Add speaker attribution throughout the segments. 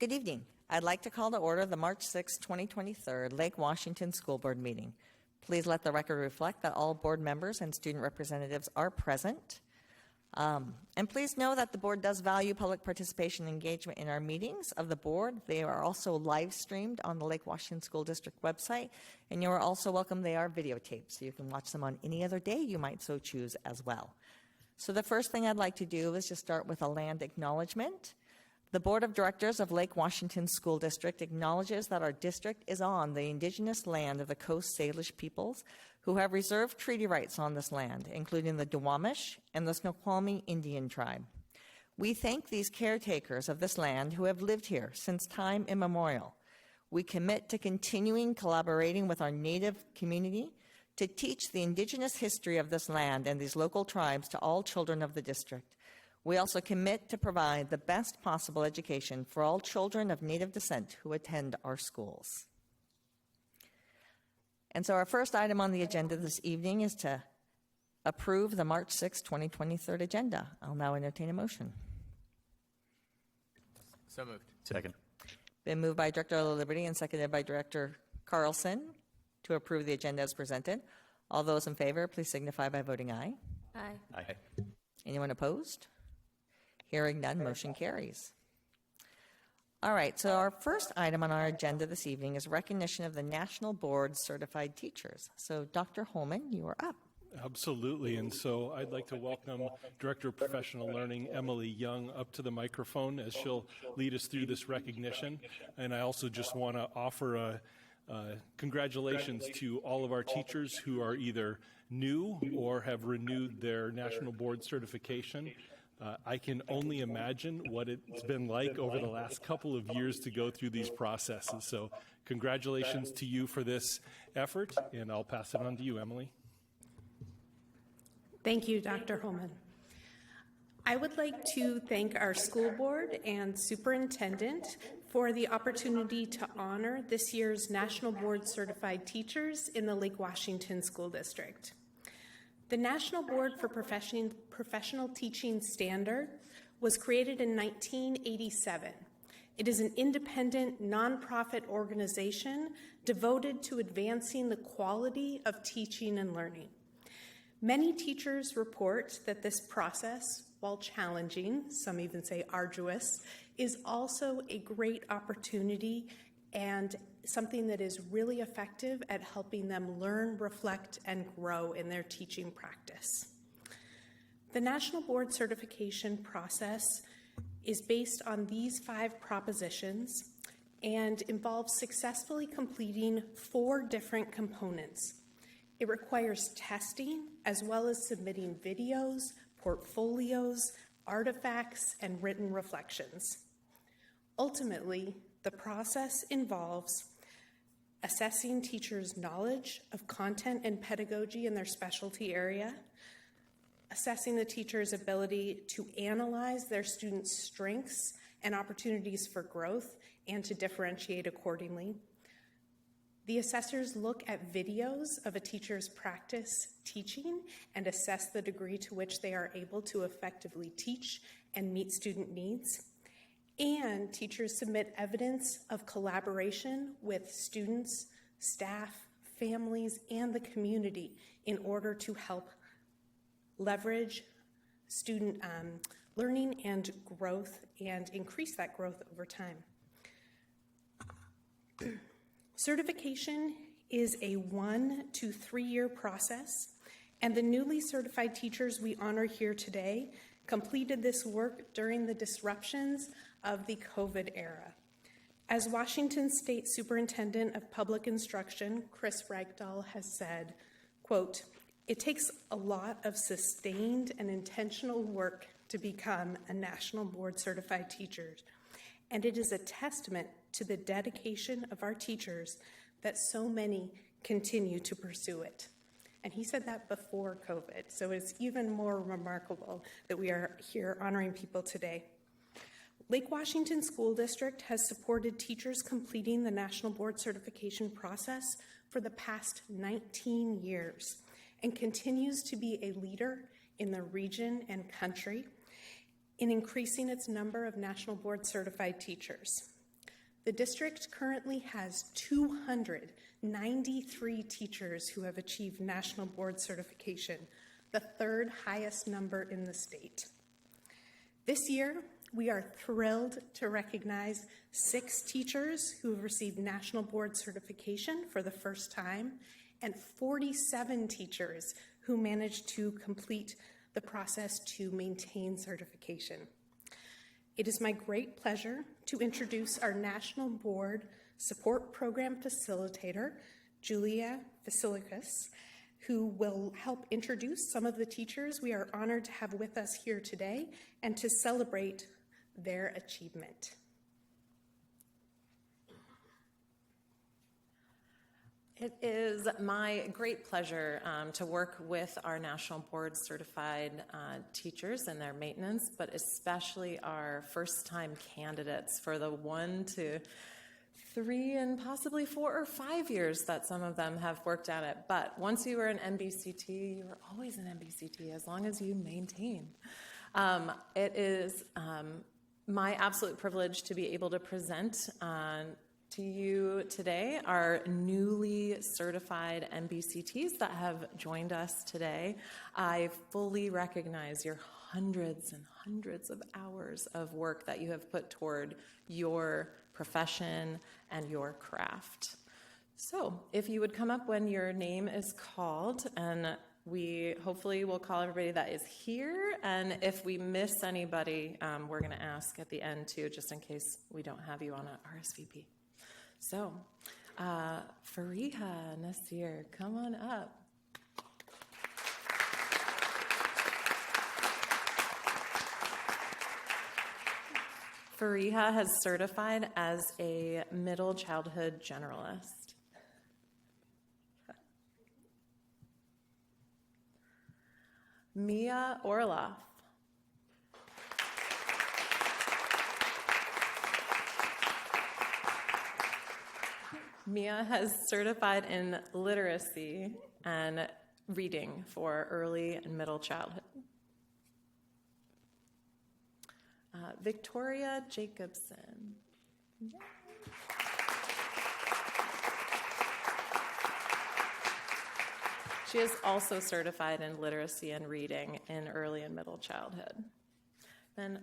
Speaker 1: Good evening. I'd like to call to order the March 6, 2023 Lake Washington School Board meeting. Please let the record reflect that all board members and student representatives are present. And please know that the board does value public participation and engagement in our meetings of the board. They are also live streamed on the Lake Washington School District website, and you are also welcome. They are videotaped, so you can watch them on any other day you might so choose as well. So the first thing I'd like to do is just start with a land acknowledgement. The Board of Directors of Lake Washington School District acknowledges that our district is on the indigenous land of the Coast Salish peoples who have reserved treaty rights on this land, including the Duwamish and the Snoqualmie Indian tribe. We thank these caretakers of this land who have lived here since time immemorial. We commit to continuing collaborating with our Native community to teach the indigenous history of this land and these local tribes to all children of the district. We also commit to provide the best possible education for all children of Native descent who attend our schools. And so our first item on the agenda this evening is to approve the March 6, 2023 agenda. I'll now entertain a motion.
Speaker 2: So moved.
Speaker 3: Second.
Speaker 1: Been moved by Director La Liberty and seconded by Director Carlson to approve the agenda as presented. All those in favor, please signify by voting aye.
Speaker 4: Aye.
Speaker 3: Aye.
Speaker 1: Anyone opposed? Hearing none, motion carries. All right, so our first item on our agenda this evening is recognition of the National Board Certified Teachers. So Dr. Holman, you are up.
Speaker 5: Absolutely, and so I'd like to welcome Director of Professional Learning, Emily Young, up to the microphone as she'll lead us through this recognition. And I also just want to offer congratulations to all of our teachers who are either new or have renewed their National Board certification. I can only imagine what it's been like over the last couple of years to go through these processes. So congratulations to you for this effort, and I'll pass it on to you, Emily.
Speaker 4: Thank you, Dr. Holman. I would like to thank our school board and superintendent for the opportunity to honor this year's National Board Certified Teachers in the Lake Washington School District. The National Board for Professional Teaching Standard was created in 1987. It is an independent, nonprofit organization devoted to advancing the quality of teaching and learning. Many teachers report that this process, while challenging, some even say arduous, is also a great opportunity and something that is really effective at helping them learn, reflect, and grow in their teaching practice. The National Board Certification process is based on these 5 propositions and involves successfully completing 4 different components. It requires testing as well as submitting videos, portfolios, artifacts, and written reflections. Ultimately, the process involves assessing teachers' knowledge of content and pedagogy in their specialty area, assessing the teacher's ability to analyze their students' strengths and opportunities for growth and to differentiate accordingly. The assessors look at videos of a teacher's practice teaching and assess the degree to which they are able to effectively teach and meet student needs. And teachers submit evidence of collaboration with students, staff, families, and the community in order to help leverage student learning and growth and increase that growth over time. Certification is a 1 to 3 year process, and the newly certified teachers we honor here today completed this work during the disruptions of the COVID era. As Washington State Superintendent of Public Instruction, Chris Ragdahl, has said, quote, "It takes a lot of sustained and intentional work to become a National Board Certified teacher, and it is a testament to the dedication of our teachers that so many continue to pursue it." And he said that before COVID, so it's even more remarkable that we are here honoring people today. Lake Washington School District has supported teachers completing the National Board Certification process for the past 19 years and continues to be a leader in the region and country in increasing its number of National Board Certified teachers. The district currently has 293 teachers who have achieved national board certification, the third highest number in the state. This year, we are thrilled to recognize 6 teachers who have received national board certification for the first time, and 47 teachers who managed to complete the process to maintain certification. It is my great pleasure to introduce our National Board Support Program Facilitator, Julia Vasilikis, who will help introduce some of the teachers we are honored to have with us here today and to celebrate their achievement.
Speaker 2: It is my great pleasure to work with our National Board Certified teachers and their maintenance, but especially our first-time candidates for the 1 to 3 and possibly 4 or 5 years that some of them have worked at it. But once you were an NBCT, you were always an NBCT as long as you maintain. It is my absolute privilege to be able to present to you today our newly certified NBCTs that have joined us today. I fully recognize your hundreds and hundreds of hours of work that you have put toward your profession and your craft. So if you would come up when your name is called, and we hopefully will call everybody that is here, and if we miss anybody, we're going to ask at the end too, just in case we don't have you on a RSVP. So, Fariha Nasir, come on up. Fariha has certified as a middle childhood generalist. Mia Orloff. Mia has certified in literacy and reading for early and middle childhood. Victoria Jacobson. She is also certified in literacy and reading in early and middle childhood. Then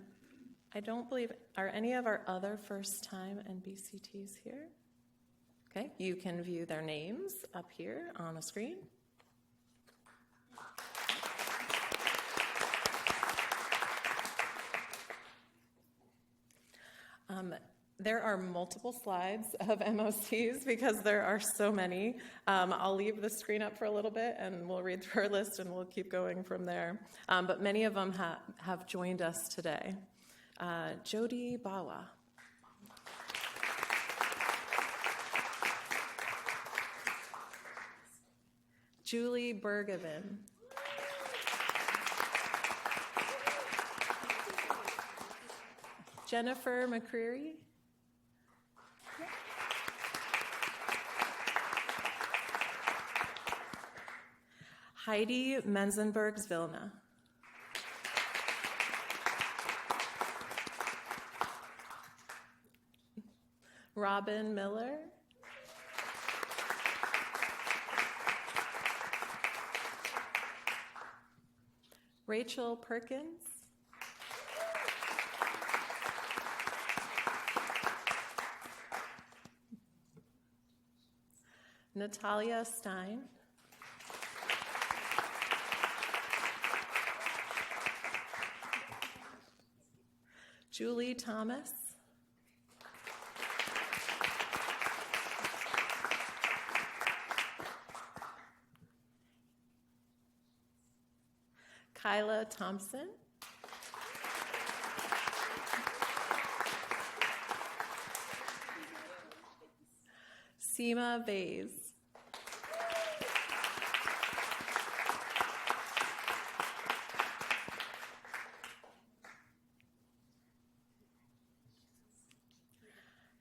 Speaker 2: I don't believe, are any of our other first-time NBCTs here? Okay, you can view their names up here on the screen. There are multiple slides of MOCs because there are so many. I'll leave the screen up for a little bit and we'll read through our list and we'll keep going from there. But many of them have joined us today. Jody Bawa. Julie Bergevin. Jennifer McCreary. Heidi Menzenbergs-Vilna. Robin Miller. Rachel Perkins. Natalia Stein. Julie Thomas. Kyla Thompson. Seema Vase.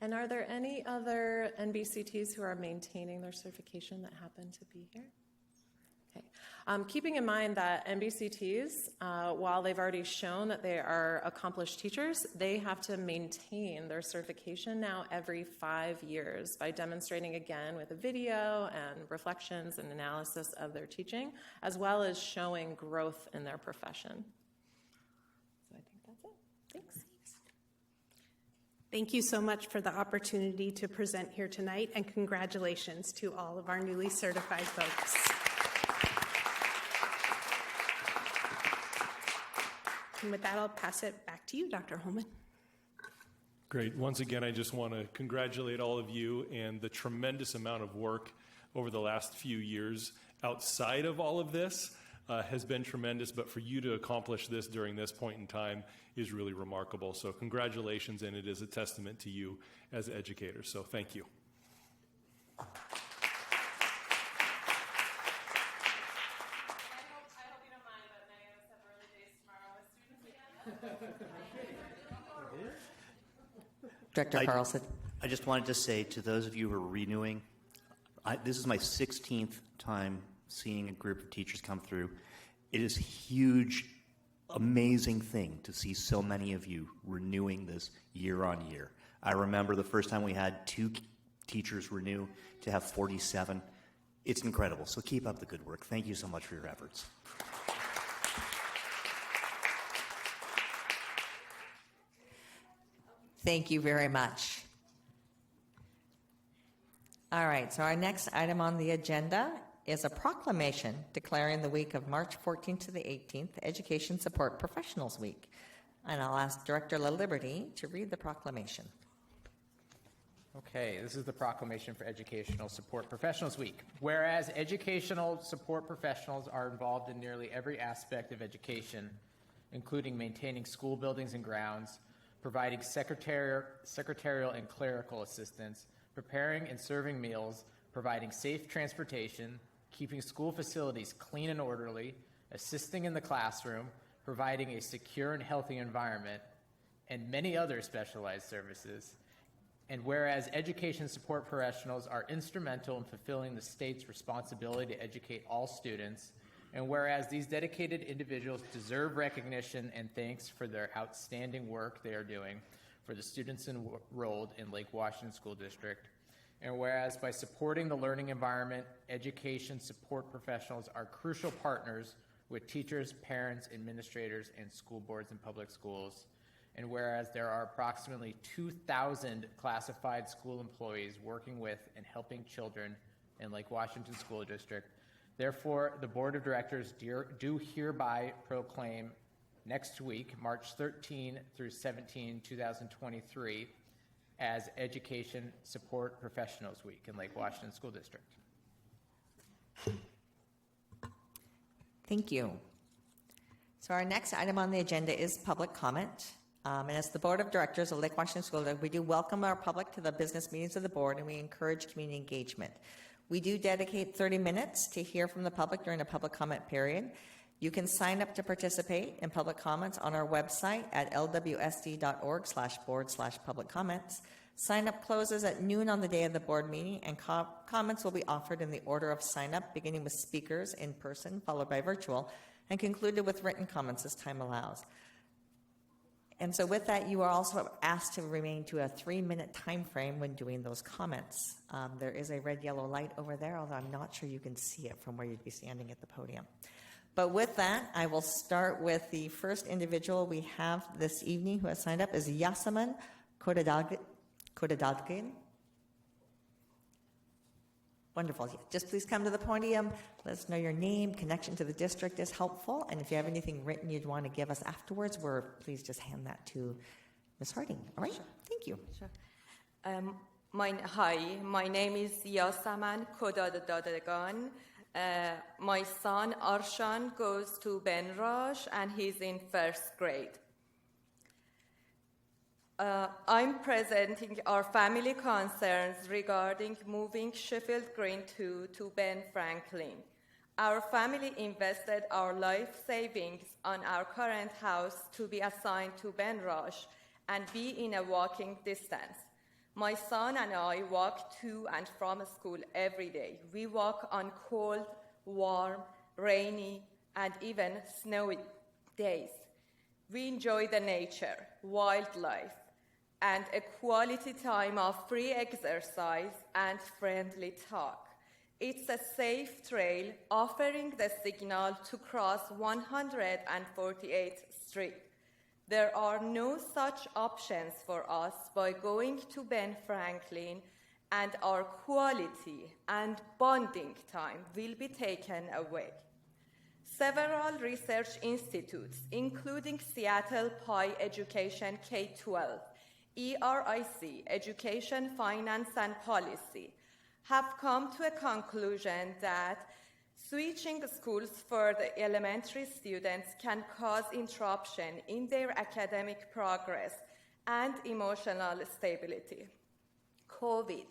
Speaker 2: And are there any other NBCTs who are maintaining their certification that happen to be here? Okay. Keeping in mind that NBCTs, while they've already shown that they are accomplished teachers, they have to maintain their certification now every 5 years by demonstrating again with a video and reflections and analysis of their teaching, as well as showing growth in their profession. So I think that's it. Thanks.
Speaker 4: Thank you so much for the opportunity to present here tonight, and congratulations to all of our newly certified folks. And with that, I'll pass it back to you, Dr. Holman.
Speaker 5: Great. Once again, I just want to congratulate all of you and the tremendous amount of work over the last few years outside of all of this has been tremendous, but for you to accomplish this during this point in time is really remarkable. So congratulations, and it is a testament to you as educators. So thank you.
Speaker 1: Director Carlson.
Speaker 3: I just wanted to say to those of you who are renewing, this is my 16th time seeing a group of teachers come through. It is a huge, amazing thing to see so many of you renewing this year on year. I remember the first time we had 2 teachers renew to have 47. It's incredible. So keep up the good work. Thank you so much for your efforts.
Speaker 1: Thank you very much. All right, so our next item on the agenda is a proclamation declaring the week of March 14th to the 18th Education Support Professionals Week. And I'll ask Director LaLiberty to read the proclamation.
Speaker 6: Okay, this is the proclamation for Educational Support Professionals Week. Whereas educational support professionals are involved in nearly every aspect of education, including maintaining school buildings and grounds, providing secretarial and clerical assistance, preparing and serving meals, providing safe transportation, keeping school facilities clean and orderly, assisting in the classroom, providing a secure and healthy environment, and many other specialized services. And whereas education support professionals are instrumental in fulfilling the state's responsibility to educate all students, and whereas these dedicated individuals deserve recognition and thanks for their outstanding work they are doing for the students enrolled in Lake Washington School District, and whereas by supporting the learning environment, education support professionals are crucial partners with teachers, parents, administrators, and school boards in public schools, and whereas there are approximately 2,000 classified school employees working with and helping children in Lake Washington School District, therefore, the Board of Directors do hereby proclaim next week, March 13 through 17, 2023, as Education Support Professionals Week in Lake Washington School District.
Speaker 1: Thank you. So our next item on the agenda is public comment. And as the Board of Directors of Lake Washington School District, we do welcome our public to the business meetings of the board, and we encourage community engagement. We do dedicate 30 minutes to hear from the public during a public comment period. You can sign up to participate in public comments on our website at lwsd.org/board/public comments. Sign up closes at noon on the day of the board meeting, and comments will be offered in the order of sign up, beginning with speakers in person, followed by virtual, and concluded with written comments as time allows. And so with that, you are also asked to remain to a 3-minute time frame when doing those comments. There is a red, yellow light over there, although I'm not sure you can see it from where you'd be standing at the podium. But with that, I will start with the first individual we have this evening who has signed up is Yasaman Kodadagin. Wonderful. Just please come to the podium. Let us know your name. Connection to the district is helpful. And if you have anything written you'd want to give us afterwards, please just hand that to Ms. Harding. All right? Sure. Thank you.
Speaker 7: Sure. Hi, my name is Yasaman Kodadadagan. My son Arshan goes to Ben Raj and he's in 1st grade. I'm presenting our family concerns regarding moving Sheffield Green 2 to Ben Franklin. Our family invested our life savings on our current house to be assigned to Ben Raj and be in a walking distance. My son and I walk to and from school every day. We walk on cold, warm, rainy, and even snowy days. We enjoy the nature, wildlife, and a quality time of free exercise and friendly talk. It's a safe trail offering the signal to cross 148th Street. There are no such options for us by going to Ben Franklin, and our quality and bonding time will be taken away. Several research institutes, including Seattle Pi Education K-12, ERIC, Education, Finance, and Policy, have come to a conclusion that switching schools for the elementary students can cause interruption in their academic progress and emotional stability. COVID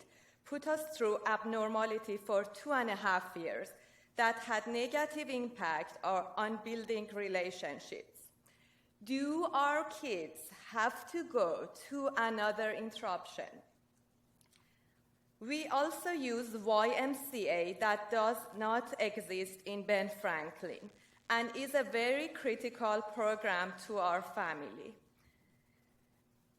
Speaker 7: put us through abnormality for 2.5 years that had negative impact on building relationships. Do our kids have to go to another interruption? We also use YMCA that does not exist in Ben Franklin and is a very critical program to our family.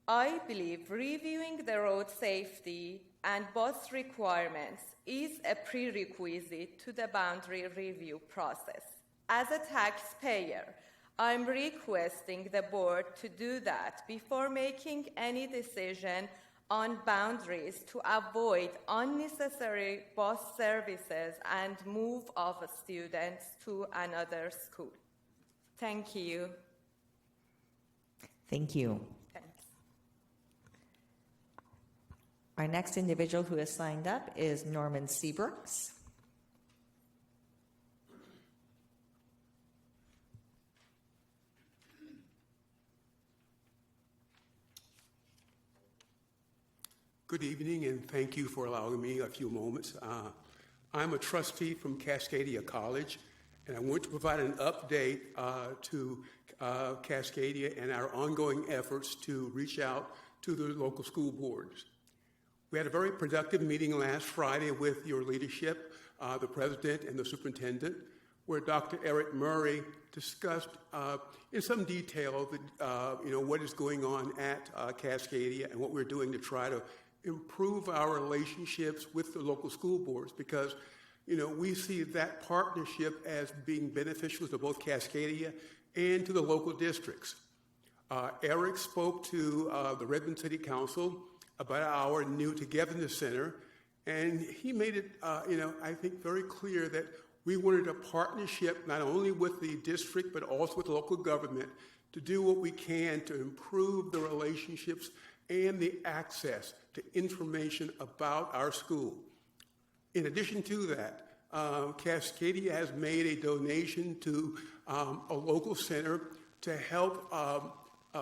Speaker 7: I believe reviewing the road safety and bus requirements is a prerequisite to the boundary review process. As a taxpayer, I'm requesting the board to do that before making any decision on boundaries to avoid unnecessary bus services and move of students to another school. Thank you.
Speaker 1: Thank you.
Speaker 7: Thanks.
Speaker 1: Our next individual who has signed up is Norman Seabrooks.
Speaker 8: Good evening, and thank you for allowing me a few moments. I'm a trustee from Cascadia College, and I want to provide an update to Cascadia and our ongoing efforts to reach out to the local school boards. We had a very productive meeting last Friday with your leadership, the president and the superintendent, where Dr. Eric Murray discussed in some detail what is going on at Cascadia and what we're doing to try to improve our relationships with the local school boards, because we see that partnership as being beneficial to both Cascadia and to the local districts. Eric spoke to the Redmond City Council about our new Togetherness Center, and he made it, I think, very clear that we wanted a partnership not only with the district but also with the local government to do what we can to improve the relationships and the access to information about our school. In addition to that, Cascadia has made a donation to a local center to help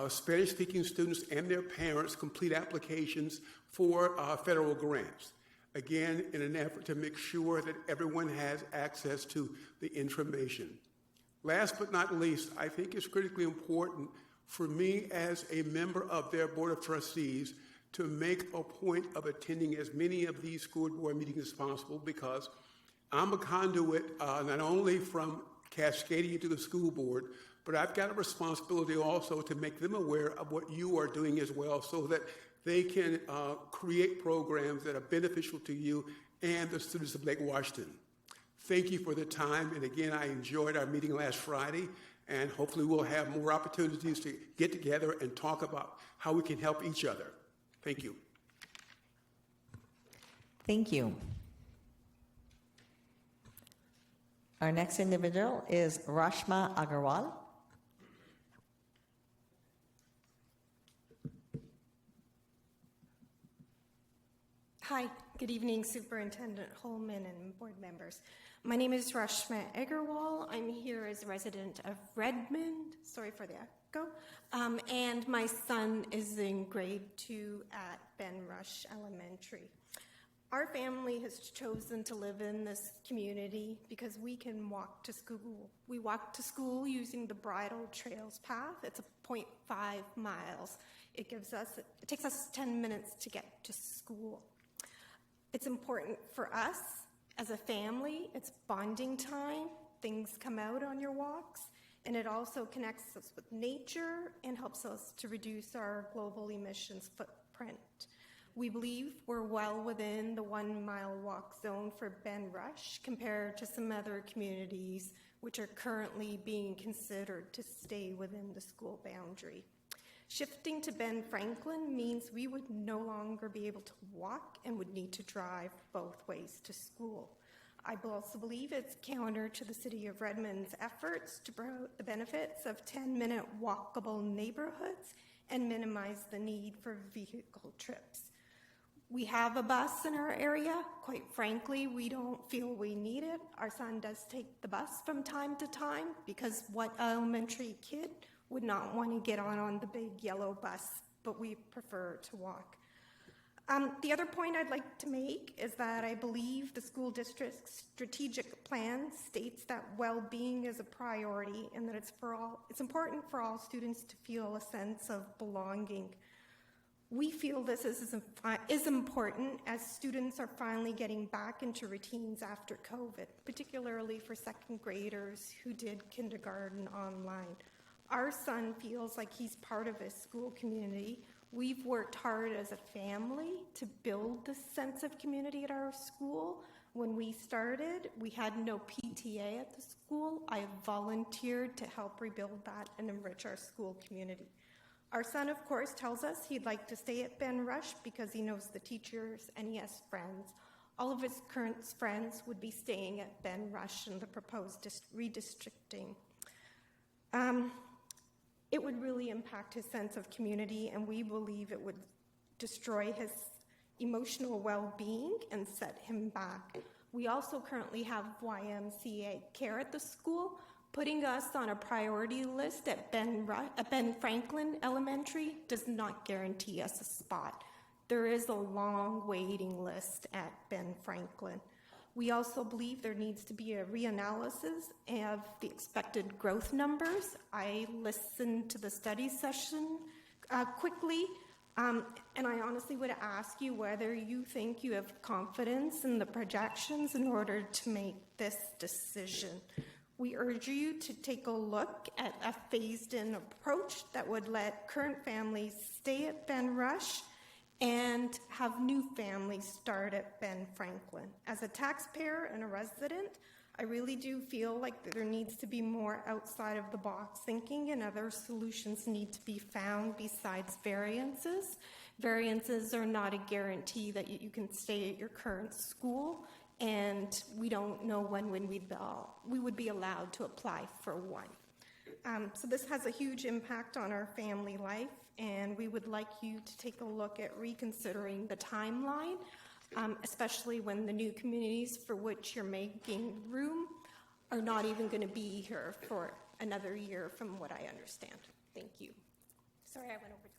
Speaker 8: Spanish-speaking students and their parents complete applications for federal grants. Again, in an effort to make sure that everyone has access to the information. Last but not least, I think it's critically important for me as a member of their Board of Trustees to make a point of attending as many of these school board meetings as possible, because I'm a conduit not only from Cascadia to the school board, but I've got a responsibility also to make them aware of what you are doing as well, so that they can create programs that are beneficial to you and the students of Lake Washington. Thank you for the time, and again, I enjoyed our meeting last Friday, and hopefully we'll have more opportunities to get together and talk about how we can help each other. Thank you.
Speaker 1: Thank you. Our next individual is Rashma Agarwal.
Speaker 9: Hi, good evening, Superintendent Holman and board members. My name is Rashma Agarwal. I'm here as a resident of Redmond. Sorry for the echo. And my son is in grade 2 at Ben Rush Elementary. Our family has chosen to live in this community because we can walk to school. We walk to school using the Bridle Trails path. It's a 0.5 miles. It takes us 10 minutes to get to school. It's important for us as a family. It's bonding time. things come out on your walks. And it also connects us with nature and helps us to reduce our global emissions footprint. We believe we're well within the 1 mile walk zone for Ben Rush compared to some other communities which are currently being considered to stay within the school boundary. Shifting to Ben Franklin means we would no longer be able to walk and would need to drive both ways to school. I also believe it's counter to the City of Redmond's efforts to promote the benefits of 10-minute walkable neighborhoods and minimize the need for vehicle trips. We have a bus in our area. Quite frankly, we don't feel we need it. Our son does take the bus from time to time because what elementary kid would not want to get on the big yellow bus, but we prefer to walk. The other point I'd like to make is that I believe the school district's strategic plan states that well-being is a priority and that it's important for all students to feel a sense of belonging. We feel this is important as students are finally getting back into routines after COVID, particularly for second graders who did kindergarten online. Our son feels like he's part of his school community. We've worked hard as a family to build this sense of community at our school. When we started, we had no PTA at the school. I volunteered to help rebuild that and enrich our school community. Our son, of course, tells us he'd like to stay at Ben Rush because he knows the teachers and he has friends. All of his current friends would be staying at Ben Rush in the proposed redistricting. It would really impact his sense of community, and we believe it would destroy his emotional well-being and set him back. We also currently have YMCA care at the school. Putting us on a priority list at Ben Franklin Elementary does not guarantee us a spot. There is a long waiting list at Ben Franklin. We also believe there needs to be a reanalysis of the expected growth numbers. I listened to the study session quickly, and I honestly would ask you whether you think you have confidence in the projections in order to make this decision. We urge you to take a look at a phased-in approach that would let current families stay at Ben Rush and have new families start at Ben Franklin. As a taxpayer and a resident, I really do feel like there needs to be more outside of the box thinking and other solutions need to be found besides variances. Variances are not a guarantee that you can stay at your current school, and we don't know when we would be allowed to apply for one. So this has a huge impact on our family life, and we would like you to take a look at reconsidering the timeline, especially when the new communities for which you're making room are not even going to be here for another year from what I understand. Thank you. Sorry I went over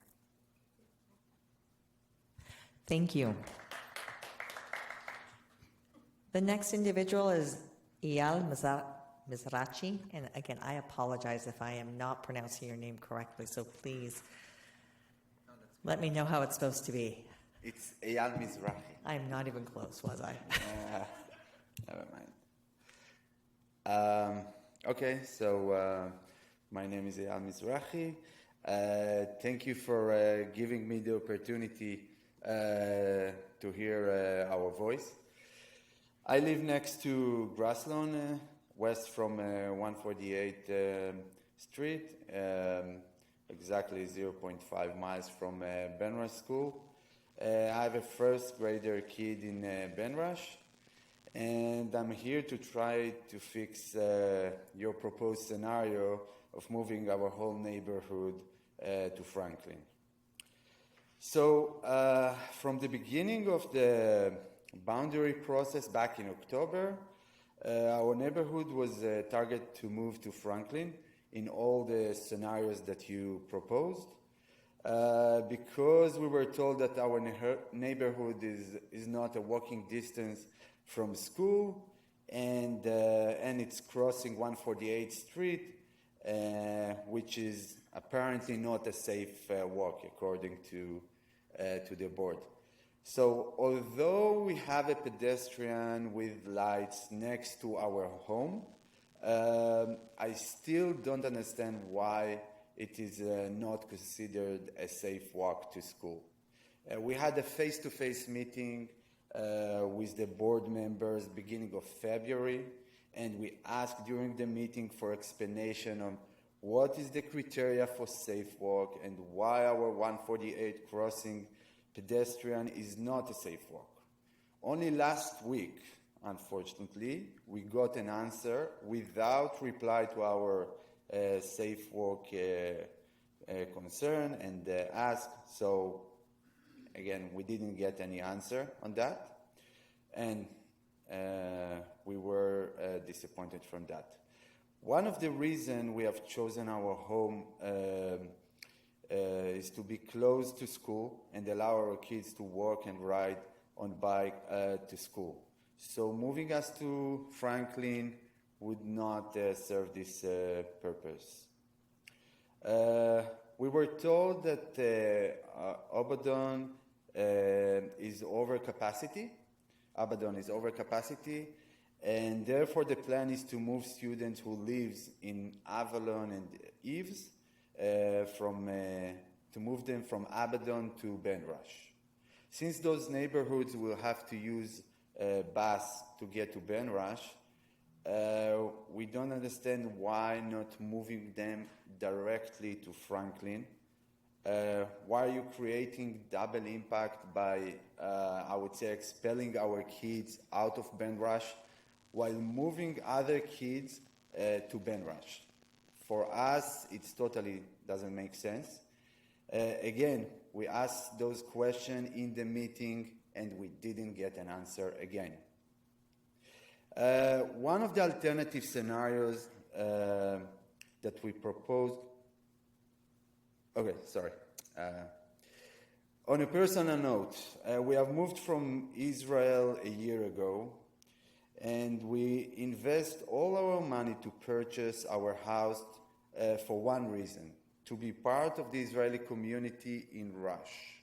Speaker 9: time.
Speaker 1: Thank you. The next individual is Eyal Mizrachi, and again, I apologize if I am not pronouncing your name correctly, so please let me know how it's supposed to be.
Speaker 10: It's Eyal Mizrachi.
Speaker 1: I'm not even close, was I?
Speaker 10: Never mind. Okay, so my name is Eyal Mizrachi. Thank you for giving me the opportunity to hear our voice. I live next to Grasslawn, west from 148 Street, exactly 0.5 miles from Ben Rush School. I have a first grader kid in Ben Rush, and I'm here to try to fix your proposed scenario of moving our whole neighborhood to Franklin. So from the beginning of the boundary process back in October, our neighborhood was targeted to move to Franklin in all the scenarios that you proposed, because we were told that our neighborhood is not a walking distance from school, and it's crossing 148th Street, which is apparently not a safe walk according to the board. So although we have a pedestrian with lights next to our home, I still don't understand why it is not considered a safe walk to school. We had a face-to-face meeting with the board members beginning of February, and we asked during the meeting for explanation on what is the criteria for safe walk and why our 148 crossing pedestrian is not a safe walk. Only last week, unfortunately, we got an answer without reply to our safe walk concern and ask. So again, we didn't get any answer on that, and we were disappointed from that. One of the reasons we have chosen our home is to be close to school and allow our kids to walk and ride on bike to school. So moving us to Franklin would not serve this purpose. We were told that Abaddon is over capacity. Abaddon is over capacity, and therefore the plan is to move students who live in Avalon and Eves to move them from Abaddon to Ben Rush. Since those neighborhoods will have to use a bus to get to Ben Rush, we don't understand why not moving them directly to Franklin. Why are you creating double impact by, I would say, expelling our kids out of Ben Rush while moving other kids to Ben Rush? For us, it totally doesn't make sense. Again, we asked those questions in the meeting and we didn't get an answer again. One of the alternative scenarios that we proposed. Okay, sorry. On a personal note, we have moved from Israel a year ago, and we invest all our money to purchase our house for one reason: to be part of the Israeli community in Rush.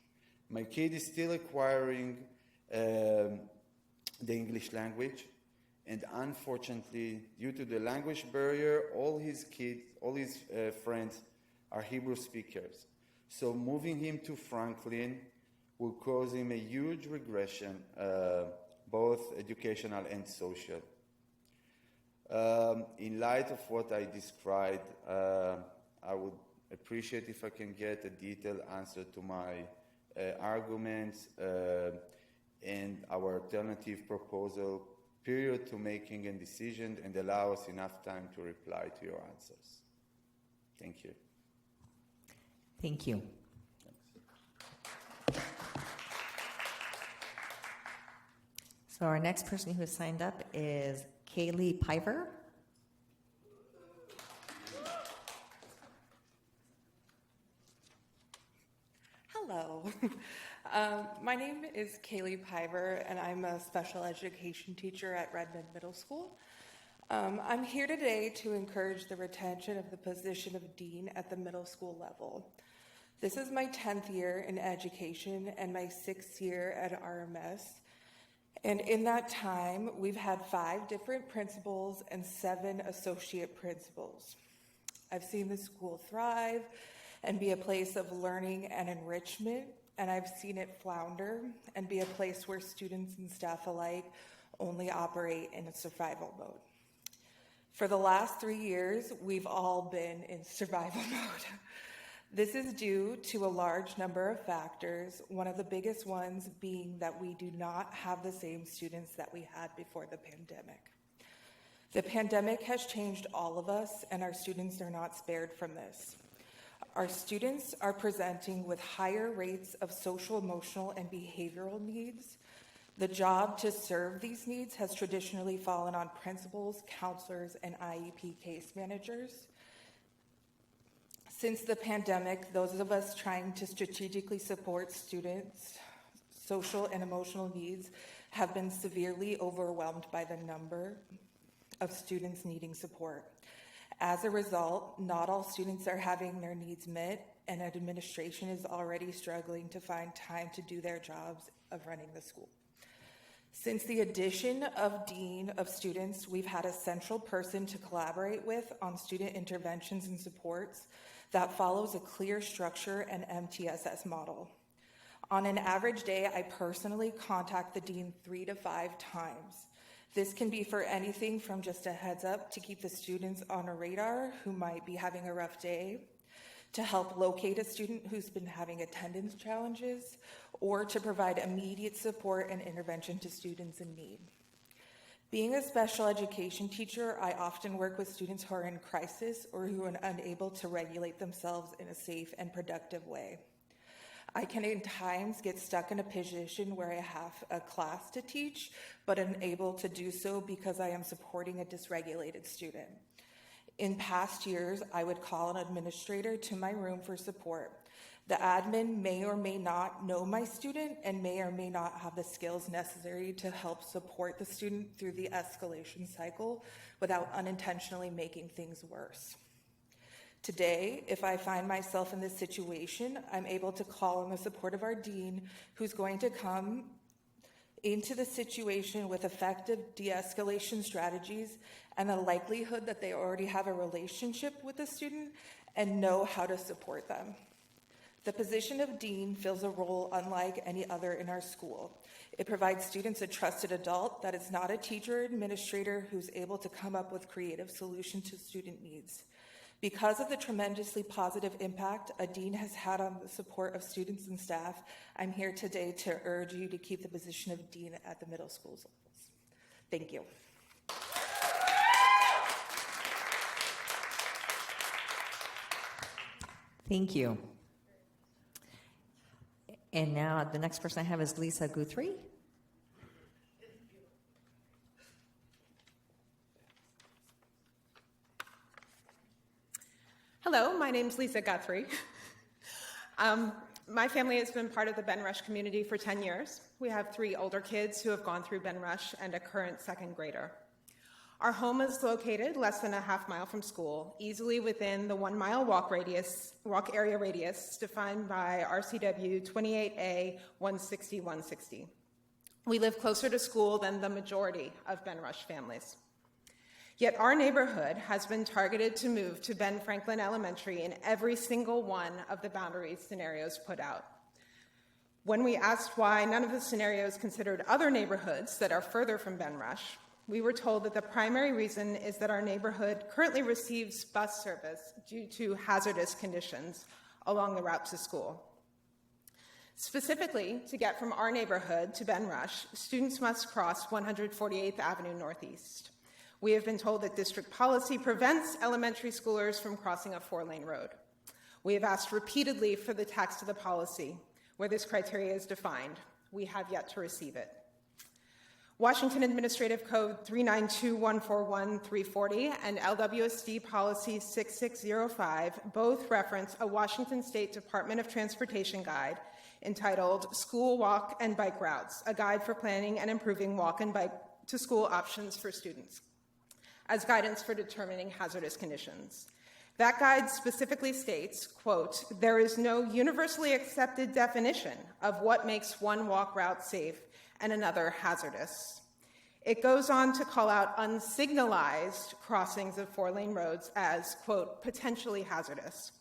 Speaker 10: My kid is still acquiring the English language, and unfortunately, due to the language barrier, all his friends are Hebrew speakers. So moving him to Franklin will cause him a huge regression, both educational and social. In light of what I described, I would appreciate if I can get a detailed answer to my arguments and our alternative proposal, period to making a decision, and allow us enough time to reply to your answers. Thank you.
Speaker 1: Thank you. So our next person who has signed up is Kaylee Piver.
Speaker 11: Hello. My name is Kaylee Piver, and I'm a special education teacher at Redmond Middle School. I'm here today to encourage the retention of the position of dean at the middle school level. This is my 10th year in education and my 6th year at RMS. And in that time, we've had 5 different principals and 7 associate principals. I've seen the school thrive and be a place of learning and enrichment, and I've seen it flounder and be a place where students and staff alike only operate in a survival mode. For the last 3 years, we've all been in survival mode. This is due to a large number of factors, one of the biggest ones being that we do not have the same students that we had before the pandemic. The pandemic has changed all of us, and our students are not spared from this. Our students are presenting with higher rates of social, emotional, and behavioral needs. The job to serve these needs has traditionally fallen on principals, counselors, and IEP case managers. Since the pandemic, those of us trying to strategically support students' social and emotional needs have been severely overwhelmed by the number of students needing support. As a result, not all students are having their needs met, and administration is already struggling to find time to do their jobs of running the school. Since the addition of Dean of Students, we've had a central person to collaborate with on student interventions and supports that follows a clear structure and MTSS model. On an average day, I personally contact the Dean 3 to 5 times. This can be for anything from just a heads up to keep the students on a radar who might be having a rough day, to help locate a student who's been having attendance challenges, or to provide immediate support and intervention to students in need. Being a special education teacher, I often work with students who are in crisis or who are unable to regulate themselves in a safe and productive way. I can at times get stuck in a position where I have a class to teach, but unable to do so because I am supporting a dysregulated student. In past years, I would call an administrator to my room for support. The admin may or may not know my student and may or may not have the skills necessary to help support the student through the escalation cycle without unintentionally making things worse. Today, if I find myself in this situation, I'm able to call on the support of our dean, who's going to come into the situation with effective de-escalation strategies and the likelihood that they already have a relationship with the student and know how to support them. The position of dean fills a role unlike any other in our school. It provides students a trusted adult that is not a teacher or administrator who's able to come up with creative solutions to student needs. Because of the tremendously positive impact a dean has had on the support of students and staff, I'm here today to urge you to keep the position of dean at the middle schools. Thank you.
Speaker 1: Thank you. And now the next person I have is Lisa Guthrie.
Speaker 4: Hello, my name's Lisa Guthrie. My family has been part of the Ben Rush community for 10 years. We have 3 older kids who have gone through Ben Rush and a current second grader. Our home is located less than a half mile from school, easily within the 1 mile walk area radius defined by RCW 28A 160-160. We live closer to school than the majority of Ben Rush families. Yet our neighborhood has been targeted to move to Ben Franklin Elementary in every single one of the boundary scenarios put out. When we asked why none of the scenarios considered other neighborhoods that are further from Ben Rush, we were told that the primary reason is that our neighborhood currently receives bus service due to hazardous conditions along the route to school. Specifically, to get from our neighborhood to Ben Rush, students must cross 148th Avenue Northeast. We have been told that district policy prevents elementary schoolers from crossing a 4-lane road. We have asked repeatedly for the text of the policy where this criteria is defined. We have yet to receive it. Washington Administrative Code 392-141-340 and LWSD Policy 6605 both reference a Washington State Department of Transportation guide entitled School Walk and Bike Routes, a guide for planning and improving walk and bike to school options for students, as guidance for determining hazardous conditions. That guide specifically states, quote, "There is no universally accepted definition of what makes one walk route safe and another hazardous." It goes on to call out unsignalized crossings of 4-lane roads as, quote, "potentially hazardous."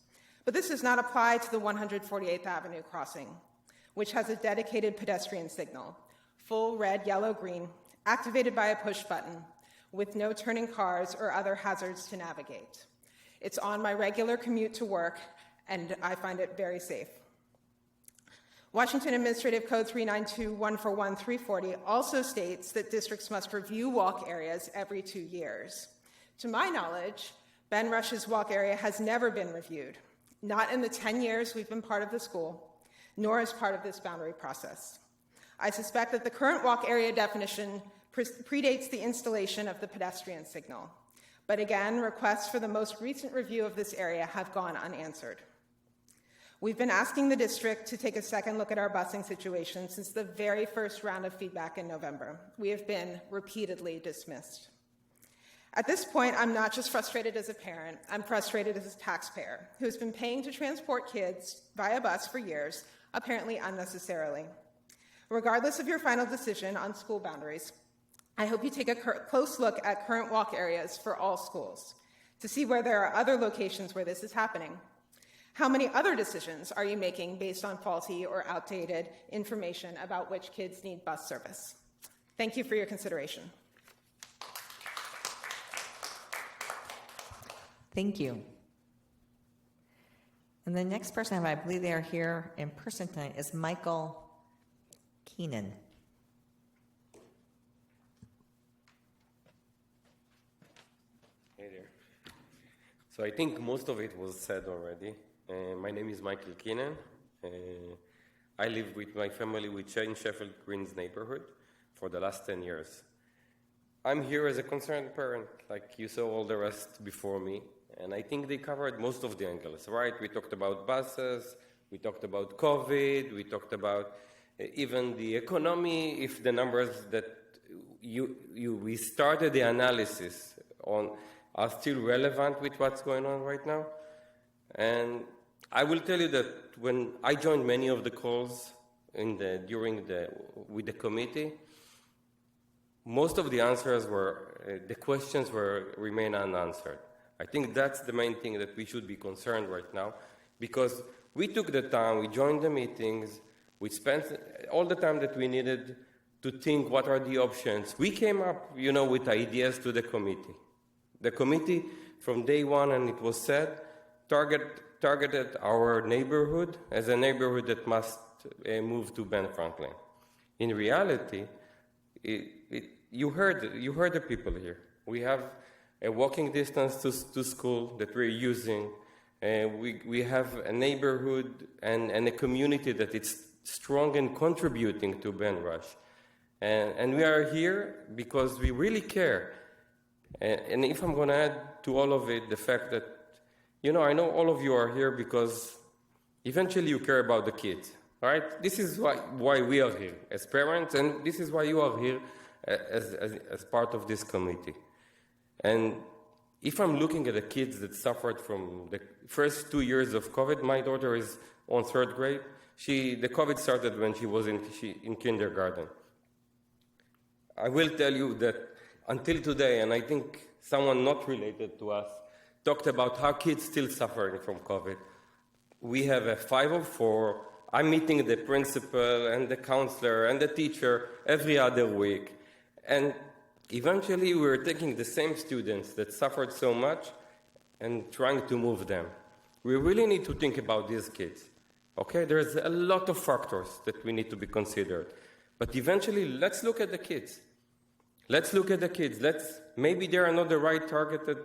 Speaker 4: But this does not apply to the 148th Avenue crossing, which has a dedicated pedestrian signal, full red, yellow, green, activated by a push button, with no turning cars or other hazards to navigate. It's on my regular commute to work, and I find it very safe. Washington Administrative Code 392-141-340 also states that districts must review walk areas every 2 years. To my knowledge, Ben Rush's walk area has never been reviewed, not in the 10 years we've been part of the school, nor as part of this boundary process. I suspect that the current walk area definition predates the installation of the pedestrian signal. But again, requests for the most recent review of this area have gone unanswered. We've been asking the district to take a second look at our busing situation since the very first round of feedback in November. We have been repeatedly dismissed. At this point, I'm not just frustrated as a parent, I'm frustrated as a taxpayer who's been paying to transport kids via bus for years, apparently unnecessarily.
Speaker 12: Regardless of your final decision on school boundaries, I hope you take a close look at current walk areas for all schools to see where there are other locations where this is happening. How many other decisions are you making based on faulty or outdated information about which kids need bus service? Thank you for your consideration.
Speaker 1: Thank you. And the next person, I believe they are here in person tonight, is Michael Keenan.
Speaker 13: Hey there. So I think most of it was said already. My name is Michael Keenan. I live with my family in Sheffield Greens neighborhood for the last 10 years. I'm here as a concerned parent, like you saw all the rest before me, and I think they covered most of the angles, right? We talked about buses, we talked about COVID, we talked about even the economy, if the numbers that we started the analysis on are still relevant with what's going on right now. And I will tell you that when I joined many of the calls with the committee, most of the answers the questions remain unanswered. I think that's the main thing that we should be concerned right now, because we took the time, we joined the meetings, we spent all the time that we needed to think what are the options. We came up, with ideas to the committee. The committee, from day one, and it was said, targeted our neighborhood as a neighborhood that must move to Ben Franklin. In reality, you heard the people here. We have a walking distance to school that we're using. We have a neighborhood and a community that is strong and contributing to Ben Rush. And we are here because we really care. And if I'm going to add to all of it the fact that, I know all of you are here because eventually you care about the kids, right? This is why we are here as parents, and this is why you are here as part of this committee. And if I'm looking at the kids that suffered from the first 2 years of COVID, my daughter is on 3rd grade. The COVID started when she was in kindergarten. I will tell you that until today, and I think someone not related to us talked about how kids still suffering from COVID. We have a 504. I'm meeting the principal and the counselor and the teacher every other week. And eventually we're taking the same students that suffered so much and trying to move them. We really need to think about these kids. Okay, there's a lot of factors that we need to be considered. But eventually, let's look at the kids. Maybe they are not the right targeted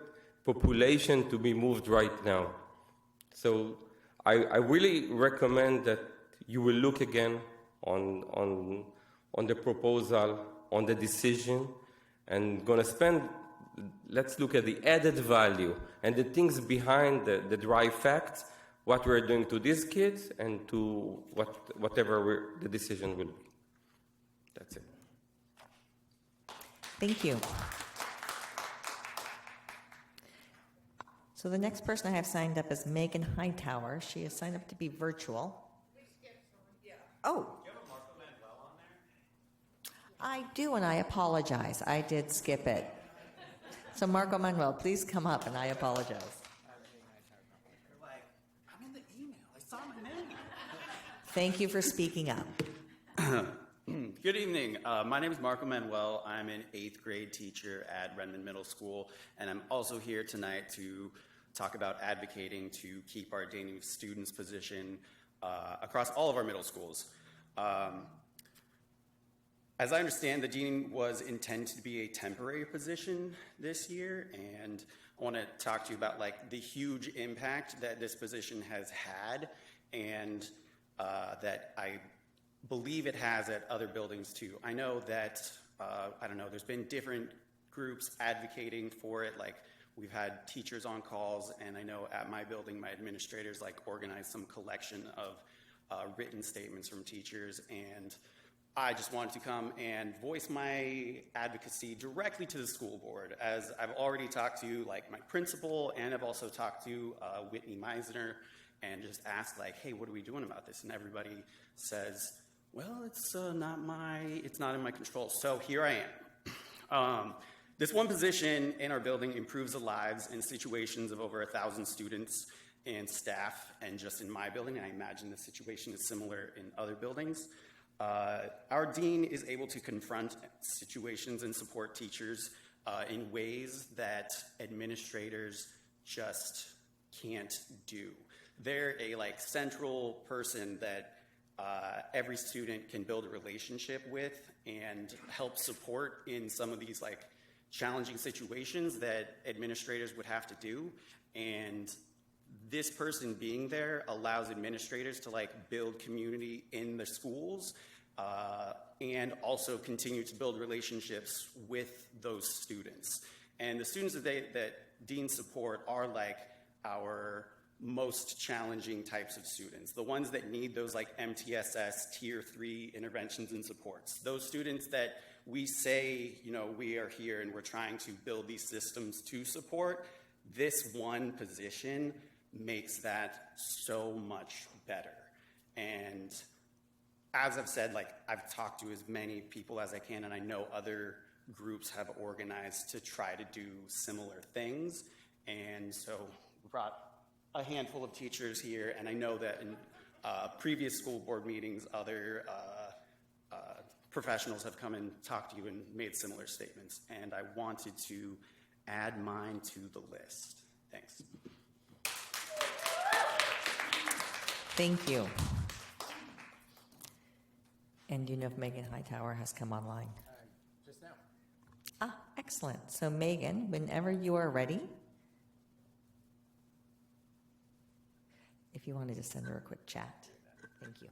Speaker 13: population to be moved right now. So I really recommend that you will look again on the proposal, on the decision, and let's look at the added value and the things behind the dry facts, what we're doing to these kids and to whatever the decision will be. That's it.
Speaker 1: Thank you. So the next person I have signed up is Megan Hightower. She is signed up to be virtual. Oh.
Speaker 14: Do you have a Marco Manuel on there?
Speaker 1: I do, and I apologize. I did skip it. So Marco Manuel, please come up, and I apologize.
Speaker 14: I'm in the email. I saw my name.
Speaker 1: Thank you for speaking up.
Speaker 14: Good evening. My name is Marco Manuel. I'm an 8th grade teacher at Redmond Middle School, and I'm also here tonight to talk about advocating to keep our Dean of Students position across all of our middle schools. As I understand, the dean was intended to be a temporary position this year, and I want to talk to you about the huge impact that this position has had, and that I believe it has at other buildings too. I know that, there's been different groups advocating for it, we've had teachers on calls, and I know at my building, my administrators organized some collection of written statements from teachers, and I just wanted to come and voice my advocacy directly to the school board, as I've already talked to my principal, and I've also talked to Whitney Meisner, and just asked hey, what are we doing about this? And everybody says, Well, it's not in my control. So here I am. This one position in our building improves the lives and situations of over 1,000 students and staff, and just in my building, I imagine the situation is similar in other buildings. Our dean is able to confront situations and support teachers in ways that administrators just can't do. They're a central person that every student can build a relationship with and help support in some of these challenging situations that administrators would have to do. And this person being there allows administrators to build community in the schools and also continue to build relationships with those students. And the students that deans support are our most challenging types of students, the ones that need those MTSS Tier 3 interventions and supports, those students that we say, we are here and we're trying to build these systems to support. This one position makes that so much better. And as I've said, I've talked to as many people as I can, and I know other groups have organized to try to do similar things. And so we brought a handful of teachers here, and I know that in previous school board meetings, other professionals have come and talked to you and made similar statements, and I wanted to add mine to the list. Thanks.
Speaker 1: Thank you. And do you know if Megan Hightower has come online?
Speaker 6: Just now.
Speaker 1: Ah, excellent. So Megan, whenever you are ready, if you wanted to send her a quick chat. Thank you.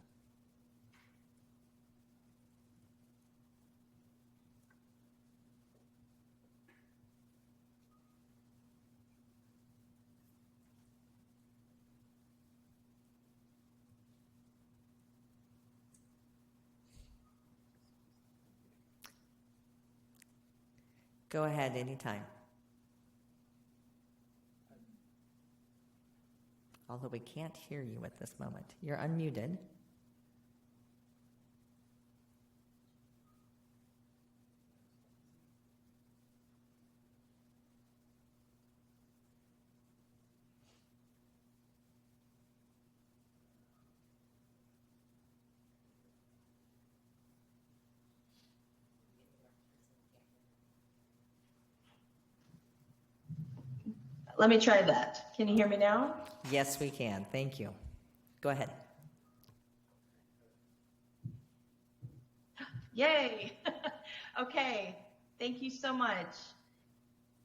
Speaker 1: Go ahead anytime. Although we can't hear you at this moment. You're unmuted.
Speaker 15: Let me try that. Can you hear me now?
Speaker 1: Yes, we can. Thank you. Go ahead.
Speaker 15: Yay! Okay, thank you so much.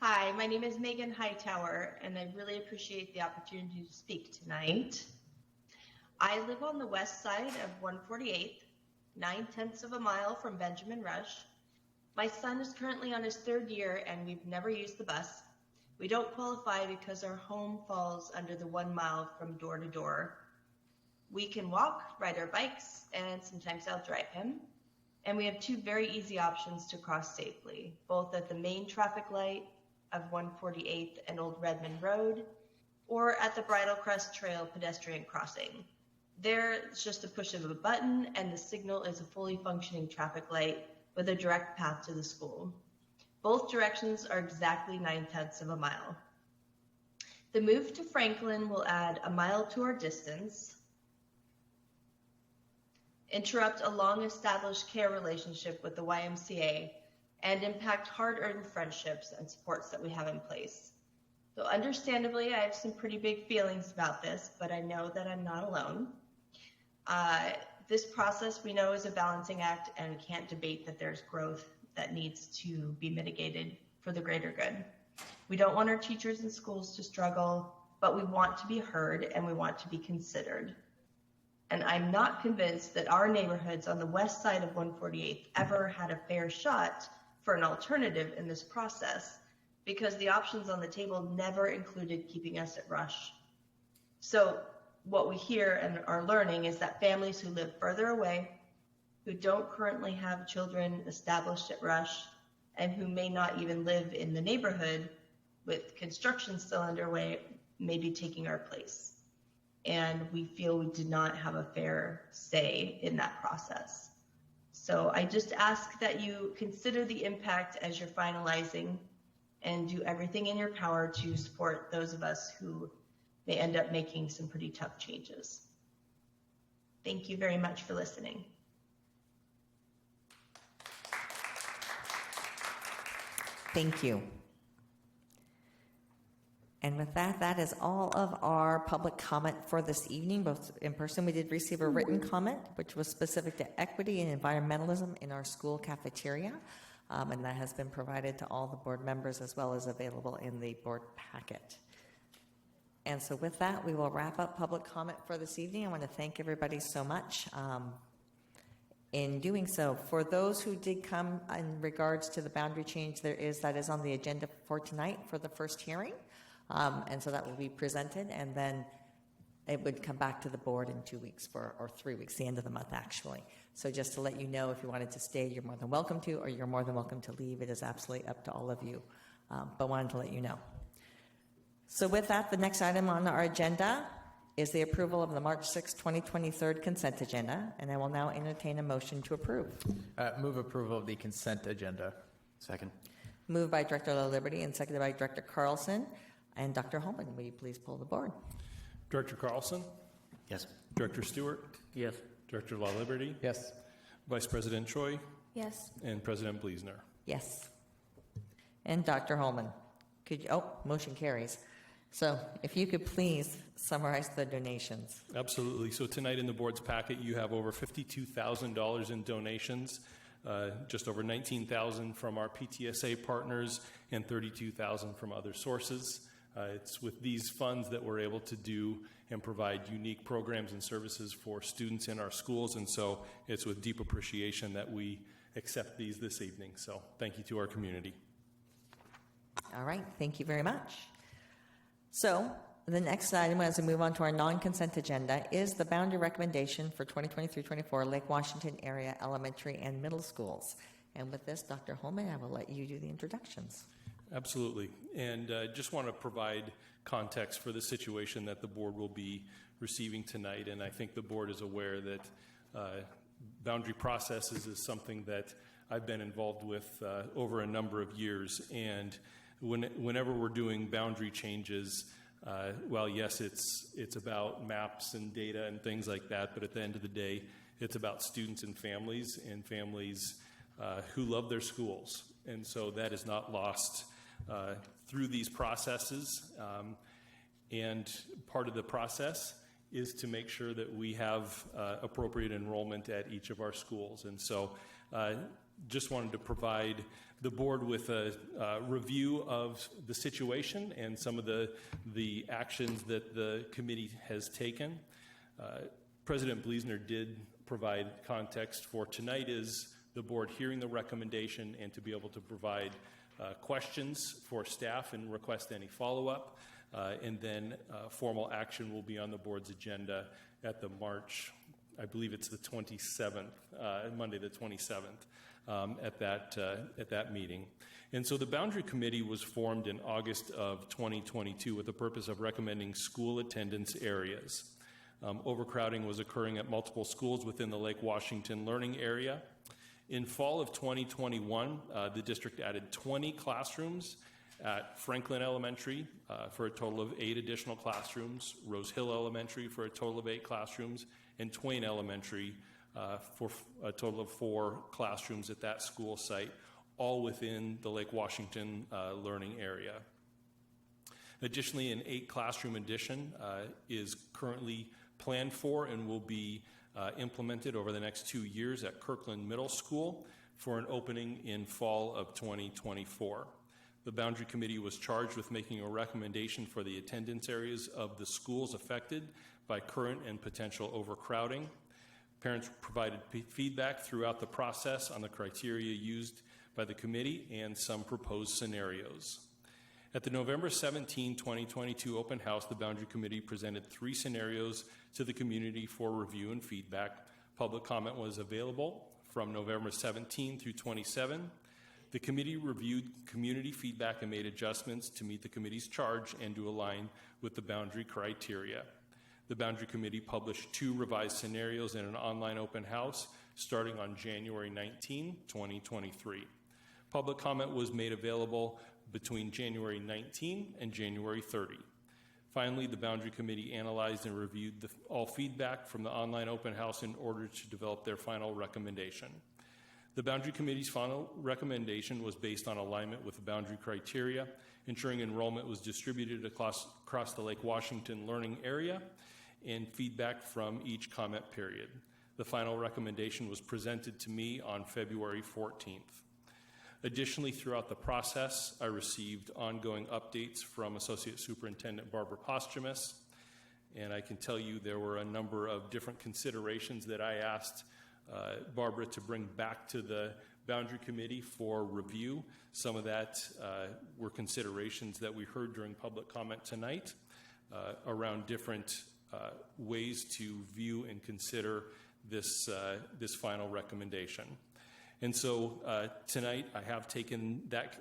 Speaker 15: Hi, my name is Megan Hightower, and I really appreciate the opportunity to speak tonight. I live on the west side of 148th, 9/10 of a mile from Benjamin Rush. My son is currently on his 3rd year, and we've never used the bus. We don't qualify because our home falls under the 1 mile from door to door. We can walk, ride our bikes, and sometimes I'll drive him. And we have 2 very easy options to cross safely, both at the main traffic light of 148th and Old Redmond Road, or at the Bridal Crest Trail pedestrian crossing. There, it's just a push of a button, and the signal is a fully functioning traffic light with a direct path to the school. Both directions are exactly 9/10 of a mile. The move to Franklin will add a mile to our distance, interrupt a long-established care relationship with the YMCA, and impact hard-earned friendships and supports that we have in place. So understandably, I have some pretty big feelings about this, but I know that I'm not alone. This process we know is a balancing act, and we can't debate that there's growth that needs to be mitigated for the greater good. We don't want our teachers and schools to struggle, but we want to be heard and we want to be considered. And I'm not convinced that our neighborhoods on the west side of 148th ever had a fair shot for an alternative in this process, because the options on the table never included keeping us at Rush. So what we hear and are learning is that families who live further away, who don't currently have children established at Rush, and who may not even live in the neighborhood with construction still underway, may be taking our place. and we feel we did not have a fair say in that process. So I just ask that you consider the impact as you're finalizing and do everything in your power to support those of us who may end up making some pretty tough changes. Thank you very much for listening.
Speaker 1: Thank you. And with that, that is all of our public comment for this evening, both in person. We did receive a written comment, which was specific to equity and environmentalism in our school cafeteria. And that has been provided to all the board members as well as available in the board packet. And so with that, we will wrap up public comment for this evening. I want to thank everybody so much. In doing so, for those who did come in regards to the boundary change, that is on the agenda for tonight for the first hearing. And so that will be presented, and then it would come back to the board in 2 weeks or 3 weeks, the end of the month, actually. So just to let you know, if you wanted to stay, you're more than welcome to, or you're more than welcome to leave. It is absolutely up to all of you, but wanted to let you know. So with that, the next item on our agenda is the approval of the March 6, 2023 consent agenda, and I will now entertain a motion to approve.
Speaker 6: Move approval of the consent agenda.
Speaker 3: Second.
Speaker 1: Moved by Director La Liberty and seconded by Director Carlson. And Dr. Holman, will you please pull the board?
Speaker 5: Director Carlson?
Speaker 3: Yes.
Speaker 5: Director Stewart?
Speaker 3: Yes.
Speaker 5: Director La Liberty?
Speaker 6: Yes.
Speaker 5: Vice President Choi?
Speaker 9: Yes.
Speaker 5: And President Bleasner?
Speaker 1: Yes. And Dr. Holman, could you, motion carries. So if you could please summarize the donations.
Speaker 5: Absolutely. So tonight in the board's packet, you have over $52,000 in donations, just over $19,000 from our PTSA partners and $32,000 from other sources. It's with these funds that we're able to do and provide unique programs and services for students in our schools, and so it's with deep appreciation that we accept these this evening. So thank you to our community.
Speaker 1: All right, thank you very much. So the next item as we move on to our non-consent agenda is the boundary recommendation for 2023-24 Lake Washington area elementary and middle schools. And with this, Dr. Holman, I will let you do the introductions.
Speaker 5: Absolutely. And just want to provide context for the situation that the board will be receiving tonight. And I think the board is aware that boundary processes is something that I've been involved with over a number of years. And whenever we're doing boundary changes, well, yes, it's about maps and data and things like that, but at the end of the day, it's about students and families who love their schools. And so that is not lost through these processes. And part of the process is to make sure that we have appropriate enrollment at each of our schools. And so just wanted to provide the board with a review of the situation and some of the actions that the committee has taken. President Bleasner did provide context for tonight is the board hearing the recommendation and to be able to provide questions for staff and request any follow-up. And then formal action will be on the board's agenda at the March, I believe it's the 27th, Monday the 27th, at that meeting. And so the Boundary Committee was formed in August of 2022 with the purpose of recommending school attendance areas. Overcrowding was occurring at multiple schools within the Lake Washington learning area. In fall of 2021, the district added 20 classrooms at Franklin Elementary for a total of 8 additional classrooms, Rose Hill Elementary for a total of 8 classrooms, and Twain Elementary for a total of 4 classrooms at that school site, all within the Lake Washington learning area. Additionally, an 8 classroom addition is currently planned for and will be implemented over the next 2 years at Kirkland Middle School for an opening in fall of 2024. The Boundary Committee was charged with making a recommendation for the attendance areas of the schools affected by current and potential overcrowding. Parents provided feedback throughout the process on the criteria used by the committee and some proposed scenarios. At the November 17, 2022 open house, the Boundary Committee presented 3 scenarios to the community for review and feedback. Public comment was available from November 17 through 27. The committee reviewed community feedback and made adjustments to meet the committee's charge and to align with the boundary criteria. The Boundary Committee published 2 revised scenarios in an online open house starting on January 19, 2023. Public comment was made available between January 19 and January 30. Finally, the Boundary Committee analyzed and reviewed all feedback from the online open house in order to develop their final recommendation. The Boundary Committee's final recommendation was based on alignment with the boundary criteria, ensuring enrollment was distributed across the Lake Washington learning area, and feedback from each comment period. The final recommendation was presented to me on February 14th. Additionally, throughout the process, I received ongoing updates from Associate Superintendent Barbara Posthumus, and I can tell you there were a number of different considerations that I asked Barbara to bring back to the Boundary Committee for review. Some of that were considerations that we heard during public comment tonight around different ways to view and consider this final recommendation. And so tonight I have taken that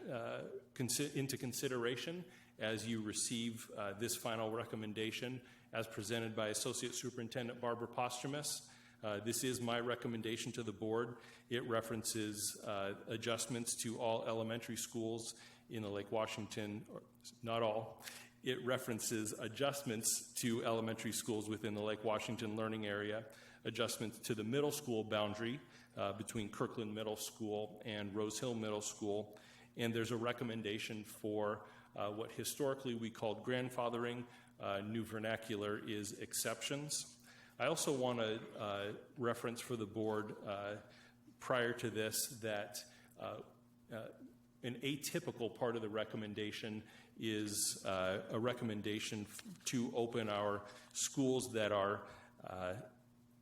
Speaker 5: into consideration as you receive this final recommendation as presented by Associate Superintendent Barbara Posthumus. This is my recommendation to the board. It references adjustments to all elementary schools in the Lake Washington, or not all. It references adjustments to elementary schools within the Lake Washington learning area, adjustments to the middle school boundary between Kirkland Middle School and Rose Hill Middle School, and there's a recommendation for what historically we called grandfathering. New vernacular is exceptions. I also want to reference for the board prior to this that an atypical part of the recommendation is a recommendation to open our schools that are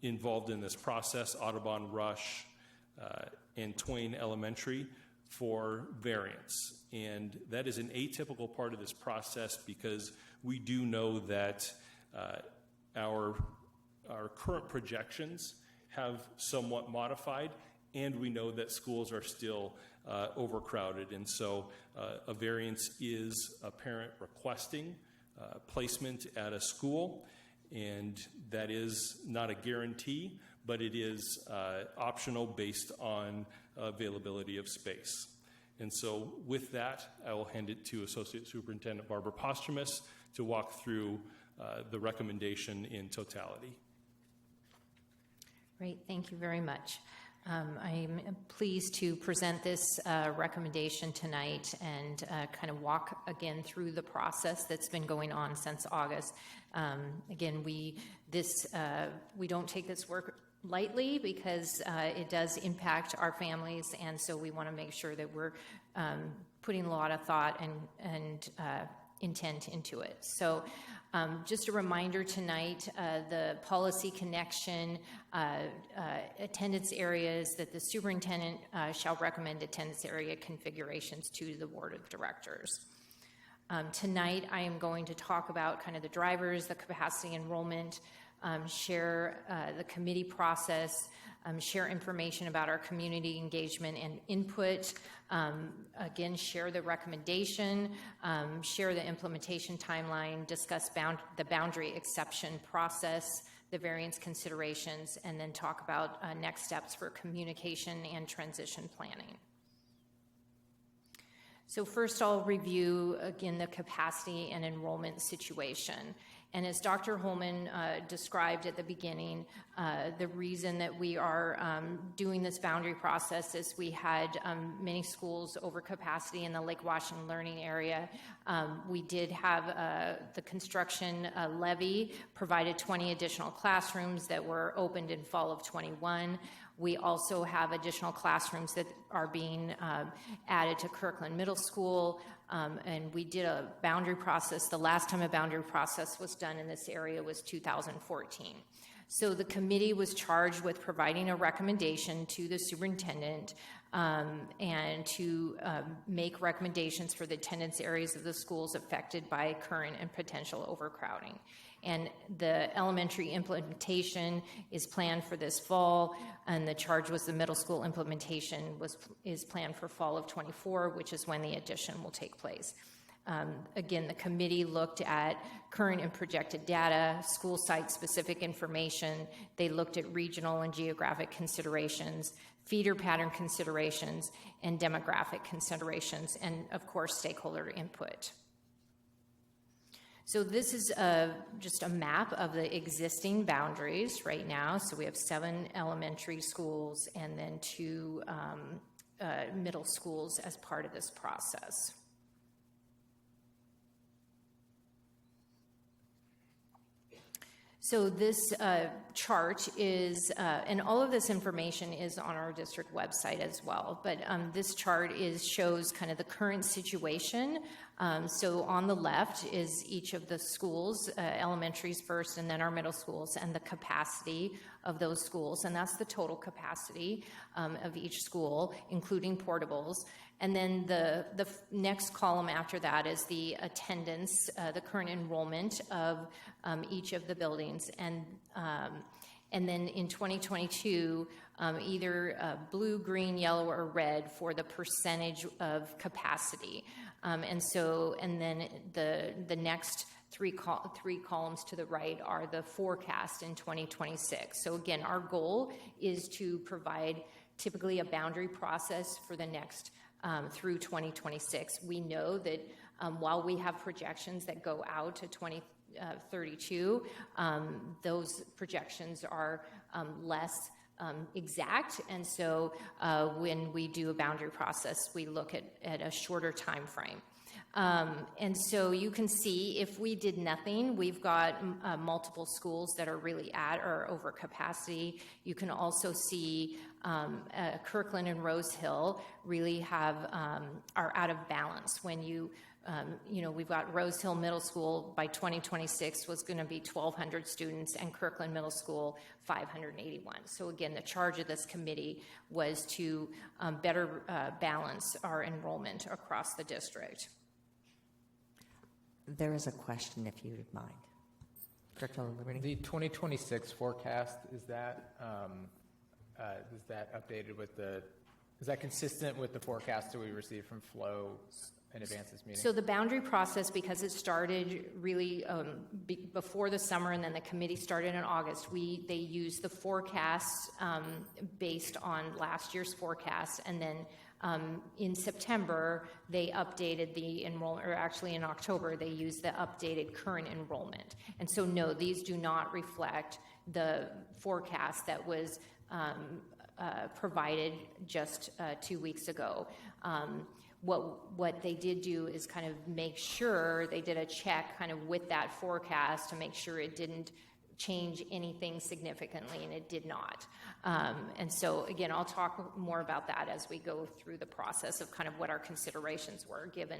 Speaker 5: involved in this process, Audubon, Rush, and Twain Elementary, for variance. And that is an atypical part of this process because we do know that our current projections have somewhat modified, and we know that schools are still overcrowded. And so a variance is a parent requesting placement at a school, and that is not a guarantee, but it is optional based on availability of space. And so with that, I will hand it to Associate Superintendent Barbara Posthumus to walk through the recommendation in totality.
Speaker 16: Great, thank you very much. I'm pleased to present this recommendation tonight and kind of walk again through the process that's been going on since August. Again, we don't take this work lightly because it does impact our families, and so we want to make sure that we're putting a lot of thought and intent into it. So just a reminder tonight, the policy connection attendance areas that the superintendent shall recommend attendance area configurations to the board of directors. Tonight I am going to talk about kind of the drivers, the capacity enrollment, share the committee process, share information about our community engagement and input, again, share the recommendation, share the implementation timeline, discuss the boundary exception process, the variance considerations, and then talk about next steps for communication and transition planning. So first I'll review, again, the capacity and enrollment situation. And as Dr. Holman described at the beginning, the reason that we are doing this boundary process is we had many schools over capacity in the Lake Washington learning area. We did have the construction levy provided 20 additional classrooms that were opened in fall of 21. We also have additional classrooms that are being added to Kirkland Middle School, and we did a boundary process. The last time a boundary process was done in this area was 2014. So the committee was charged with providing a recommendation to the superintendent and to make recommendations for the attendance areas of the schools affected by current and potential overcrowding. And the elementary implementation is planned for this fall, and the charge was the middle school implementation is planned for fall of 24, which is when the addition will take place. Again, the committee looked at current and projected data, school site-specific information. They looked at regional and geographic considerations, feeder pattern considerations, and demographic considerations, and of course, stakeholder input. So this is just a map of the existing boundaries right now. So we have 7 elementary schools and then 2 middle schools as part of this process. So this chart is, and all of this information is on our district website as well, but this chart shows kind of the current situation. So on the left is each of the schools, elementaries first and then our middle schools, and the capacity of those schools, and that's the total capacity of each school, including portables. And then the next column after that is the attendance, the current enrollment of each of the buildings. And then in 2022, either blue, green, yellow, or red for the percentage of capacity. And then the next three columns to the right are the forecast in 2026. So again, our goal is to provide typically a boundary process for the next through 2026. We know that while we have projections that go out to 2032, those projections are less exact, and so when we do a boundary process, we look at a shorter time frame. And so you can see if we did nothing, we've got multiple schools that are really at or over capacity. You can also see Kirkland and Rose Hill really are out of balance. When we've got Rose Hill Middle School by 2026 was going to be 1,200 students, and Kirkland Middle School 581. So again, the charge of this committee was to better balance our enrollment across the district.
Speaker 1: There is a question, if you would mind. Director Liberty.
Speaker 6: The 2026 forecast, is that updated with is that consistent with the forecast that we received from Flow in advance of this meeting?
Speaker 16: So the boundary process, because it started really before the summer, and then the committee started in August, they used the forecast based on last year's forecast, and then in September, they updated the enrollment, or actually in October, they used the updated current enrollment. And so no, these do not reflect the forecast that was provided just 2 weeks ago. What they did do is kind of make sure, they did a check kind of with that forecast to make sure it didn't change anything significantly, and it did not. And so again, I'll talk more about that as we go through the process of kind of what our considerations were given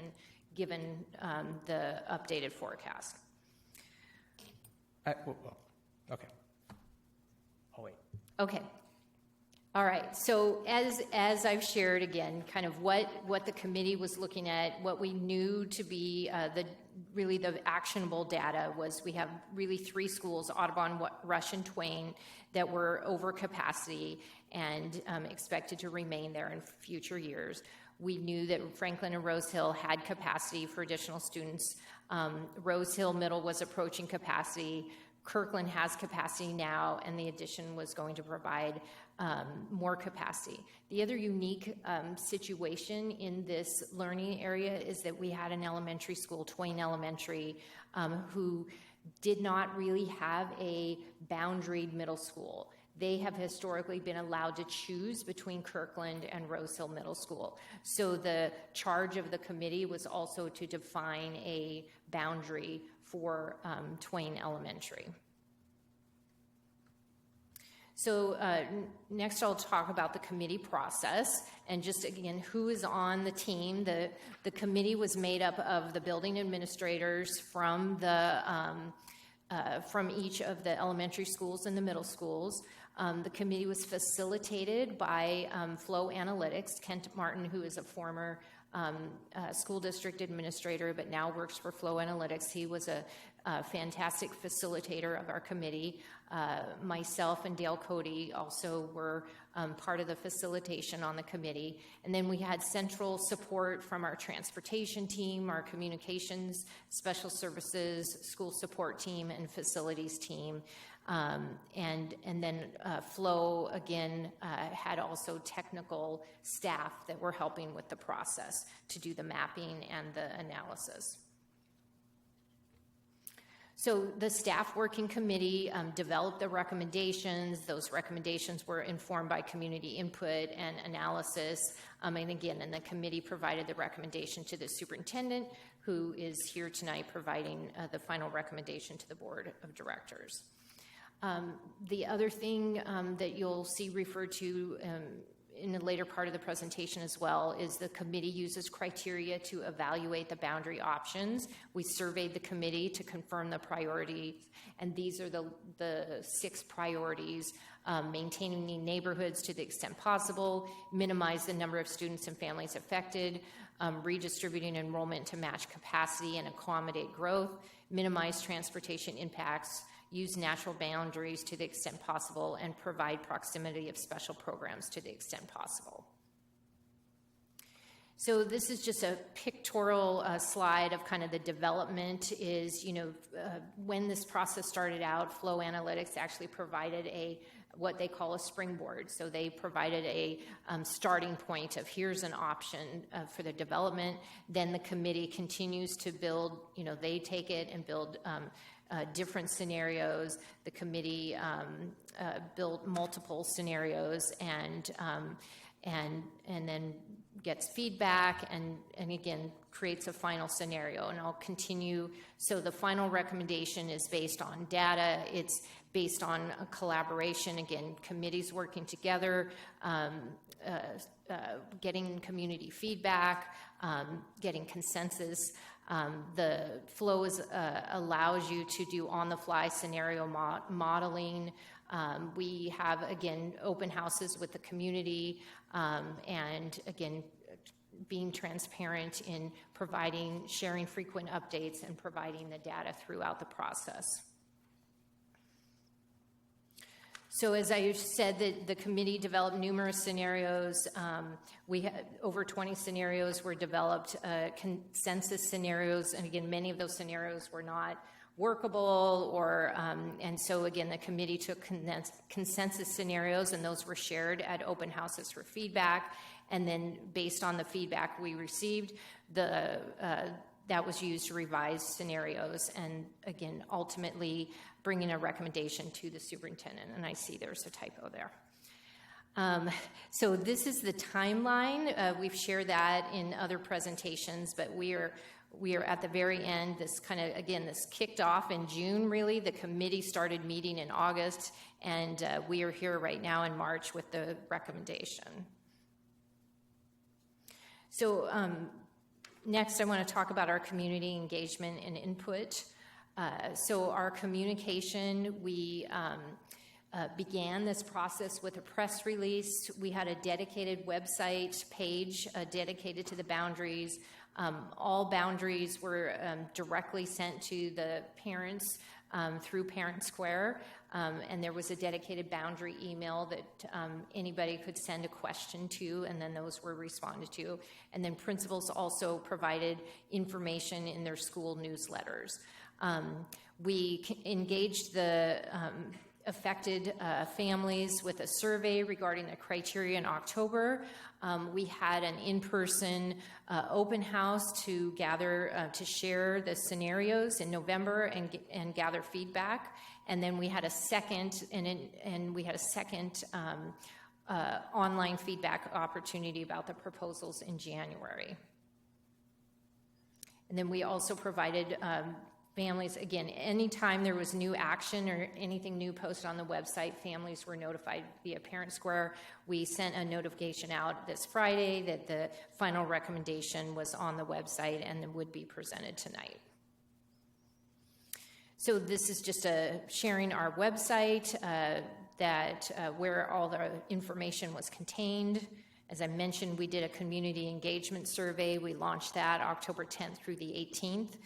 Speaker 16: the updated forecast.
Speaker 6: Okay. I'll wait.
Speaker 16: Okay. All right. So as I've shared again, kind of what the committee was looking at, what we knew to be the actionable data was we have really 3 schools, Audubon, Rush, and Twain, that were over capacity and expected to remain there in future years. We knew that Franklin and Rose Hill had capacity for additional students. Rose Hill Middle was approaching capacity. Kirkland has capacity now, and the addition was going to provide more capacity. The other unique situation in this learning area is that we had an elementary school, Twain Elementary, who did not really have a boundaried middle school. They have historically been allowed to choose between Kirkland and Rose Hill Middle School. So the charge of the committee was also to define a boundary for Twain Elementary. So next I'll talk about the committee process, and just again, who is on the team. The committee was made up of the building administrators from each of the elementary schools and the middle schools. The committee was facilitated by Flow Analytics. Kent Martin, who is a former school district administrator but now works for Flow Analytics, he was a fantastic facilitator of our committee. Myself and Dale Cody also were part of the facilitation on the committee. And then we had central support from our transportation team, our communications, special services, school support team, and facilities team. And then Flow, again, had also technical staff that were helping with the process to do the mapping and the analysis. So the staff working committee developed the recommendations. Those recommendations were informed by community input and analysis. And again, and the committee provided the recommendation to the superintendent, who is here tonight providing the final recommendation to the board of directors. The other thing that you'll see referred to in the later part of the presentation as well is the committee uses criteria to evaluate the boundary options. We surveyed the committee to confirm the priorities, and these are the 6 priorities: maintaining the neighborhoods to the extent possible, minimize the number of students and families affected, redistributing enrollment to match capacity and accommodate growth, minimize transportation impacts, use natural boundaries to the extent possible, and provide proximity of special programs to the extent possible. So this is just a pictorial slide of kind of the development is, when this process started out, Flow Analytics actually provided what they call a springboard. So they provided a starting point of here's an option for the development. Then the committee continues to build, they take it and build different scenarios. The committee built multiple scenarios and then gets feedback and again creates a final scenario. And I'll continue. So the final recommendation is based on data. It's based on a collaboration. Again, committees working together, getting community feedback, getting consensus. The Flow allows you to do on-the-fly scenario modeling. We have, again, open houses with the community, and again, being transparent in sharing frequent updates and providing the data throughout the process. So as I said, the committee developed numerous scenarios. We had over 20 scenarios were developed, consensus scenarios, and again, many of those scenarios were not workable, and so again, the committee took consensus scenarios, and those were shared at open houses for feedback, and then based on the feedback we received, that was used to revise scenarios, and again, ultimately bringing a recommendation to the superintendent. And I see there's a typo there. So this is the timeline. We've shared that in other presentations, but we are at the very end. This this kicked off in June, really. The committee started meeting in August, and we are here right now in March with the recommendation. So next, I want to talk about our community engagement and input. So our communication, we began this process with a press release. We had a dedicated website page dedicated to the boundaries. All boundaries were directly sent to the parents through Parent Square, and there was a dedicated boundary email that anybody could send a question to, and then those were responded to. And then principals also provided information in their school newsletters. We engaged the affected families with a survey regarding the criteria in October. We had an in-person open house to gather, to share the scenarios in November and gather feedback. And then we had a second, online feedback opportunity about the proposals in January. And then we also provided families, again, anytime there was new action or anything new posted on the website, families were notified via Parent Square. We sent a notification out this Friday that the final recommendation was on the website and would be presented tonight. So this is just sharing our website. where all the information was contained. As I mentioned, we did a community engagement survey. We launched that October 10th through the 18th.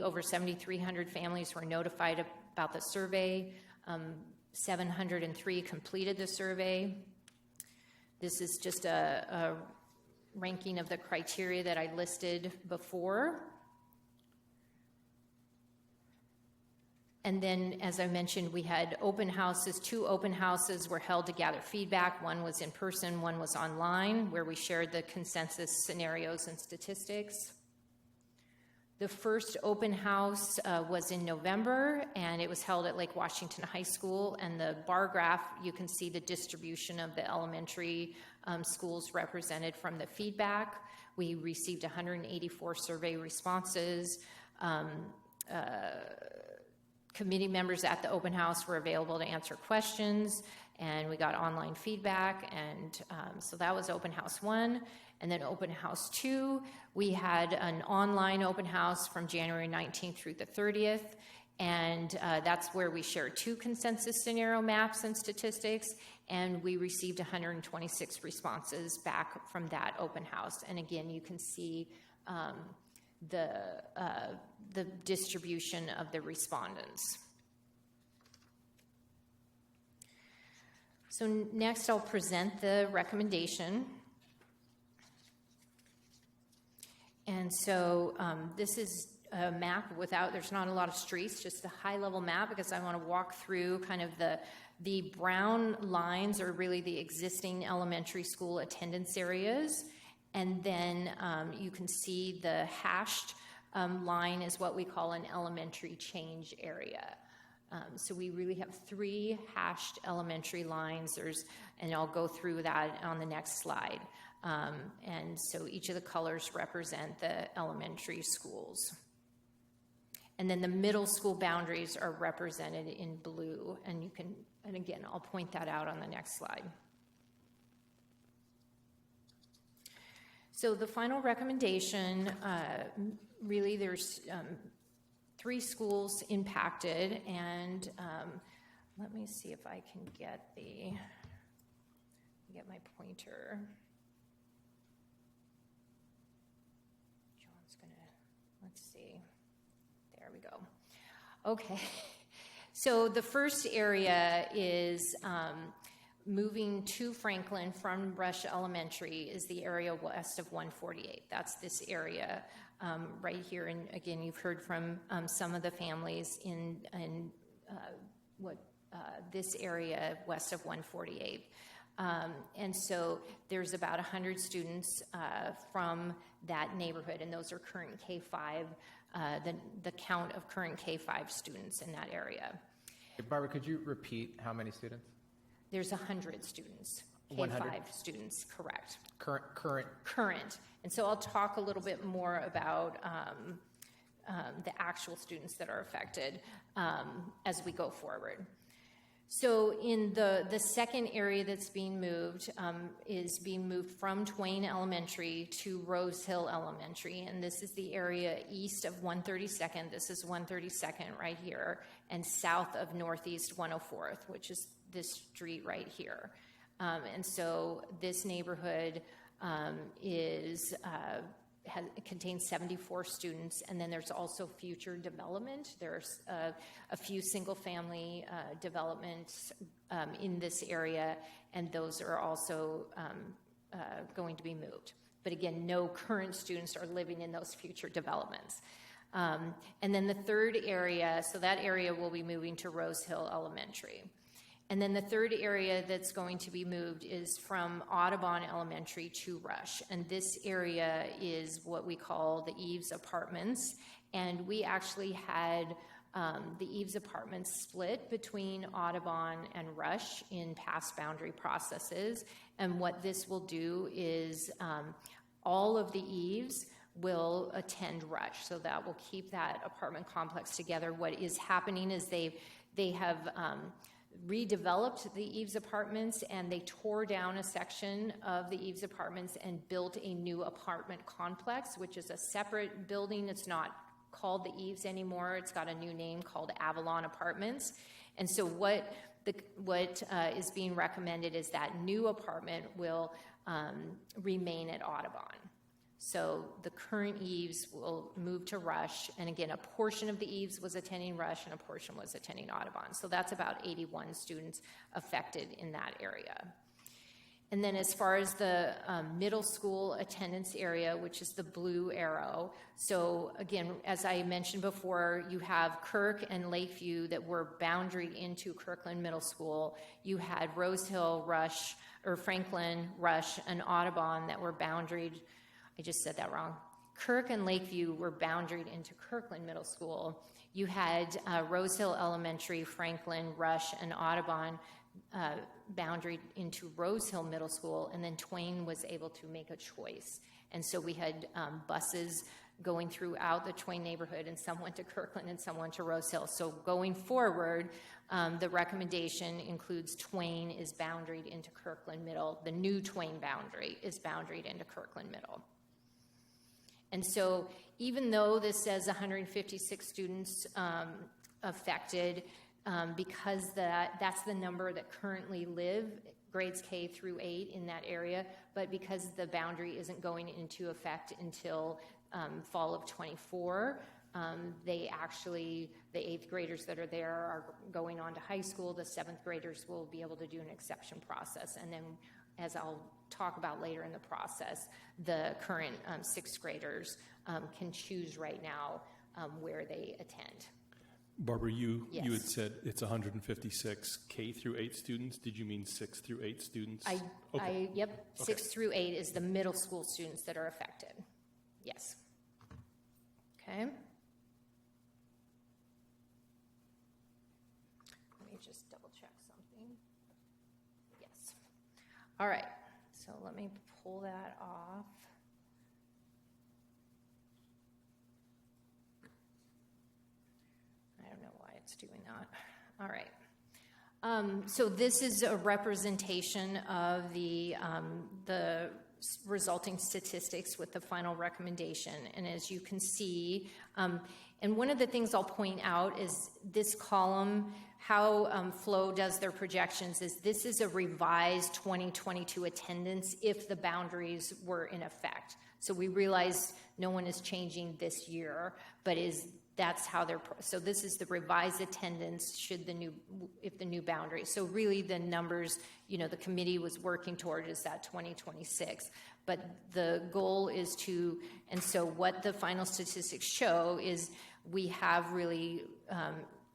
Speaker 16: Over 7,300 families were notified about the survey. 703 completed the survey. This is just a ranking of the criteria that I listed before. And then, as I mentioned, we had open houses. 2 open houses were held to gather feedback. One was in person, one was online, where we shared the consensus scenarios and statistics. The first open house was in November, and it was held at Lake Washington High School. And the bar graph, you can see the distribution of the elementary schools represented from the feedback. We received 184 survey responses. Committee members at the open house were available to answer questions, and we got online feedback, and so that was open house 1. And then open house 2, we had an online open house from January 19th through the 30th, and that's where we shared 2 consensus scenario maps and statistics, and we received 126 responses back from that open house. And again, you can see the distribution of the respondents. So next I'll present the recommendation. And so this is a map there's not a lot of streets, just a high-level map, because I want to walk through kind of the brown lines are really the existing elementary school attendance areas. And then you can see the hashed line is what we call an elementary change area. So we really have 3 hashed elementary lines. And I'll go through that on the next slide. And so each of the colors represent the elementary schools. And then the middle school boundaries are represented in blue. And again, I'll point that out on the next slide. So the final recommendation, really there's 3 schools impacted, and let me see if I can get my pointer. John's let's see, there we go. Okay, so the first area is moving to Franklin from Rush Elementary is the area west of 148. That's this area right here. And again, you've heard from some of the families in this area west of 148. And so there's about 100 students from that neighborhood, and those are current K-5, the count of current K-5 students in that area.
Speaker 6: Barbara, could you repeat how many students?
Speaker 16: There's 100 students, K-5
Speaker 6: 100?
Speaker 16: students, correct.
Speaker 6: Current.
Speaker 16: And so I'll talk a little bit more about the actual students that are affected as we go forward. So in the second area that's being moved is being moved from Twain Elementary to Rose Hill Elementary, and this is the area east of 132nd. This is 132nd right here, and south of Northeast 104th, which is this street right here. And so this neighborhood contains 74 students, and then there's also future development. There's a few single-family developments in this area, and those are also going to be moved. But again, no current students are living in those future developments. And then the third area, so that area will be moving to Rose Hill Elementary. And then the third area that's going to be moved is from Audubon Elementary to Rush. And this area is what we call the Eaves Apartments. And we actually had the Eaves Apartments split between Audubon and Rush in past boundary processes. And what this will do is all of the Eaves will attend Rush. So that will keep that apartment complex together. What is happening is they have redeveloped the Eaves Apartments, and they tore down a section of the Eaves Apartments and built a new apartment complex, which is a separate building. It's not called the Eaves anymore. It's got a new name called Avalon Apartments. And so what what is being recommended is that new apartment will remain at Audubon. So the current eaves will move to Rush, and again, a portion of the eaves was attending Rush and a portion was attending Audubon. So that's about 81 students affected in that area. And then as far as the middle school attendance area, which is the blue arrow, so again, as I mentioned before, you have Kirk and Lakeview that were boundaried into Kirkland Middle School. You had Rose Hill, Rush, or Franklin, Rush, and Audubon that were boundaried. I just said that wrong. Kirk and Lakeview were boundaried into Kirkland Middle School. You had Rose Hill Elementary, Franklin, Rush, and Audubon boundaried into Rose Hill Middle School, and then Twain was able to make a choice. And so we had buses going throughout the Twain neighborhood, and some went to Kirkland and some went to Rose Hill. So going forward, the recommendation includes Twain is boundaried into Kirkland Middle. The new Twain boundary is boundaried into Kirkland Middle. And so even though this says 156 students affected, because that's the number that currently live grades K through 8 in that area, but because the boundary isn't going into effect until fall of 24, they actually, the 8th graders that are there are going on to high school. The 7th graders will be able to do an exception process. And then, as I'll talk about later in the process, the current 6th graders can choose right now where they attend.
Speaker 5: Barbara, you
Speaker 16: Yes.
Speaker 5: had said it's 156 K through 8 students. Did you mean 6 through 8 students?
Speaker 16: Yep, 6 through 8 is the middle school students that are affected. Yes. Okay. Let me just double check something. Yes. All right, so let me pull that off. I don't know why it's doing that. All right. So this is a representation of the resulting statistics with the final recommendation. And as you can see, and one of the things I'll point out is this column, how Flow does their projections, is this is a revised 2022 attendance if the boundaries were in effect. So we realize no one is changing this year, but that's how they're, so this is the revised attendance if the new boundary. So really the numbers, the committee was working toward is that 2026. But the goal is and so what the final statistics show is we have really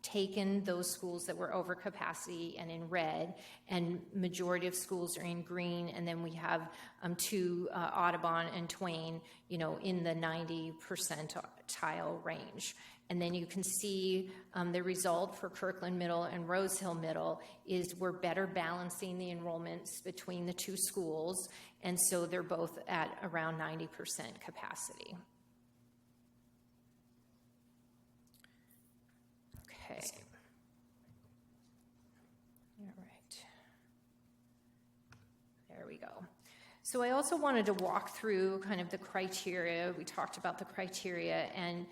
Speaker 16: taken those schools that were over capacity and in red, and majority of schools are in green, and then we have 2 Audubon and Twain, in the 90 percentile range. And then you can see the result for Kirkland Middle and Rose Hill Middle is we're better balancing the enrollments between the 2 schools, and so they're both at around 90% capacity. Okay. All right. There we go. So I also wanted to walk through kind of the criteria. We talked about the criteria and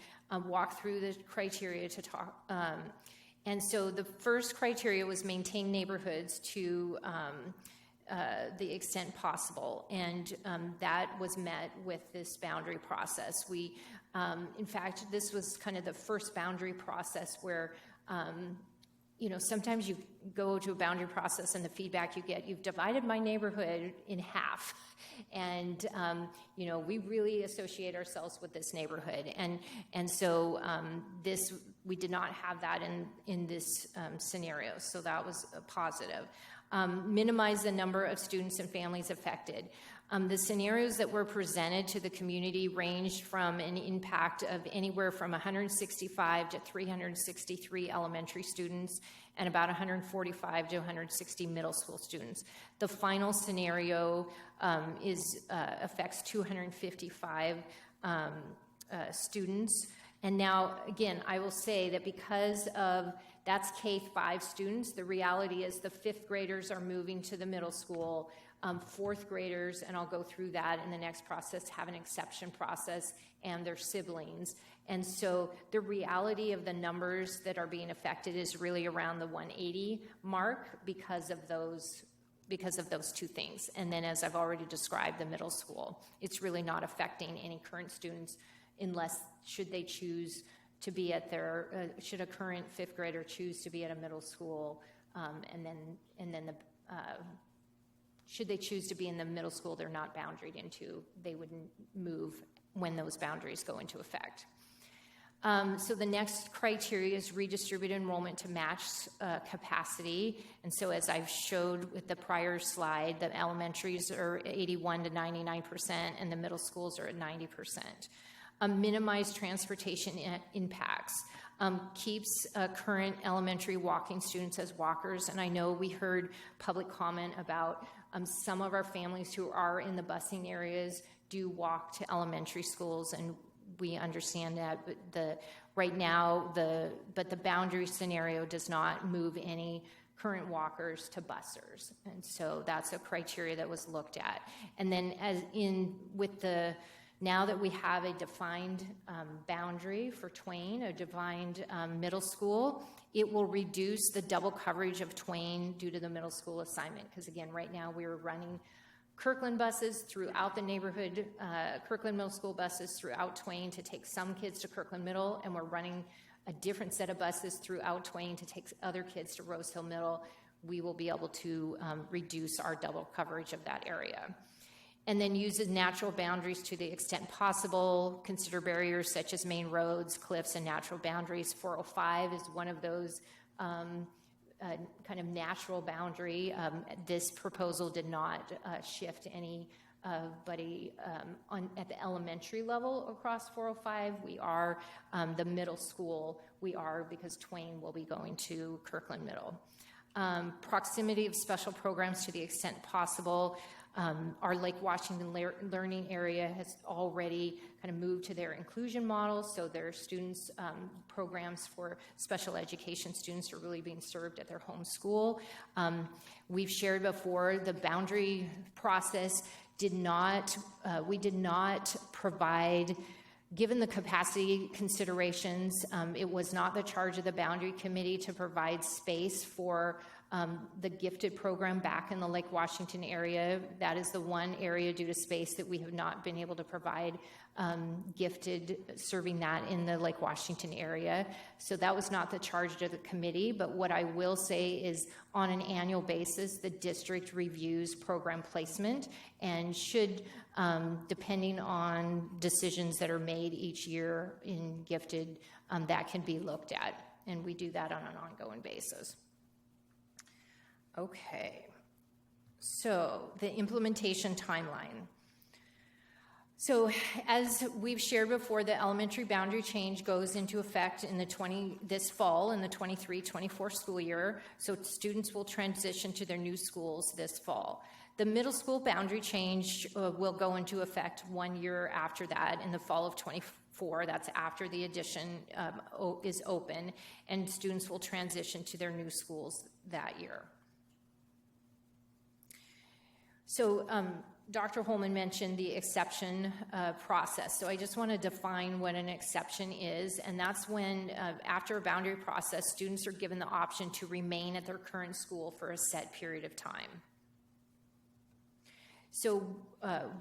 Speaker 16: walk through the criteria to talk. And so the first criteria was maintain neighborhoods to the extent possible. And that was met with this boundary process. We, in fact, this was kind of the first boundary process where sometimes you go to a boundary process and the feedback you get, you've divided my neighborhood in half. And, we really associate ourselves with this neighborhood. And so we did not have that in this scenario. So that was a positive. Minimize the number of students and families affected. The scenarios that were presented to the community ranged from an impact of anywhere from 165 to 363 elementary students and about 145 to 160 middle school students. The final scenario affects 255 students. And now, again, I will say that because that's K-5 students, the reality is the 5th graders are moving to the middle school. Fourth graders, and I'll go through that in the next process, have an exception process and their siblings. And so the reality of the numbers that are being affected is really around the 180 mark because of those two things. And then, as I've already described, the middle school, it's really not affecting any current students unless should they choose to be at their, should a current fifth grader choose to be at a middle school, should they choose to be in the middle school they're not boundaried into, they wouldn't move when those boundaries go into effect. So the next criteria is redistributed enrollment to match capacity. And so as I've showed with the prior slide, the elementaries are 81 to 99%, and the middle schools are at 90%. Minimize transportation impacts. Keeps current elementary walking students as walkers. And I know we heard public comment about some of our families who are in the busing areas do walk to elementary schools, and we understand that, but right now the boundary scenario does not move any current walkers to busers, and so that's a criteria that was looked at. And then now that we have a defined boundary for Twain, a defined middle school, it will reduce the double coverage of Twain due to the middle school assignment. Because again, right now we're running Kirkland buses throughout the neighborhood, Kirkland Middle School buses throughout Twain to take some kids to Kirkland Middle, and we're running a different set of buses throughout Twain to take other kids to Rose Hill Middle. We will be able to reduce our double coverage of that area. And then uses natural boundaries to the extent possible, consider barriers such as main roads, cliffs, and natural boundaries. 405 is one of those kind of natural boundary. This proposal did not shift anybody at the elementary level across 405. We are the middle school. We are because Twain will be going to Kirkland Middle. Proximity of special programs to the extent possible. Our Lake Washington learning area has already kind of moved to their inclusion model, so their students, programs for special education students are really being served at their home school. We've shared before the boundary process we did not provide, given the capacity considerations, it was not the charge of the boundary committee to provide space for the gifted program back in the Lake Washington area. That is the one area due to space that we have not been able to provide gifted, serving that in the Lake Washington area. So that was not the charge of the committee, but what I will say is on an annual basis, the district reviews program placement and should, depending on decisions that are made each year in gifted, that can be looked at, and we do that on an ongoing basis. Okay, so the implementation timeline. So as we've shared before, the elementary boundary change goes into effect in this fall in the 23-24 school year. So students will transition to their new schools this fall. The middle school boundary change will go into effect 1 year after that in the fall of 24. That's after the addition is open, and students will transition to their new schools that year. So Dr. Holman mentioned the exception process. So I just want to define what an exception is, and that's when, after a boundary process, students are given the option to remain at their current school for a set period of time. So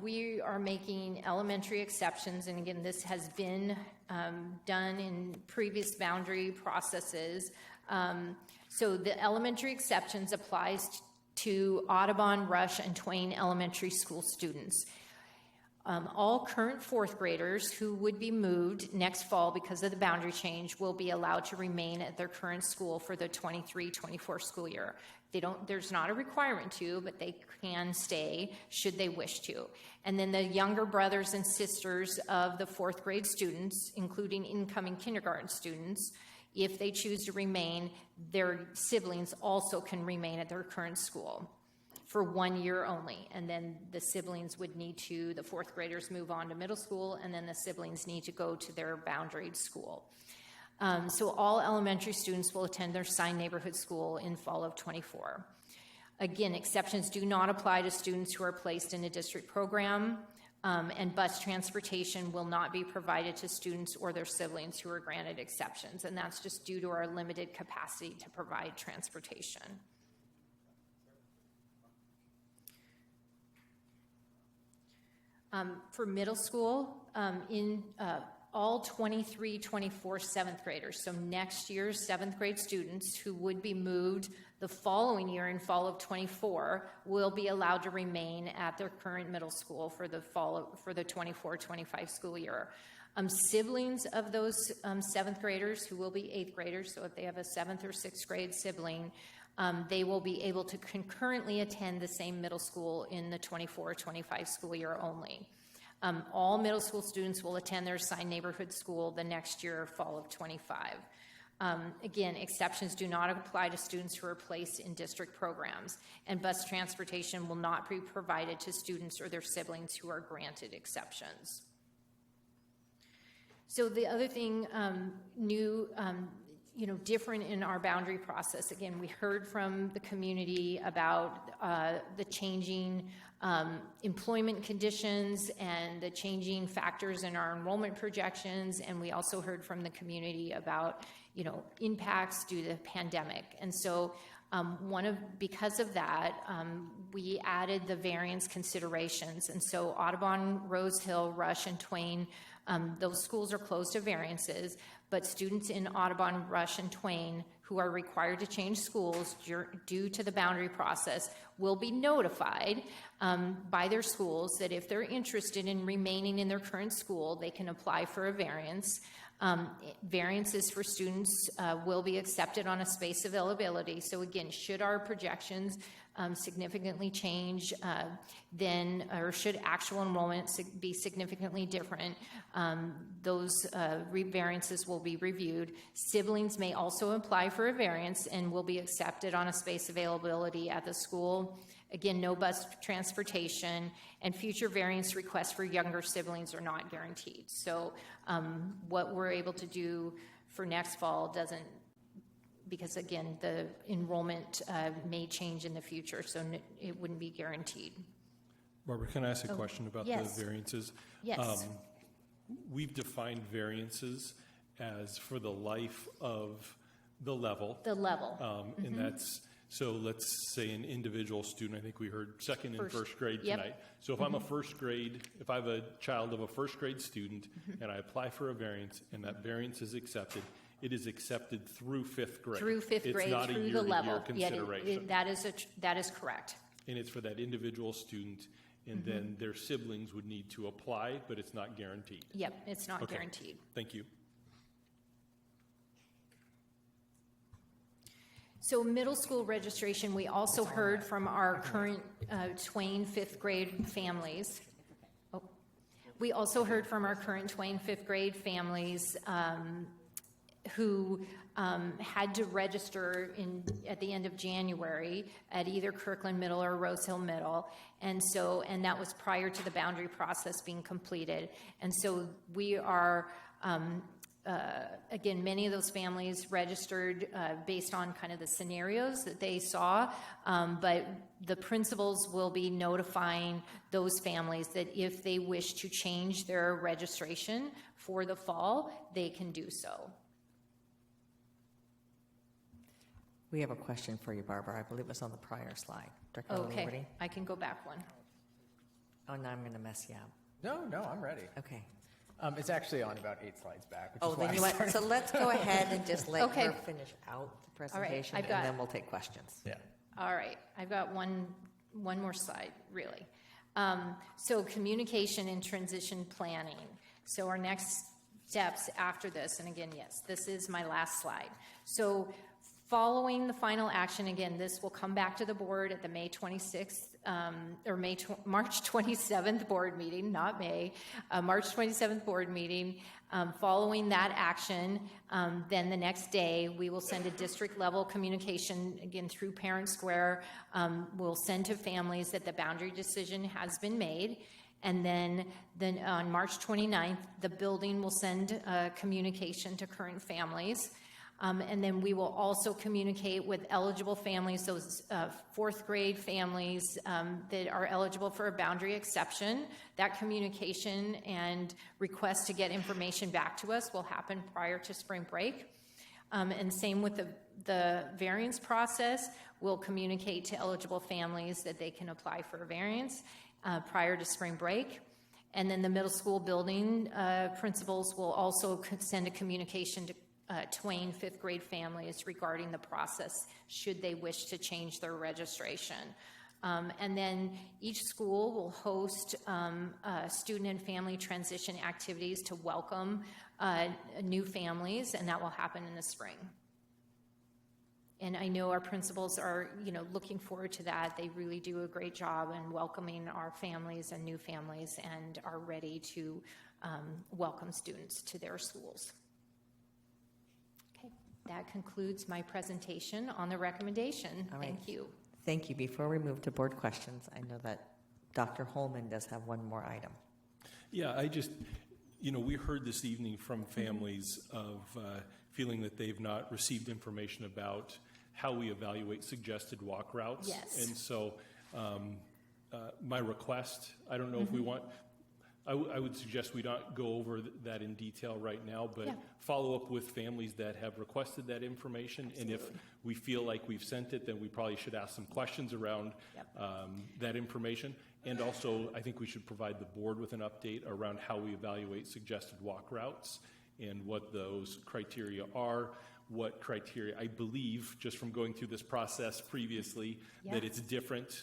Speaker 16: we are making elementary exceptions, and again, this has been done in previous boundary processes. So the elementary exceptions applies to Audubon, Rush, and Twain elementary school students. All current fourth graders who would be moved next fall because of the boundary change will be allowed to remain at their current school for the 23-24 school year. There's not a requirement to, but they can stay should they wish to. And then the younger brothers and sisters of the fourth grade students, including incoming kindergarten students, if they choose to remain, their siblings also can remain at their current school for 1 year only. And then the siblings would need to, the fourth graders move on to middle school, and then the siblings need to go to their boundaried school. So all elementary students will attend their assigned neighborhood school in fall of 24. Again, exceptions do not apply to students who are placed in a district program, and bus transportation will not be provided to students or their siblings who are granted exceptions, and that's just due to our limited capacity to provide transportation. For middle school, in all 23, 24 seventh graders, so next year's seventh grade students who would be moved the following year in fall of 24 will be allowed to remain at their current middle school for the for the 24-25 school year. Siblings of those seventh graders who will be eighth graders, so if they have a seventh or sixth grade sibling, they will be able to concurrently attend the same middle school in the 24-25 school year only. All middle school students will attend their assigned neighborhood school the next year, fall of 25. Again, exceptions do not apply to students who are placed in district programs, and bus transportation will not be provided to students or their siblings who are granted exceptions. So the other thing new, different in our boundary process, again, we heard from the community about the changing employment conditions and the changing factors in our enrollment projections, and we also heard from the community about impacts due to the pandemic. And so because of that, we added the variance considerations. And so Audubon, Rose Hill, Rush, and Twain, those schools are closed to variances, but students in Audubon, Rush, and Twain who are required to change schools due to the boundary process will be notified by their schools that if they're interested in remaining in their current school, they can apply for a variance. Variances for students will be accepted on a space availability. So again, should our projections significantly change, or should actual enrollment be significantly different, those variances will be reviewed. Siblings may also apply for a variance and will be accepted on a space availability at the school. Again, no bus transportation, and future variance requests for younger siblings are not guaranteed. So what we're able to do for next fall doesn't, because again, the enrollment may change in the future, so it wouldn't be guaranteed.
Speaker 5: Barbara, can I ask a question about the variances?
Speaker 16: Yes.
Speaker 5: We've defined variances as for the life of the level.
Speaker 16: The level.
Speaker 5: And that's, so let's say an individual student, I think we heard second and first grade tonight. So if I'm a first grade, if I have a child of a first grade student and I apply for a variance and that variance is accepted, it is accepted through fifth grade.
Speaker 16: Through fifth grade,
Speaker 5: it's not
Speaker 16: through
Speaker 5: a
Speaker 16: the level.
Speaker 5: consideration.
Speaker 16: That is correct.
Speaker 5: And it's for that individual student, and then their siblings would need to apply, but it's not guaranteed.
Speaker 16: Yep, it's not guaranteed.
Speaker 5: Thank you.
Speaker 16: So middle school registration, we also heard from our current Twain fifth grade families. We also heard from our current Twain fifth grade families who had to register at the end of January at either Kirkland Middle or Rose Hill Middle, and that was prior to the boundary process being completed. And so we are, again, many of those families registered based on kind of the scenarios that they saw, but the principals will be notifying those families that if they wish to change their registration for the fall, they can do so.
Speaker 1: We have a question for you, Barbara. I believe it was on the prior slide. Director
Speaker 16: Okay,
Speaker 1: Liberty?
Speaker 16: I can go back one.
Speaker 1: Oh, now I'm going to mess you up.
Speaker 6: No, I'm ready.
Speaker 1: Okay.
Speaker 6: It's actually on about 8 slides back. Which
Speaker 1: Oh,
Speaker 6: is why
Speaker 1: then you
Speaker 6: I
Speaker 1: want,
Speaker 6: started.
Speaker 1: so let's go ahead and just let
Speaker 16: Okay.
Speaker 1: her finish out the presentation,
Speaker 16: I've
Speaker 1: and
Speaker 16: got-
Speaker 1: then we'll take questions.
Speaker 6: Yeah.
Speaker 16: All right, I've got one more slide, really. So communication and transition planning. So our next steps after this, and again, yes, this is my last slide. So following the final action, again, this will come back to the board at the May 26th, March 27th board meeting, not May, March 27th board meeting. Following that action, then the next day, we will send a district level communication, again, through Parent Square. We'll send to families that the boundary decision has been made. And then on March 29th, the building will send a communication to current families. And then we will also communicate with eligible families, those fourth grade families that are eligible for a boundary exception. That communication and request to get information back to us will happen prior to spring break. And same with the variance process. We'll communicate to eligible families that they can apply for a variance prior to spring break. And then the middle school building principals will also send a communication to Twain fifth grade families regarding the process should they wish to change their registration. And then each school will host student and family transition activities to welcome new families, and that will happen in the spring. And I know our principals are, looking forward to that. They really do a great job in welcoming our families and new families, and are ready to welcome students to their schools. That concludes my presentation on the recommendation.
Speaker 1: All right.
Speaker 16: Thank you.
Speaker 1: Thank you. Before we move to board questions, I know that Dr. Holman does have one more item.
Speaker 5: Yeah, I just, we heard this evening from families of feeling that they've not received information about how we evaluate suggested walk routes.
Speaker 16: Yes.
Speaker 5: And so my request, I don't know if we want, I would suggest we not go over that in detail right now, but follow up with families that have requested that information.
Speaker 16: Absolutely.
Speaker 5: And if we feel like we've sent it, then we probably should ask some questions around that information. And also, I think we should provide the board with an update around how we evaluate suggested walk routes and what those criteria are. What criteria, I believe, just from going through this process previously, that it's different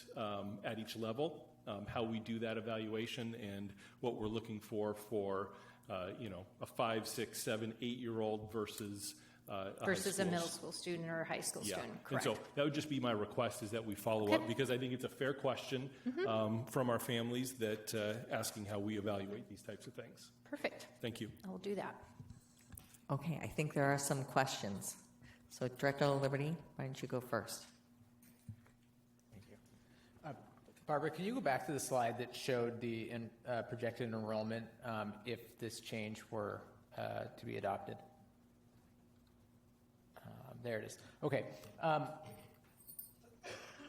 Speaker 5: at each level. How we do that evaluation and what we're looking for a 5, 6, 7, 8-year-old versus
Speaker 16: versus a middle school student or a high school student. Correct.
Speaker 5: And so that would just be my request, is that we follow up, because I think it's a fair question from our families that asking how we evaluate these types of things.
Speaker 16: Perfect.
Speaker 5: Thank you.
Speaker 16: I will do that.
Speaker 1: Okay, I think there are some questions. So Director Liberty, why don't you go first?
Speaker 6: Barbara, can you go back to the slide that showed the projected enrollment if this change were to be adopted? There it is. Okay.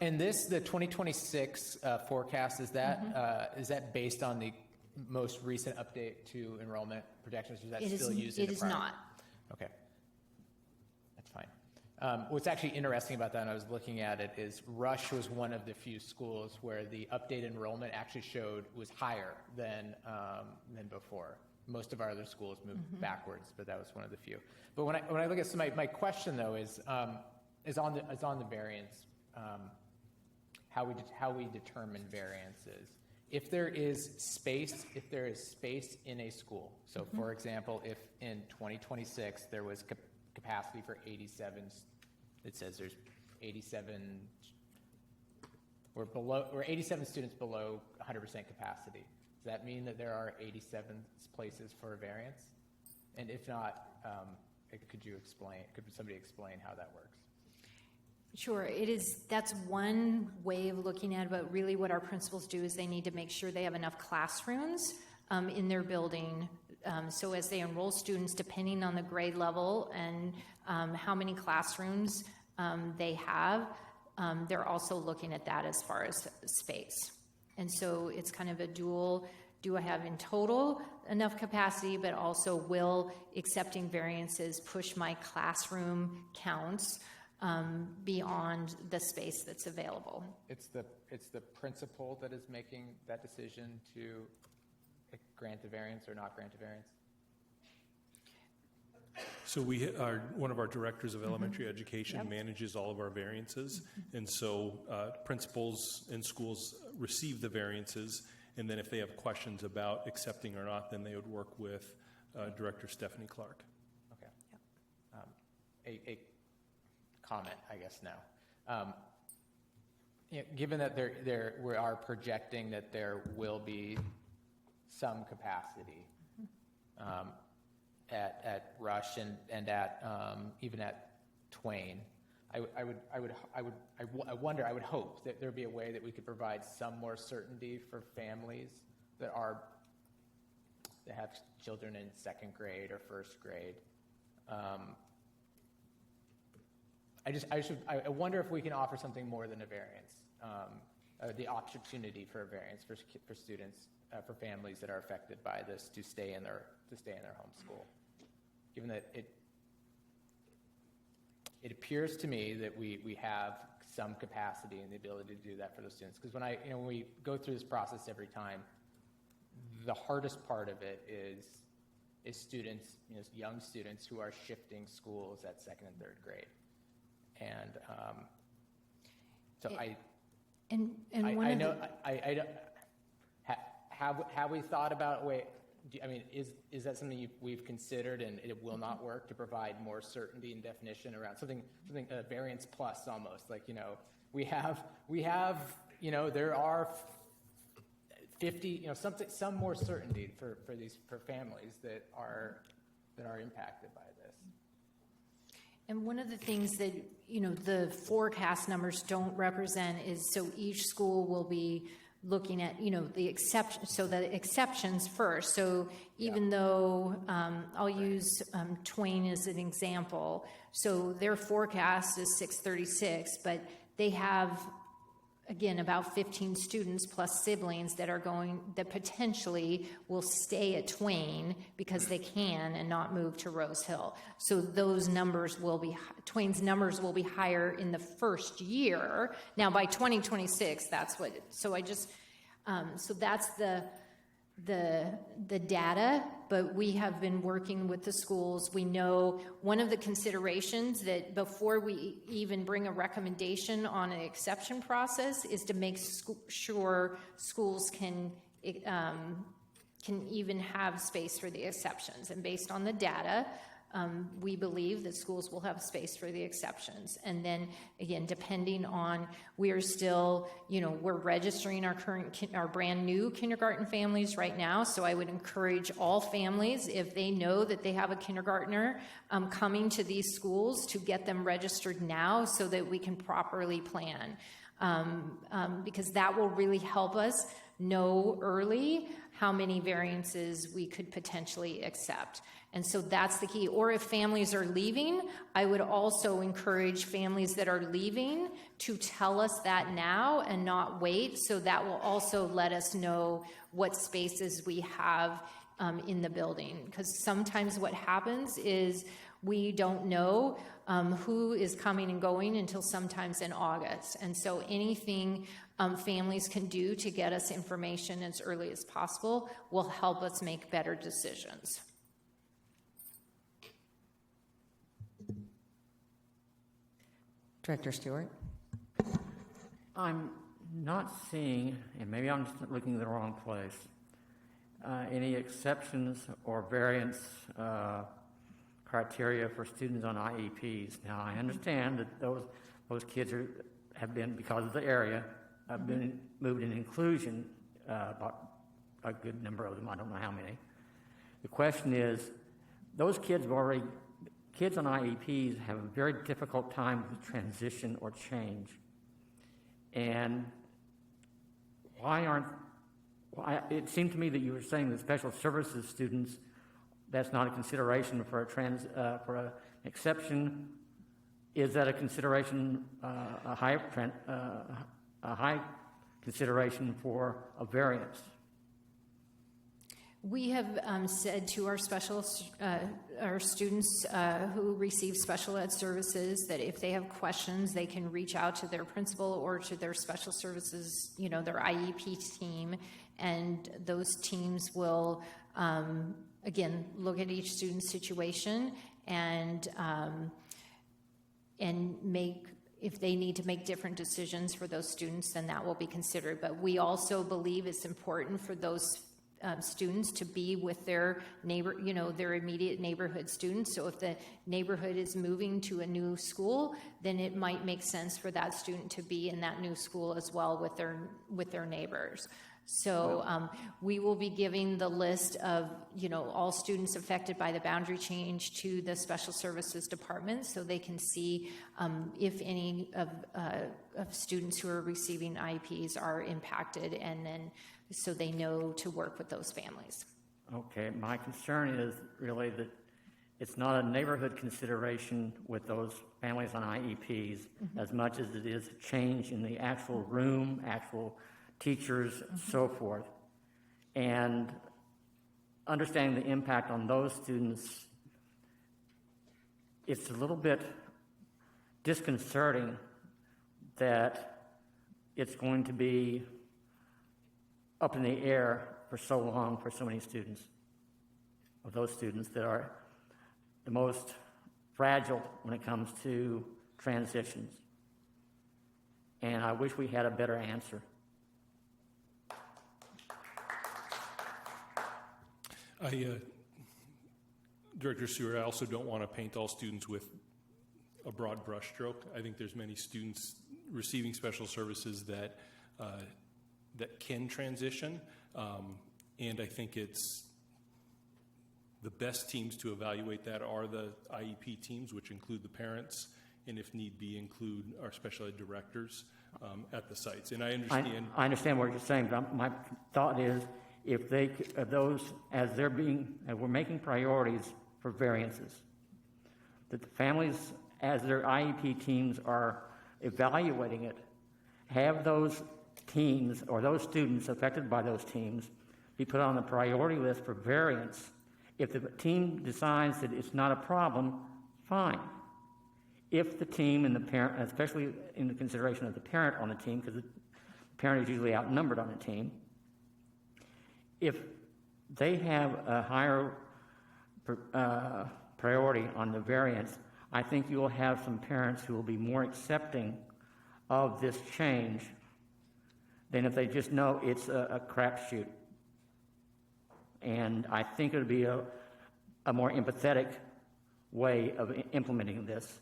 Speaker 6: And this, the 2026 forecast, is that based on the most recent update to enrollment projections? Or is that still using the prior?
Speaker 16: It is not.
Speaker 6: Okay. That's fine. What's actually interesting about that, and I was looking at it, is Rush was one of the few schools where the updated enrollment actually showed was higher than before. Most of our other schools moved backwards, but that was one of the few. But when I look at, so my question though is on the variance, how we determine variances. If there is space in a school, so for example, if in 2026 there was capacity for 87, it says there's 87 or 87 students below 100% capacity. Does that mean that there are 87 places for a variance? And if not, could somebody explain how that works?
Speaker 16: Sure, that's one way of looking at it, but really what our principals do is they need to make sure they have enough classrooms in their building. So as they enroll students, depending on the grade level and how many classrooms they have, they're also looking at that as far as space. And so it's kind of a dual, do I have in total enough capacity, but also will accepting variances push my classroom counts beyond the space that's available?
Speaker 6: It's the principal that is making that decision to grant a variance or not grant a variance?
Speaker 5: So one of our directors of elementary education manages all of our variances. And so principals and schools receive the variances. And then if they have questions about accepting or not, then they would work with Director Stephanie Clark.
Speaker 6: Okay. A comment, I guess now. Given that we are projecting that there will be some capacity at Rush and at even at Twain, I would hope that there'd be a way that we could provide some more certainty for families that have children in second grade or first grade, I wonder if we can offer something more than a variance, the opportunity for a variance for students, for families that are affected by this to stay in their home school. Given that it appears to me that we have some capacity and the ability to do that for those students. Because when we go through this process every time, the hardest part of it is students, young students who are shifting schools at second and third grade. And so have we thought about is that something we've considered and it will not work to provide more certainty and definition around something a variance plus almost, like, we have there are 50, some more certainty for families that are impacted by this.
Speaker 16: And one of the things that, the forecast numbers don't represent is, so each school will be looking at, the exceptions first. So even though, I'll use Twain as an example. So their forecast is 636, but they have, again, about 15 students plus siblings that potentially will stay at Twain because they can and not move to Rose Hill. So Twain's numbers will be higher in the first year. Now by 2026, so that's the data, but we have been working with the schools. We know one of the considerations that before we even bring a recommendation on an exception process is to make sure schools can even have space for the exceptions. And based on the data, we believe that schools will have space for the exceptions. And then again, depending on, we are still, we're registering our brand new kindergarten families right now. So I would encourage all families, if they know that they have a kindergartner coming to these schools, to get them registered now so that we can properly plan. Because that will really help us know early how many variances we could potentially accept. And so that's the key. Or if families are leaving, I would also encourage families that are leaving to tell us that now and not wait. So that will also let us know what spaces we have in the building. Because sometimes what happens is we don't know who is coming and going until sometimes in August. And so anything families can do to get us information as early as possible will help us make better decisions.
Speaker 1: Director Stewart.
Speaker 17: I'm not seeing, and maybe I'm just looking in the wrong place, any exceptions or variance criteria for students on IEPs. Now, I understand that those kids have been, because of the area, have been moved in inclusion, about a good number of them, I don't know how many. The question is, those kids kids on IEPs have a very difficult time with transition or change. And it seemed to me that you were saying that special services students, that's not a consideration for an exception. Is that a consideration, a high consideration for a variance?
Speaker 16: We have said to our students who receive special ed services that if they have questions, they can reach out to their principal or to their special services, their IEP team, and those teams will, again, look at each student's situation and make, if they need to make different decisions for those students, then that will be considered. But we also believe it's important for those students to be with their neighbor, their immediate neighborhood students. So if the neighborhood is moving to a new school, then it might make sense for that student to be in that new school as well with their neighbors. So we will be giving the list of, all students affected by the boundary change to the special services department so they can see if any of students who are receiving IEPs are impacted, and then so they know to work with those families.
Speaker 17: Okay, my concern is really that It's not a neighborhood consideration with those families on IEPs as much as it is a change in the actual room, actual teachers, so forth. And understanding the impact on those students, it's a little bit disconcerting that it's going to be up in the air for so long for so many students, of those students that are the most fragile when it comes to transitions. And I wish we had a better answer.
Speaker 5: Director Stewart, I also don't want to paint all students with a broad brushstroke. I think there's many students receiving special services that can transition, and I think it's the best teams to evaluate that are the IEP teams, which include the parents, and if need be, include our special ed directors at the sites. And I understand.
Speaker 17: I understand what you're saying, but my thought is, if they, those, as we're making priorities for variances, that the families, as their IEP teams are evaluating it, have those teams or those students affected by those teams be put on the priority list for variance. If the team decides that it's not a problem, fine. If the team and the parent, especially in the consideration of the parent on the team, because the parent is usually outnumbered on the team, if they have a higher priority on the variance, I think you will have some parents who will be more accepting of this change than if they just know it's a crapshoot. And I think it would be a more empathetic way of implementing this,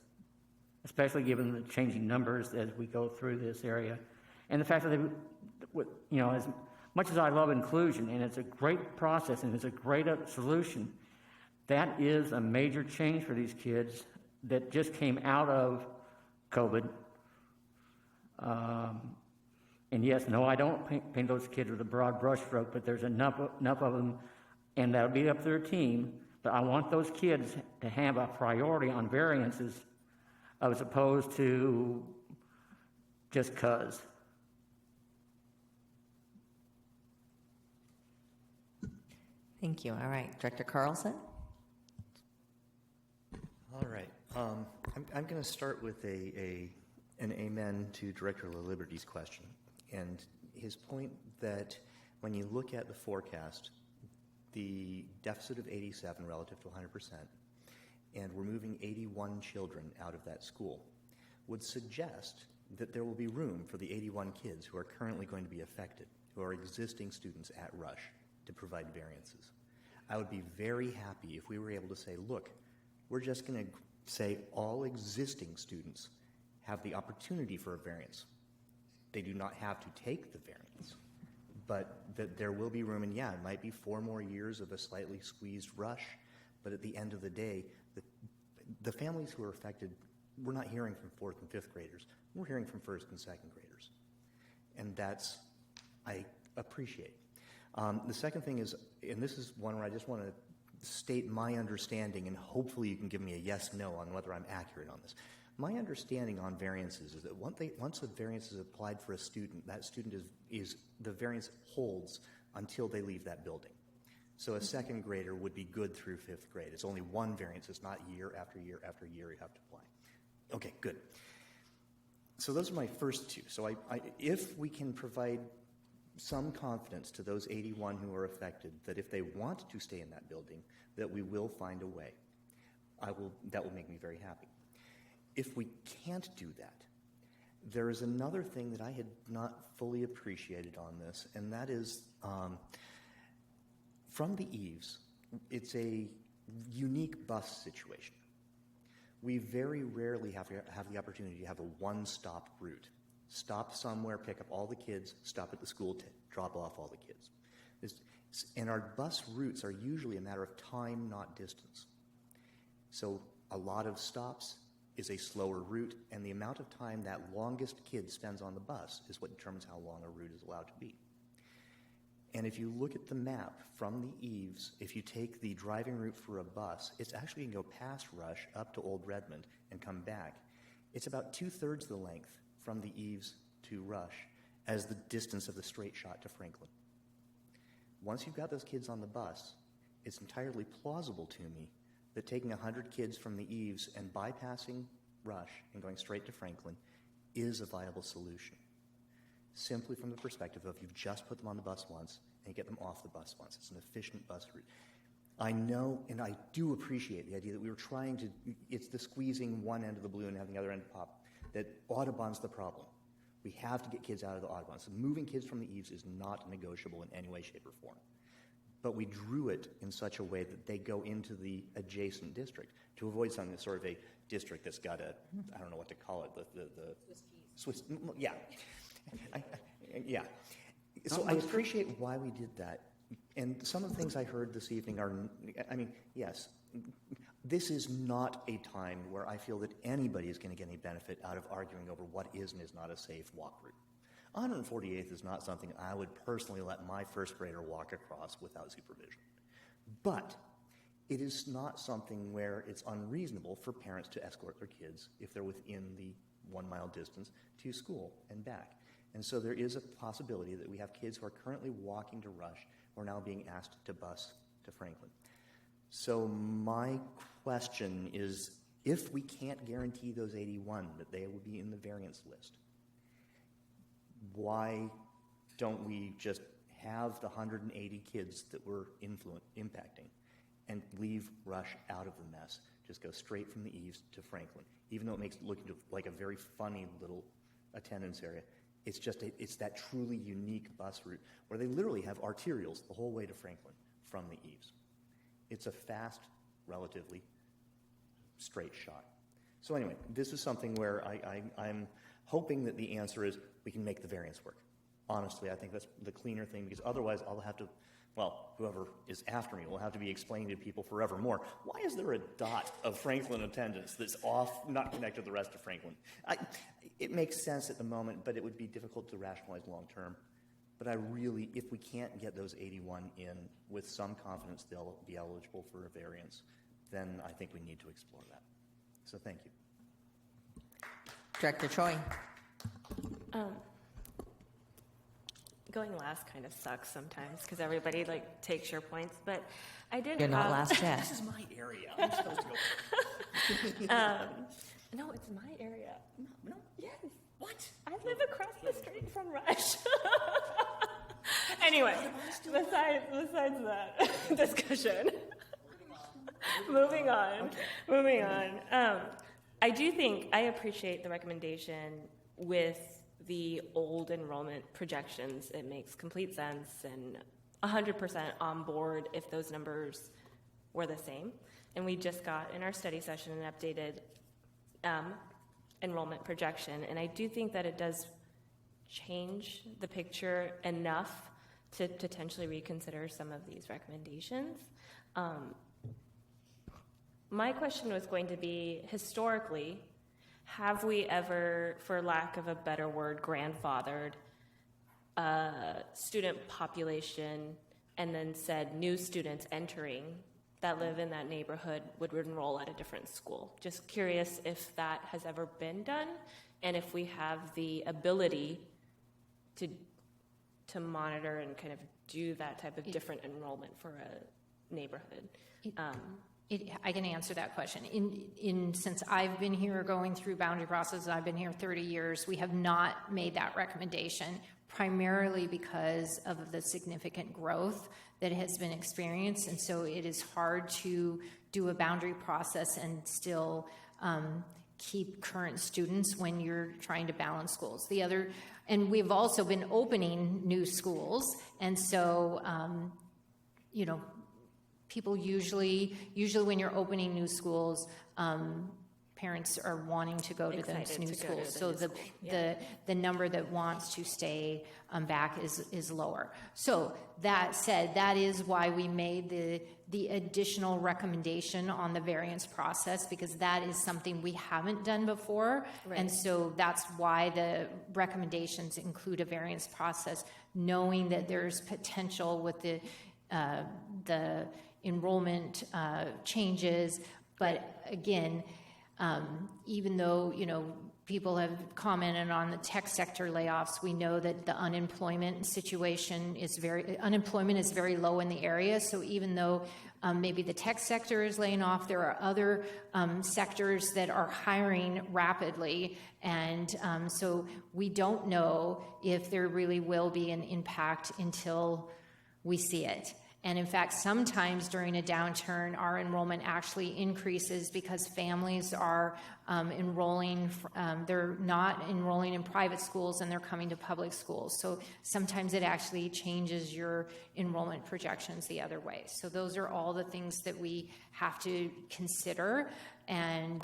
Speaker 17: especially given the changing numbers as we go through this area. And the fact that they, as much as I love inclusion, and it's a great process and it's a great solution, that is a major change for these kids that just came out of COVID. And yes, no, I don't paint those kids with a broad brushstroke, but there's enough of them, and that'll be up to their team. But I want those kids to have a priority on variances as opposed to just 'cause.
Speaker 1: Thank you. All right, Director Carlson.
Speaker 3: All right. I'm going to start with an amen to Director LaLiberty's question and his point that when you look at the forecast, the deficit of 87 relative to 100%, and we're moving 81 children out of that school, would suggest that there will be room for the 81 kids who are currently going to be affected, who are existing students at Rush, to provide variances. I would be very happy if we were able to say, look, we're just going to say all existing students have the opportunity for a variance. They do not have to take the variance, but that there will be room, and yeah, it might be 4 more years of a slightly squeezed Rush, but at the end of the day, the families who are affected, we're not hearing from 4th and 5th graders, we're hearing from 1st and 2nd graders. And that's, I appreciate. The second thing is, and this is one where I just want to state my understanding, and hopefully you can give me a yes/no on whether I'm accurate on this. My understanding on variances is that once a variance is applied for a student, that student is the variance holds until they leave that building. So a 2nd grader would be good through 5th grade. It's only one variance. It's not year after year after year you have to apply. Okay, good. So those are my first two. So if we can provide some confidence to those 81 who are affected that if they want to stay in that building, that we will find a way, that will make me very happy. If we can't do that, there is another thing that I had not fully appreciated on this, and that is from the eaves, it's a unique bus situation. We very rarely have the opportunity to have a one-stop route. Stop somewhere, pick up all the kids, stop at the school, drop off all the kids. And our bus routes are usually a matter of time, not distance. So a lot of stops is a slower route, and the amount of time that longest kid spends on the bus is what determines how long a route is allowed to be. And if you look at the map from the eaves, if you take the driving route for a bus, it's actually going to go past Rush up to Old Redmond and come back. It's about 2/3 the length from the eaves to Rush as the distance of the straight shot to Franklin. Once you've got those kids on the bus, it's entirely plausible to me that taking 100 kids from the eaves and bypassing Rush and going straight to Franklin is a viable solution. Simply from the perspective of you've just put them on the bus once and you get them off the bus once. It's an efficient bus route. I know, and I do appreciate the idea that we were trying to, it's the squeezing one end of the balloon and having the other end pop, that Audubon's the problem. We have to get kids out of the Audubon. So moving kids from the eaves is not negotiable in any way, shape, or form. But we drew it in such a way that they go into the adjacent district to avoid something that's sort of a district that's got a, I don't know what to call it, the Swiss, yeah. Yeah. So I appreciate why we did that. And some of the things I heard this evening are, I mean, yes, this is not a time where I feel that anybody is going to get any benefit out of arguing over what is and is not a safe walk route. 148th is not something I would personally let my first grader walk across without supervision. But it is not something where it's unreasonable for parents to escort their kids if they're within the 1 mile distance to school and back. And so there is a possibility that we have kids who are currently walking to Rush who are now being asked to bus to Franklin. So my question is, if we can't guarantee those 81 that they will be in the variance list, why don't we just have the 180 kids that we're impacting and leave Rush out of the mess? Just go straight from the eaves to Franklin, even though it makes it look like a very funny little attendance area. It's just it's that truly unique bus route where they literally have arterials the whole way to Franklin from the eaves. It's a fast, relatively straight shot. So anyway, this is something where I'm hoping that the answer is we can make the variance work. Honestly, I think that's the cleaner thing, because otherwise I'll have to, well, whoever is after me will have to be explaining to people forevermore, why is there a dot of Franklin attendance that's off, not connected to the rest of Franklin? It makes sense at the moment, but it would be difficult to rationalize long term. But I really, if we can't get those 81 in with some confidence they'll be eligible for a variance, then I think we need to explore that. So thank you.
Speaker 1: Director Choi.
Speaker 18: Going last kind of sucks sometimes because everybody like takes your points, but I did.
Speaker 1: You're not last yet.
Speaker 3: This is my area. I'm supposed to go.
Speaker 18: No, it's my area.
Speaker 3: No.
Speaker 18: Yes.
Speaker 3: What?
Speaker 18: I live across the street from Rush. Anyway, besides that discussion, moving on. I do think I appreciate the recommendation with the old enrollment projections. It makes complete sense and 100% on board if those numbers were the same. And we just got in our study session an updated enrollment projection, and I do think that it does change the picture enough to potentially reconsider some of these recommendations. My question was going to be, historically, have we ever, for lack of a better word, grandfathered student population and then said new students entering that live in that neighborhood would enroll at a different school? Just curious if that has ever been done and if we have the ability to monitor and kind of do that type of different enrollment for a neighborhood.
Speaker 16: I can answer that question. Since I've been here going through boundary processes, I've been here 30 years, we have not made that recommendation, primarily because of the significant growth that has been experienced. And so it is hard to do a boundary process and still keep current students when you're trying to balance schools. And we've also been opening new schools. And so, people usually when you're opening new schools, parents are wanting to go to those new schools. So the number that wants to stay back is lower. So that said, that is why we made the additional recommendation on the variance process, because that is something we haven't done before. Right. And so that's why the recommendations include a variance process, knowing that there's potential with the enrollment changes. But again, even though, people have commented on the tech sector layoffs, we know that the unemployment situation is very low in the area. So even though maybe the tech sector is laying off, there are other sectors that are hiring rapidly. And so we don't know if there really will be an impact until we see it. And in fact, sometimes during a downturn, our enrollment actually increases because families are enrolling, they're not enrolling in private schools and they're coming to public schools. So sometimes it actually changes your enrollment projections the other way. So those are all the things that we have to consider. And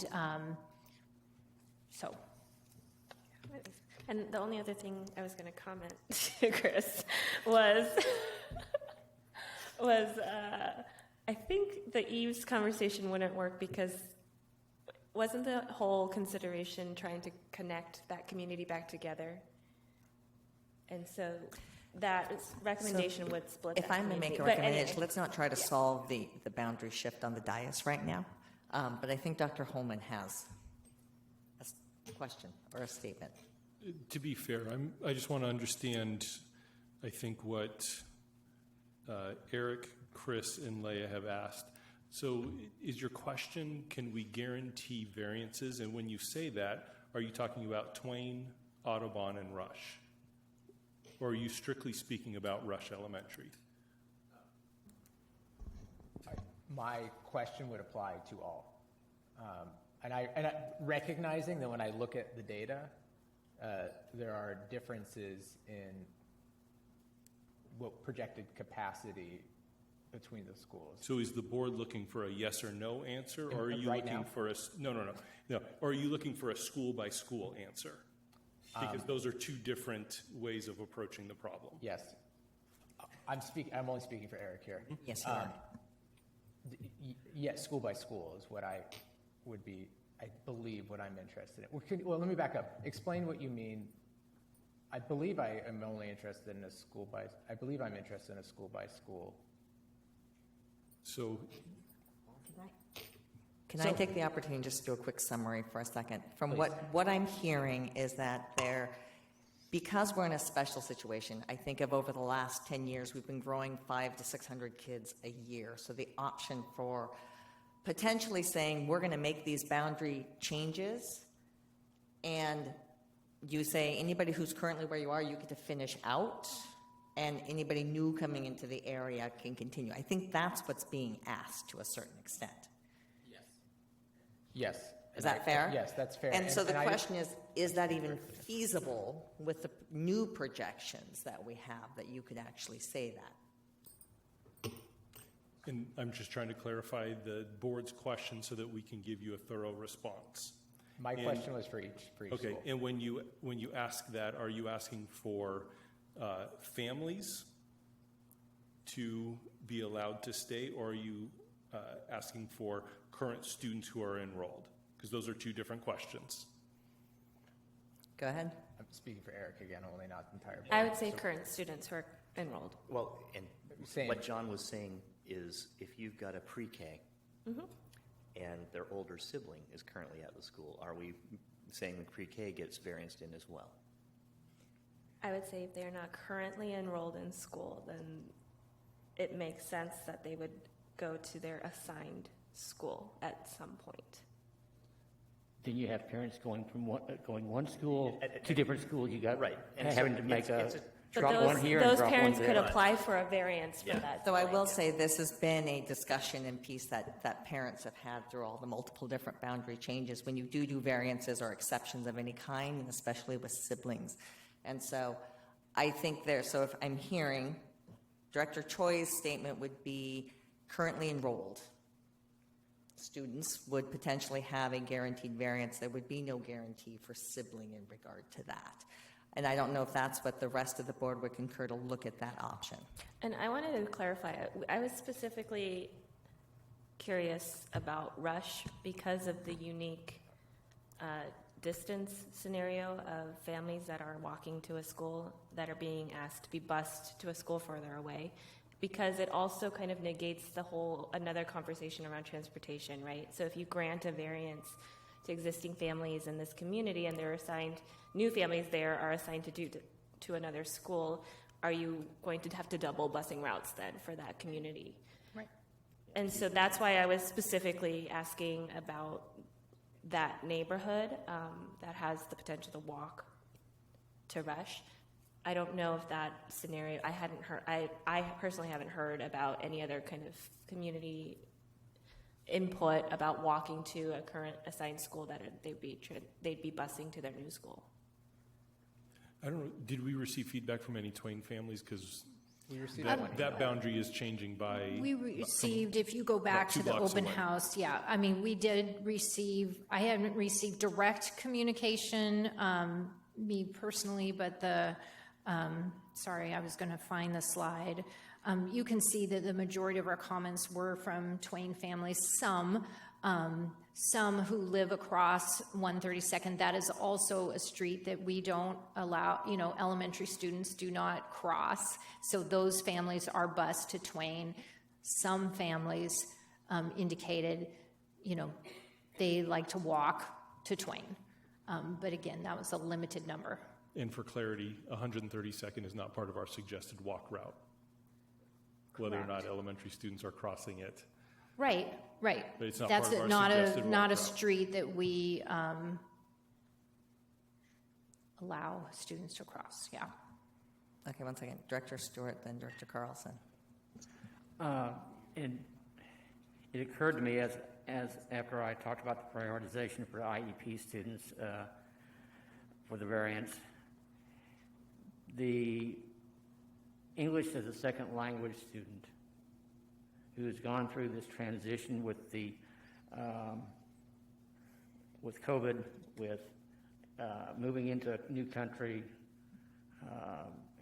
Speaker 16: so.
Speaker 18: And the only other thing I was going to comment to Chris was... I think the Eves conversation wouldn't work because wasn't the whole consideration trying to connect that community back together? And so that recommendation would split
Speaker 1: If
Speaker 18: that
Speaker 1: I may
Speaker 18: community.
Speaker 1: make a
Speaker 18: But
Speaker 1: recommendation,
Speaker 18: anyway.
Speaker 1: let's not try to solve the boundary shift on the dais right now. But I think Dr. Holman has a question or a statement.
Speaker 5: To be fair, I just want to understand, I think, what Eric, Chris, and Leah have asked. So is your question, can we guarantee variances? And when you say that, are you talking about Twain, Audubon, and Rush? Or are you strictly speaking about Rush Elementary?
Speaker 6: My question would apply to all. Recognizing that when I look at the data, there are differences in what projected capacity between the schools.
Speaker 5: So is the board looking for a yes or no answer, or are you
Speaker 6: Right
Speaker 5: looking
Speaker 6: now?
Speaker 5: for a no? Or are you looking for a school by school answer? Because those are two different ways of approaching the problem.
Speaker 6: Yes, I'm only speaking for Eric here.
Speaker 1: Yes, you are.
Speaker 6: Yes, school by school is what I believe what I'm interested in. Well, let me back up. Explain what you mean. I believe I am only interested in a school by. I believe I'm interested in a school by school.
Speaker 5: So,
Speaker 1: Can I take the opportunity just to do a quick summary for a second? From
Speaker 6: Please.
Speaker 1: what I'm hearing is that because we're in a special situation, I think of over the last 10 years, we've been growing 500 to 600 kids a year. So the option for potentially saying we're going to make these boundary changes, and you say anybody who's currently where you are, you get to finish out, and anybody new coming into the area can continue. I think that's what's being asked to a certain extent.
Speaker 6: Yes.
Speaker 1: Is that fair?
Speaker 6: Yes, that's fair.
Speaker 1: And so the
Speaker 6: I-
Speaker 1: question is that even feasible with the new projections that we have, that you could actually say that?
Speaker 5: and I'm just trying to clarify the board's question so that we can give you a thorough response.
Speaker 6: My question was for each
Speaker 5: Okay,
Speaker 6: school.
Speaker 5: and when you ask that, are you asking for families to be allowed to stay, or are you asking for current students who are enrolled? Because those are two different questions.
Speaker 1: Go ahead.
Speaker 6: I'm speaking for Eric again, only not the entire board.
Speaker 18: I would say
Speaker 6: So-
Speaker 18: current students who are enrolled.
Speaker 3: Well, and
Speaker 6: Same.
Speaker 3: what John was saying is if you've got a pre-K
Speaker 18: Mhm.
Speaker 3: and their older sibling is currently at the school, are we saying the pre-K gets varianced in as well?
Speaker 18: I would say if they're not currently enrolled in school, then it makes sense that they would go to their assigned school at some point.
Speaker 17: Then you have parents going from one school to different schools. You got
Speaker 3: Right. And
Speaker 17: having
Speaker 3: so
Speaker 17: to make
Speaker 3: it's
Speaker 17: a
Speaker 18: But
Speaker 17: drop one here and
Speaker 18: those
Speaker 17: drop one
Speaker 18: parents
Speaker 17: there.
Speaker 18: could apply for a variance for that.
Speaker 1: So I will say this has been a discussion and piece that parents have had through all the multiple different boundary changes when you do variances or exceptions of any kind, and especially with siblings. And so I think so if I'm hearing Director Choi's statement would be currently enrolled students would potentially have a guaranteed variance. There would be no guarantee for sibling in regard to that. And I don't know if that's what the rest of the board would concur to look at that option.
Speaker 18: And I wanted to clarify, I was specifically curious about Rush because of the unique distance scenario of families that are walking to a school. that are being asked to be bused to a school further away, because it also kind of negates the whole another conversation around transportation, right? So if you grant a variance to existing families in this community and they're assigned, new families there are assigned to another school, are you going to have to double busing routes then for that community?
Speaker 4: Right.
Speaker 18: And so that's why I was specifically asking about that neighborhood that has the potential to walk to Rush. I don't know if that scenario, I hadn't heard, I personally haven't heard about any other kind of community input about walking to a current assigned school that they'd be busing to their new school.
Speaker 5: I don't know, did we receive feedback from any Twain families? Because
Speaker 6: We received
Speaker 5: that boundary is changing by...
Speaker 16: We received, if you go back to the open house, yeah, I mean, we did receive, I haven't received direct communication, me personally, but sorry, I was going to find the slide. You can see that the majority of our comments were from Twain families, some who live across 132nd. That is also a street that we don't allow, elementary students do not cross. So those families are bused to Twain. Some families indicated, they like to walk to Twain. But again, that was a limited number.
Speaker 5: And for clarity, 132nd is not part of our suggested walk route, whether or not elementary students are crossing it.
Speaker 16: Right.
Speaker 5: But it's not
Speaker 16: That's
Speaker 5: part of our
Speaker 16: not
Speaker 5: suggested
Speaker 16: not a
Speaker 5: walk route.
Speaker 16: street that we allow students to cross. Yeah.
Speaker 1: Okay, one second. Director Stewart, then Director Carlson.
Speaker 17: And it occurred to me as after I talked about the prioritization for IEP students for the variance, the English as a second language student who has gone through this transition with with COVID, with moving into a new country,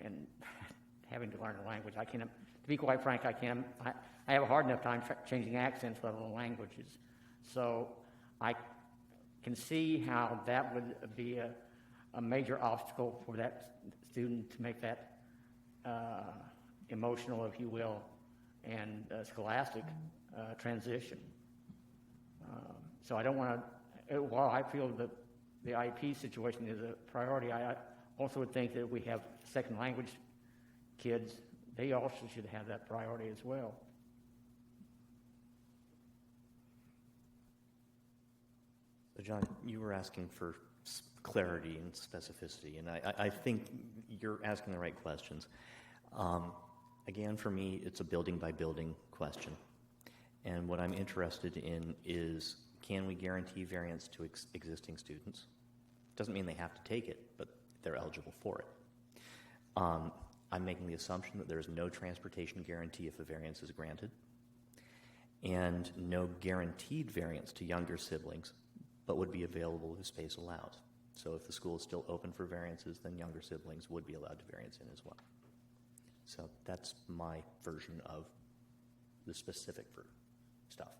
Speaker 17: and having to learn a language. I can't, to be quite frank, I have a hard enough time changing accents, let alone languages. So I can see how that would be a major obstacle for that student to make that emotional, if you will, and scholastic transition. So I don't want to, while I feel that the IEP situation is a priority, I also would think that if we have second language kids, they also should have that priority as well.
Speaker 3: So John, you were asking for clarity and specificity, and I think you're asking the right questions. Again, for me, it's a building-by-building question. And what I'm interested in is, can we guarantee variance to existing students? Doesn't mean they have to take it, but they're eligible for it. I'm making the assumption that there's no transportation guarantee if a variance is granted, and no guaranteed variance to younger siblings, but would be available if space allows. So if the school is still open for variances, then younger siblings would be allowed to variance in as well. So that's my version of the specific stuff.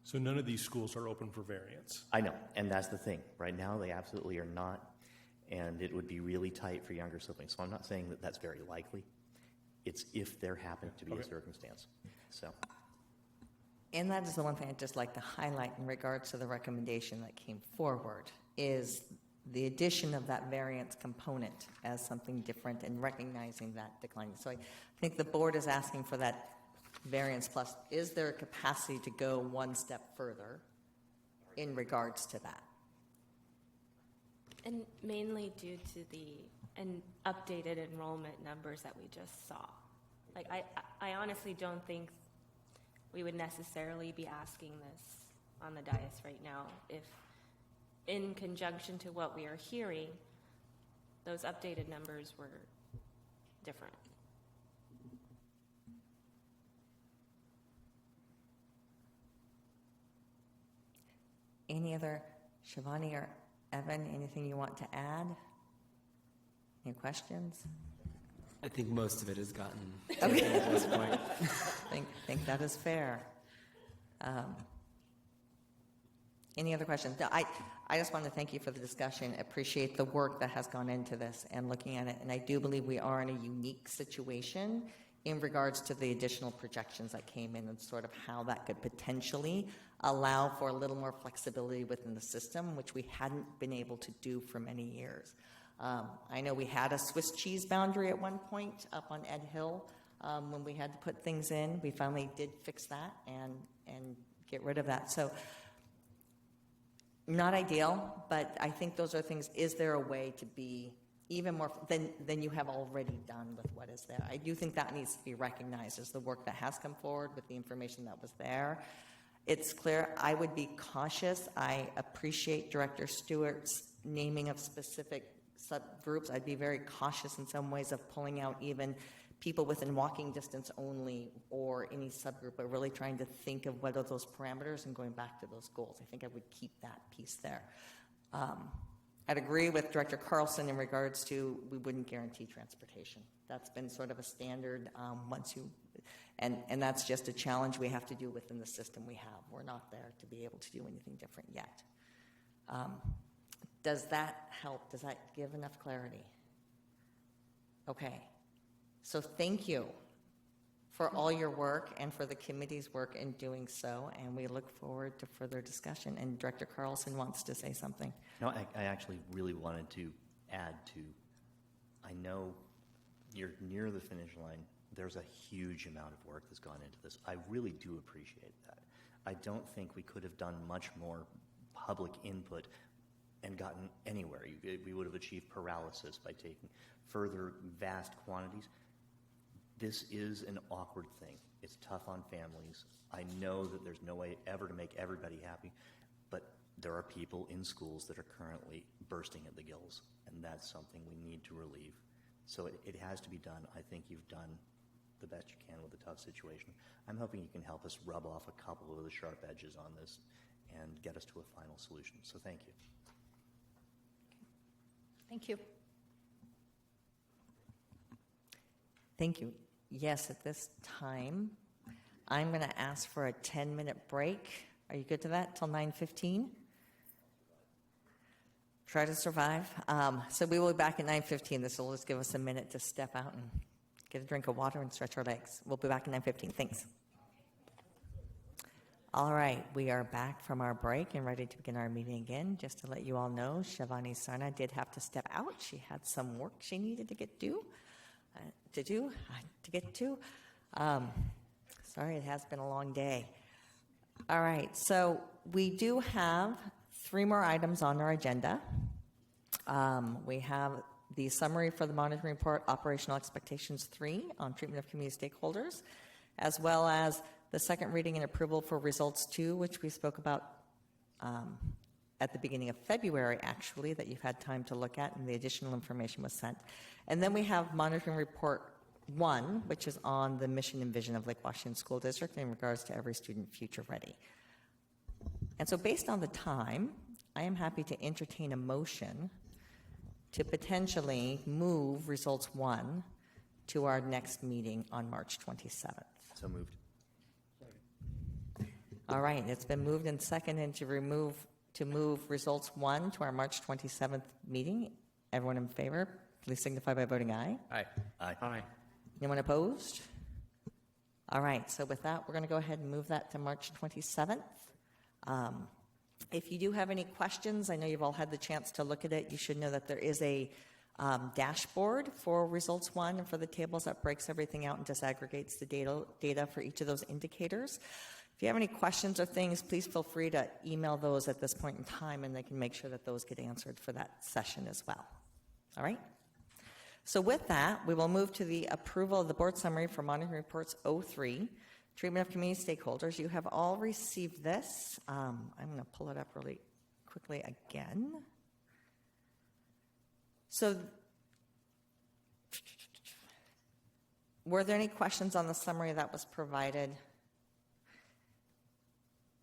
Speaker 5: So none of these schools are open for variance.
Speaker 3: I know, and that's the thing. Right now, they absolutely are not, and it would be really tight for younger siblings. So I'm not saying that that's very likely. It's if there happened to be a circumstance. So.
Speaker 1: And that is the one thing I'd just like to highlight in regards to the recommendation that came forward, is the addition of that variance component as something different and recognizing that declining. So I think the board is asking for that variance plus. Is there a capacity to go one step further in regards to that?
Speaker 18: And mainly due to the updated enrollment numbers that we just saw. Like, I honestly don't think we would necessarily be asking this on the dais right now if, in conjunction to what we are hearing, those updated numbers were different.
Speaker 1: Any other, Shivani or Evan, anything you want to add? Any questions?
Speaker 19: I think most of it has gotten
Speaker 1: Okay.
Speaker 19: taken at this point.
Speaker 1: I think that is fair. Any other questions? I just want to thank you for the discussion. Appreciate the work that has gone into this and looking at it. And I do believe we are in a unique situation in regards to the additional projections that came in and sort of how that could potentially allow for a little more flexibility within the system, which we hadn't been able to do for many years. I know we had a Swiss cheese boundary at one point up on Ed Hill when we had to put things in. We finally did fix that and get rid of that. So not ideal, but I think those are things. Is there a way to be even more than you have already done with what is there? I do think that needs to be recognized as the work that has come forward with the information that was there. It's clear. I would be cautious. I appreciate Director Stewart's naming of specific subgroups. I'd be very cautious in some ways of pulling out even people within walking distance only or any subgroup, but really trying to think of what are those parameters and going back to those goals. I think I would keep that piece there. I'd agree with Director Carlson in regards to we wouldn't guarantee transportation. That's been sort of a standard and that's just a challenge we have to do within the system we have. We're not there to be able to do anything different yet. Does that help? Does that give enough clarity? Okay. So thank you for all your work and for the committee's work in doing so, and we look forward to further discussion. And Director Carlson wants to say something.
Speaker 3: No, I actually really wanted to add to, I know you're near the finish line. There's a huge amount of work that's gone into this. I really do appreciate that. I don't think we could have done much more public input and gotten anywhere. We would have achieved paralysis by taking further vast quantities. This is an awkward thing. It's tough on families. I know that there's no way ever to make everybody happy, but there are people in schools that are currently bursting at the gills, and that's something we need to relieve. So it has to be done. I think you've done the best you can with a tough situation. I'm hoping you can help us rub off a couple of the sharp edges on this and get us to a final solution. So thank you.
Speaker 16: Thank you.
Speaker 1: Thank you. Yes, at this time, I'm going to ask for a 10-minute break. Are you good to that? Till 9:15? Try to survive. So we will be back at 9:15. This will just give us a minute to step out and get a drink of water and stretch our legs. We'll be back at 9:15. Thanks. All right, we are back from our break and ready to begin our meeting again. Just to let you all know, Shivani Sarna did have to step out. She had some work she needed to get to. Sorry, it has been a long day. All right, so we do have 3 more items on our agenda. We have the summary for the monitoring report, operational expectations 3 on treatment of community stakeholders, as well as the second reading and approval for results 2, which we spoke about at the beginning of February, actually, that you've had time to look at, and the additional information was sent. And then we have monitoring report 1, which is on the mission and vision of Lake Washington School District in regards to every student future ready. And so based on the time, I am happy to entertain a motion to potentially move results 1 to our next meeting on March 27th.
Speaker 3: So moved.
Speaker 1: All right, it's been moved and seconded to move results 1 to our March 27th meeting. Everyone in favor, please signify by voting aye.
Speaker 6: Aye.
Speaker 3: Aye.
Speaker 17: Aye.
Speaker 1: Anyone opposed? All right, so with that, we're going to go ahead and move that to March 27th. If you do have any questions, I know you've all had the chance to look at it. You should know that there is a dashboard for results 1 and for the tables that breaks everything out and disaggregates the data for each of those indicators. If you have any questions or things, please feel free to email those at this point in time, and they can make sure that those get answered for that session as well. All right? So with that, we will move to the approval of the board summary for monitoring reports 03, treatment of community stakeholders. You have all received this. I'm going to pull it up really quickly again. So were there any questions on the summary that was provided?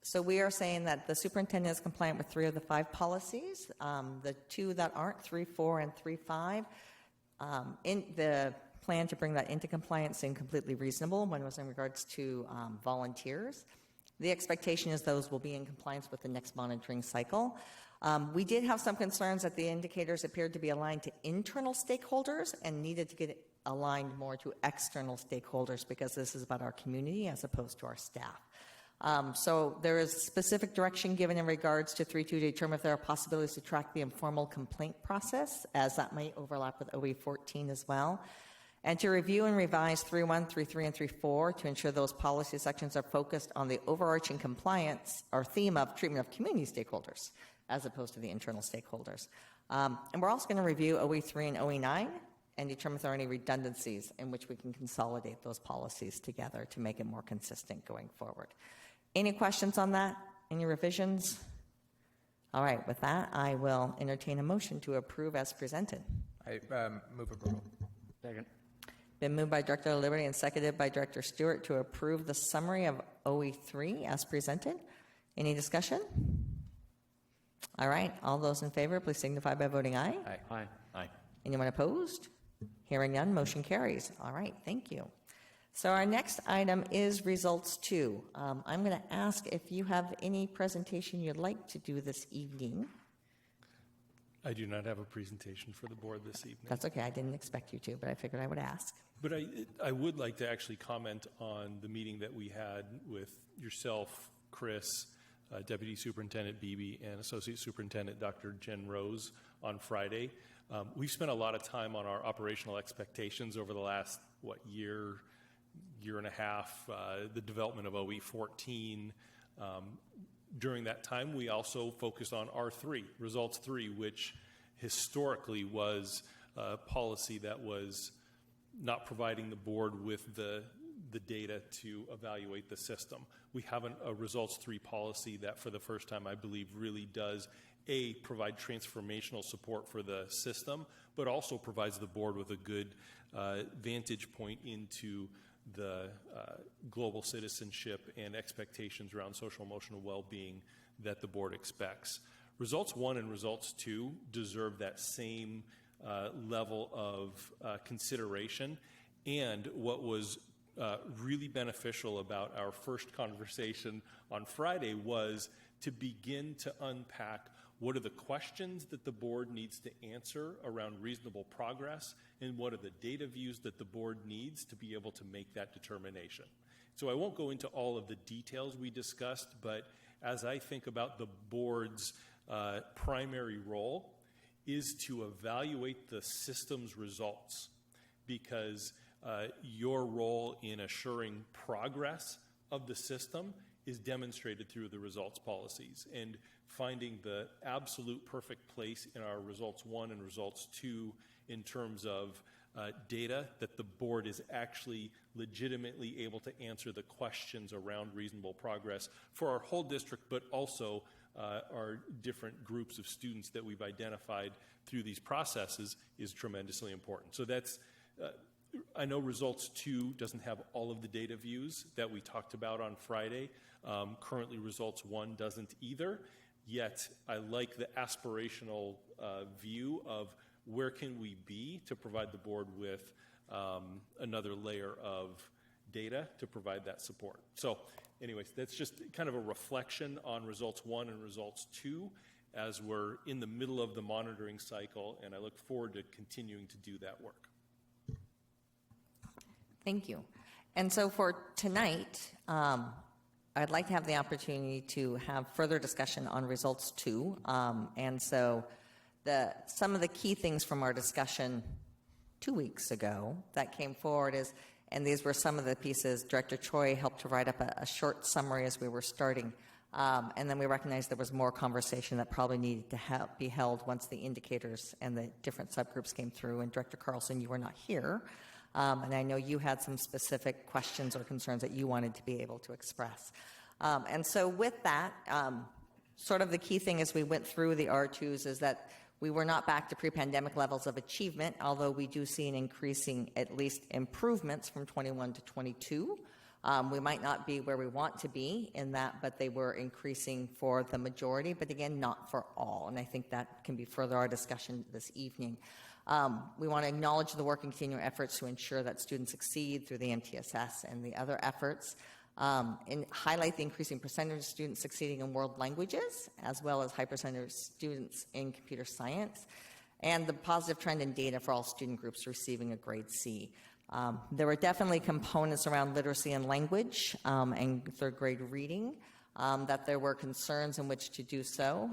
Speaker 1: So we are saying that the superintendent is compliant with 3 of the 5 policies. The 2 that aren't, 3.4 and 3.5, in the plan to bring that into compliance seemed completely reasonable. One was in regards to volunteers. The expectation is those will be in compliance with the next monitoring cycle. We did have some concerns that the indicators appeared to be aligned to internal stakeholders and needed to get aligned more to external stakeholders because this is about our community as opposed to our staff. So there is specific direction given in regards to 3.2 to determine if there are possibilities to track the informal complaint process, as that might overlap with OE14 as well, and to review and revise 3.1, 3.3, and 3.4 to ensure those policy sections are focused on the overarching compliance or theme of treatment of community stakeholders as opposed to the internal stakeholders. And we're also going to review OE3 and OE9 and determine if there are any redundancies in which we can consolidate those policies together to make it more consistent going forward. Any questions on that? Any revisions? All right, with that, I will entertain a motion to approve as presented.
Speaker 6: I move approval.
Speaker 17: Second.
Speaker 1: Been moved by Director Liberty and seconded by Director Stewart to approve the summary of OE3 as presented. Any discussion? All right, all those in favor, please signify by voting aye.
Speaker 6: Aye.
Speaker 17: Aye.
Speaker 3: Aye.
Speaker 1: Anyone opposed? Hearing none, motion carries. All right, thank you. So our next item is results 2. I'm going to ask if you have any presentation you'd like to do this evening.
Speaker 5: I do not have a presentation for the board this evening.
Speaker 1: That's okay, I didn't expect you to, but I figured I would ask.
Speaker 5: But I would like to actually comment on the meeting that we had with yourself, Chris, Deputy Superintendent Beebe, and Associate Superintendent Dr. Jen Rose on Friday. We've spent a lot of time on our operational expectations over the last, year and a half, the development of OE14. During that time, we also focused on R3, Results 3, which historically was a policy that was not providing the board with the data to evaluate the system. We have a Results 3 policy that for the first time, I believe, really does, A, provide transformational support for the system, but also provides the board with a good vantage point into the global citizenship and expectations around social emotional well-being that the board expects. Results 1 and Results 2 deserve that same level of consideration, and what was really beneficial about our first conversation on Friday was to begin to unpack what are the questions that the board needs to answer around reasonable progress, and what are the data views that the board needs to be able to make that determination. So I won't go into all of the details we discussed, but as I think about the board's primary role is to evaluate the system's results, because your role in assuring progress of the system is demonstrated through the results policies, and finding the absolute perfect place in our Results 1 and Results 2 in terms of data that the board is actually legitimately able to answer the questions around reasonable progress for our whole district, but also our different groups of students that we've identified through these processes is tremendously important. So that's I know Results 2 doesn't have all of the data views that we talked about on Friday. Currently, Results 1 doesn't either, yet I like the aspirational view of where can we be to provide the board with another layer of data to provide that support. So anyways, that's just kind of a reflection on Results 1 and Results 2 as we're in the middle of the monitoring cycle, and I look forward to continuing to do that work.
Speaker 1: Thank you. And so for tonight, I'd like to have the opportunity to have further discussion on Results 2. And so some of the key things from our discussion 2 weeks ago that came forward is, and these were some of the pieces, Director Choi helped to write up a short summary as we were starting. And then we recognized there was more conversation that probably needed to be held once the indicators and the different subgroups came through. And Director Carlson, you were not here. And I know you had some specific questions or concerns that you wanted to be able to express. And so with that, sort of the key thing as we went through the R2s is that we were not back to pre-pandemic levels of achievement, although we do see an increasing, at least improvements from 21 to 22. We might not be where we want to be in that, but they were increasing for the majority, but again, not for all. And I think that can be further our discussion this evening. We want to acknowledge the work and continuing efforts to ensure that students succeed through the MTSS and the other efforts. and highlight the increasing percentage of students succeeding in world languages, as well as high percentage of students in computer science, and the positive trend in data for all student groups receiving a grade C. There were definitely components around literacy and language and third grade reading that there were concerns in which to do so.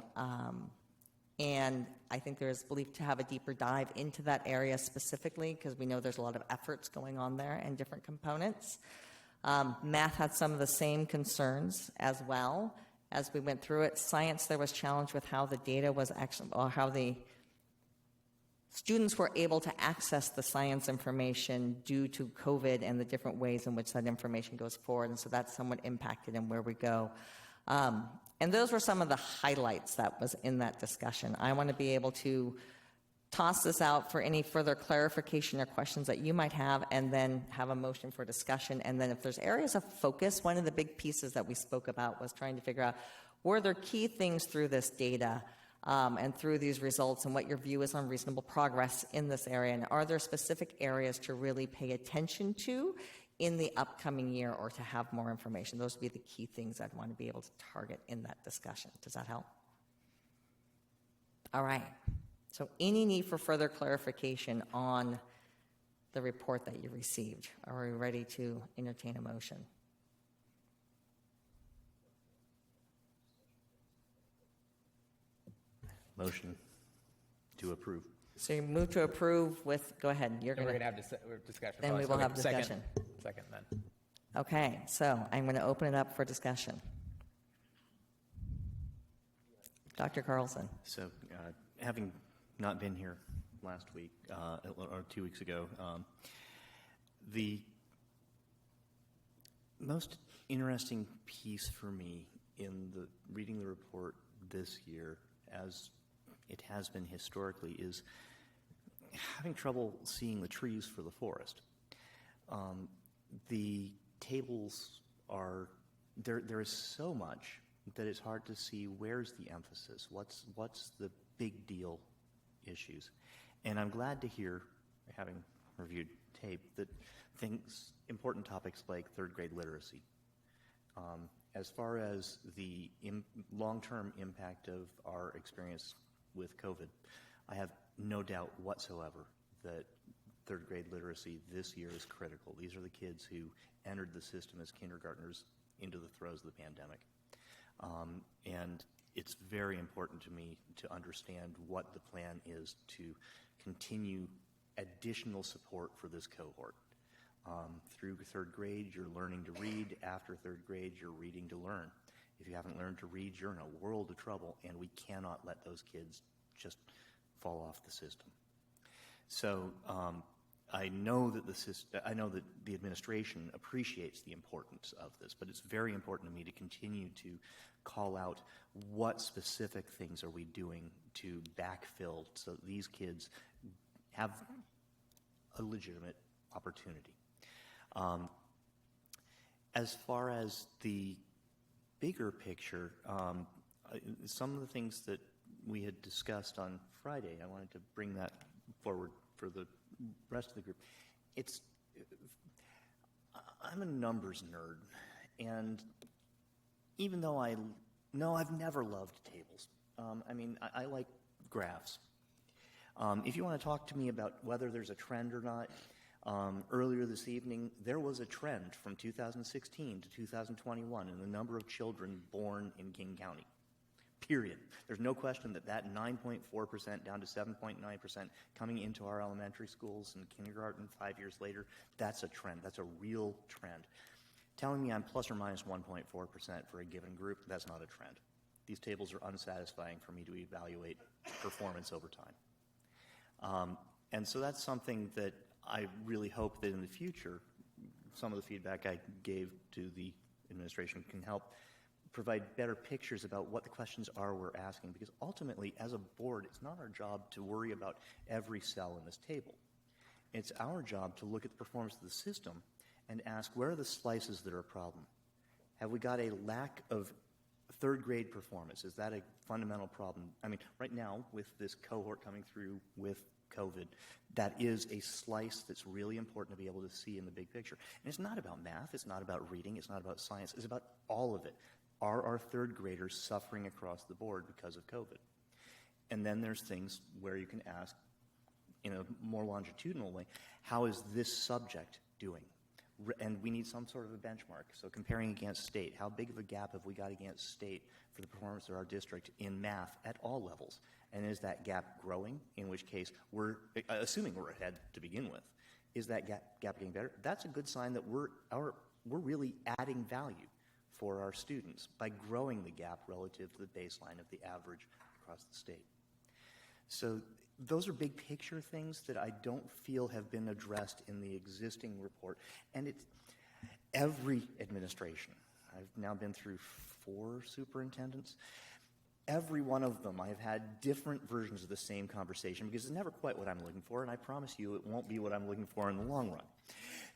Speaker 1: And I think there is believed to have a deeper dive into that area specifically because we know there's a lot of efforts going on there and different components. Math had some of the same concerns as well as we went through it. Science, there was challenge with how the data was actually, or how the students were able to access the science information due to COVID and the different ways in which that information goes forward. And so that's somewhat impacted in where we go. And those were some of the highlights that was in that discussion. I want to be able to toss this out for any further clarification or questions that you might have, and then have a motion for discussion. And then if there's areas of focus, one of the big pieces that we spoke about was trying to figure out, were there key things through this data and through these results, and what your view is on reasonable progress in this area, and are there specific areas to really pay attention to in the upcoming year or to have more information? Those would be the key things I'd want to be able to target in that discussion. Does that help? All right. So any need for further clarification on the report that you received? Are we ready to entertain a motion?
Speaker 3: Motion to approve.
Speaker 1: So you move to approve with, go ahead.
Speaker 6: We're going to have discussion.
Speaker 1: Then we will have discussion.
Speaker 6: Second then.
Speaker 1: Okay, so I'm going to open it up for discussion. Dr. Carlson.
Speaker 3: So, having not been here last week or 2 weeks ago, the most interesting piece for me in reading the report this year, as it has been historically, is having trouble seeing the trees for the forest. The tables are, there is so much that it's hard to see where's the emphasis, what's the big deal issues. And I'm glad to hear, having reviewed tape, that important topics like third grade literacy. As far as the long-term impact of our experience with COVID, I have no doubt whatsoever that third grade literacy this year is critical. These are the kids who entered the system as kindergartners into the throes of the pandemic. And it's very important to me to understand what the plan is to continue additional support for this cohort. Through third grade, you're learning to read. After third grade, you're reading to learn. If you haven't learned to read, you're in a world of trouble, and we cannot let those kids just fall off the system. So I know that the administration appreciates the importance of this, but it's very important to me to continue to call out what specific things are we doing to backfill so that these kids have a legitimate opportunity. As far as the bigger picture, some of the things that we had discussed on Friday, I wanted to bring that forward for the rest of the group. I'm a numbers nerd, and even though I've never loved tables. I like graphs. If you want to talk to me about whether there's a trend or not, earlier this evening, there was a trend from 2016 to 2021 in the number of children born in King County. Period. There's no question that 9.4% down to 7.9% coming into our elementary schools and kindergarten 5 years later, that's a trend. That's a real trend. Telling me I'm plus or minus 1.4% for a given group, that's not a trend. These tables are unsatisfying for me to evaluate performance over time. And so that's something that I really hope that in the future, some of the feedback I gave to the administration can help provide better pictures about what the questions are we're asking, because ultimately, as a board, it's not our job to worry about every cell in this table. It's our job to look at the performance of the system and ask, where are the slices that are a problem? Have we got a lack of third grade performance? Is that a fundamental problem? Right now, with this cohort coming through with COVID, that is a slice that's really important to be able to see in the big picture. And it's not about math, it's not about reading, it's not about science, it's about all of it. Are our third graders suffering across the board because of COVID? And then there's things where you can ask in a more longitudinal way, how is this subject doing? And we need some sort of a benchmark. So comparing against state, how big of a gap have we got against state for the performance of our district in math at all levels? And is that gap growing? In which case, we're assuming we're ahead to begin with. Is that gap getting better? That's a good sign that we're really adding value for our students by growing the gap relative to the baseline of the average across the state. So those are big picture things that I don't feel have been addressed in the existing report. And it's every administration. I've now been through 4 superintendents. Every one of them, I've had different versions of the same conversation because it's never quite what I'm looking for, and I promise you it won't be what I'm looking for in the long run.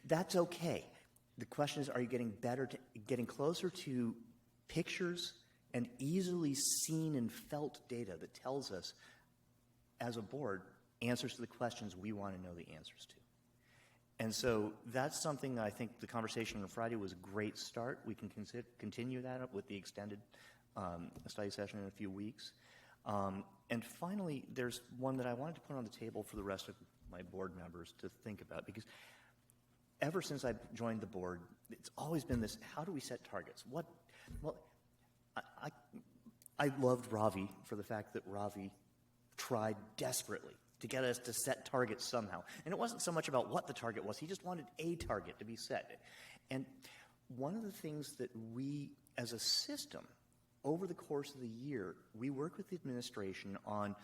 Speaker 3: That's okay. The question is, are you getting better, getting closer to pictures and easily seen and felt data that tells us, as a board, answers to the questions we want to know the answers to? And so that's something I think the conversation on Friday was a great start. We can continue that up with the extended study session in a few weeks. And finally, there's one that I wanted to put on the table for the rest of my board members to think about, because ever since I joined the board, it's always been this, how do we set targets? I loved Ravi for the fact that Ravi tried desperately to get us to set targets somehow. And it wasn't so much about what the target was, he just wanted a target to be set. And one of the things that we, as a system, over the course of the year, we work with the administration on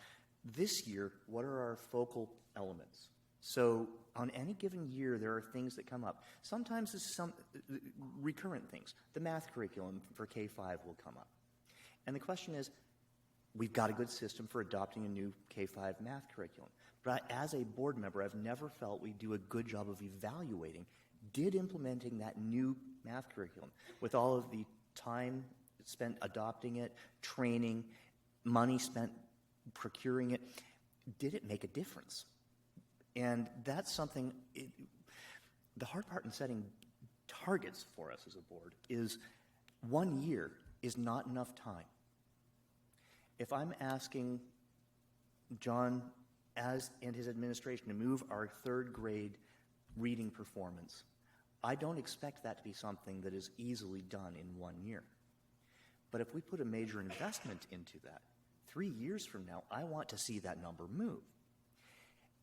Speaker 3: this year, what are our focal elements? So on any given year, there are things that come up. Sometimes it's some recurrent things. The math curriculum for K-5 will come up. And the question is, we've got a good system for adopting a new K-5 math curriculum. But as a board member, I've never felt we do a good job of evaluating, did implementing that new math curriculum, with all of the time spent adopting it, training, money spent procuring it, did it make a difference? And that's something, the hard part in setting targets for us as a board is 1 year is not enough time. If I'm asking John and his administration to move our third grade reading performance, I don't expect that to be something that is easily done in 1 year. But if we put a major investment into that, 3 years from now, I want to see that number move.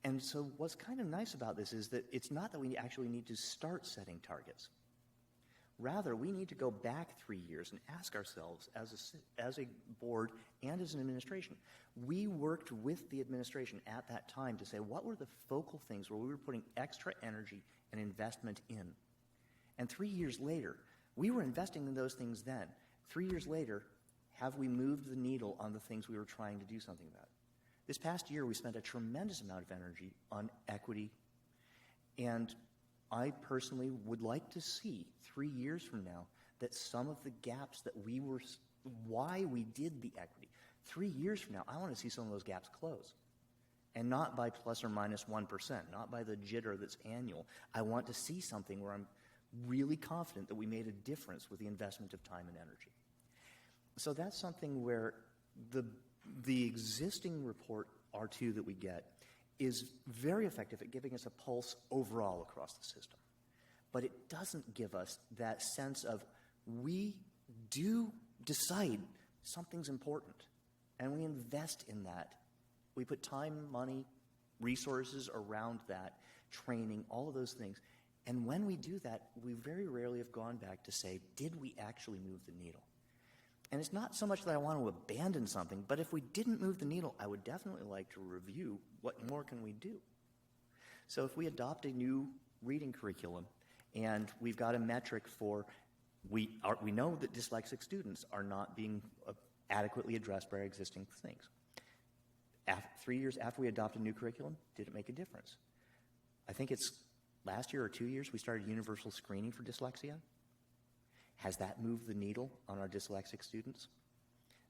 Speaker 3: And so what's kind of nice about this is that it's not that we actually need to start setting targets. Rather, we need to go back 3 years and ask ourselves, as a board and as an administration, we worked with the administration at that time to say, what were the focal things where we were putting extra energy and investment in? And 3 years later, we were investing in those things then. 3 years later, have we moved the needle on the things we were trying to do something about? This past year, we spent a tremendous amount of energy on equity, and I personally would like to see 3 years from now that some of the gaps that why we did the equity, 3 years from now, I want to see some of those gaps close. And not by plus or minus 1%, not by the jitter that's annual. I want to see something where I'm really confident that we made a difference with the investment of time and energy. So that's something where the existing report R2 that we get is very effective at giving us a pulse overall across the system. But it doesn't give us that sense of we do decide something's important, and we invest in that. We put time, money, resources around that, training, all of those things. And when we do that, we very rarely have gone back to say, did we actually move the needle? And it's not so much that I want to abandon something, but if we didn't move the needle, I would definitely like to review what more can we do. So if we adopt a new reading curriculum and we've got a metric for, we know that dyslexic students are not being adequately addressed by our existing things. 3 years after we adopt a new curriculum, did it make a difference? I think it's last year or 2 years we started universal screening for dyslexia. Has that moved the needle on our dyslexic students?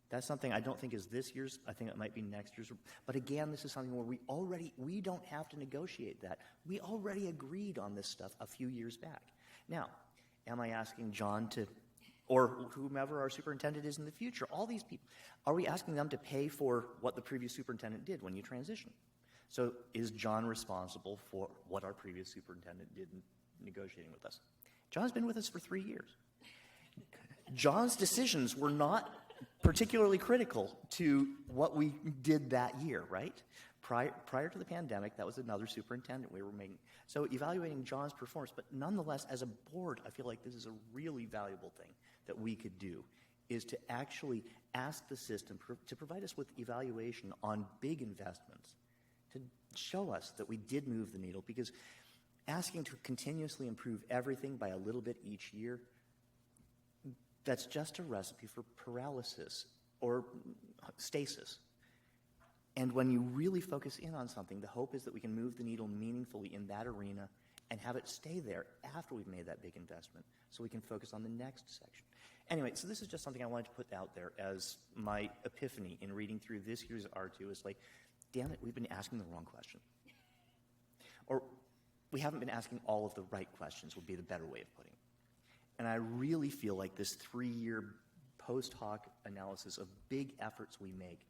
Speaker 3: That's something I don't think is this year's. I think it might be next year's. But again, this is something where we don't have to negotiate that. We already agreed on this stuff a few years back. Now, am I asking John to, or whomever our superintendent is in the future, all these people, are we asking them to pay for what the previous superintendent did when you transition? So is John responsible for what our previous superintendent did in negotiating with us? John's been with us for 3 years. John's decisions were not particularly critical to what we did that year, right? Prior to the pandemic, that was another superintendent we were making. So evaluating John's performance, but nonetheless, as a board, I feel like this is a really valuable thing that we could do, is to actually ask the system to provide us with evaluation on big investments, to show us that we did move the needle, because asking to continuously improve everything by a little bit each year, that's just a recipe for paralysis or stasis. And when you really focus in on something, the hope is that we can move the needle meaningfully in that arena and have it stay there after we've made that big investment, so we can focus on the next section. Anyway, so this is just something I wanted to put out there as my epiphany in reading through this year's R2. Is like, damn it, we've been asking the wrong question. Or we haven't been asking all of the right questions, would be the better way of putting it. And I really feel like this 3-year post hoc analysis of big efforts we make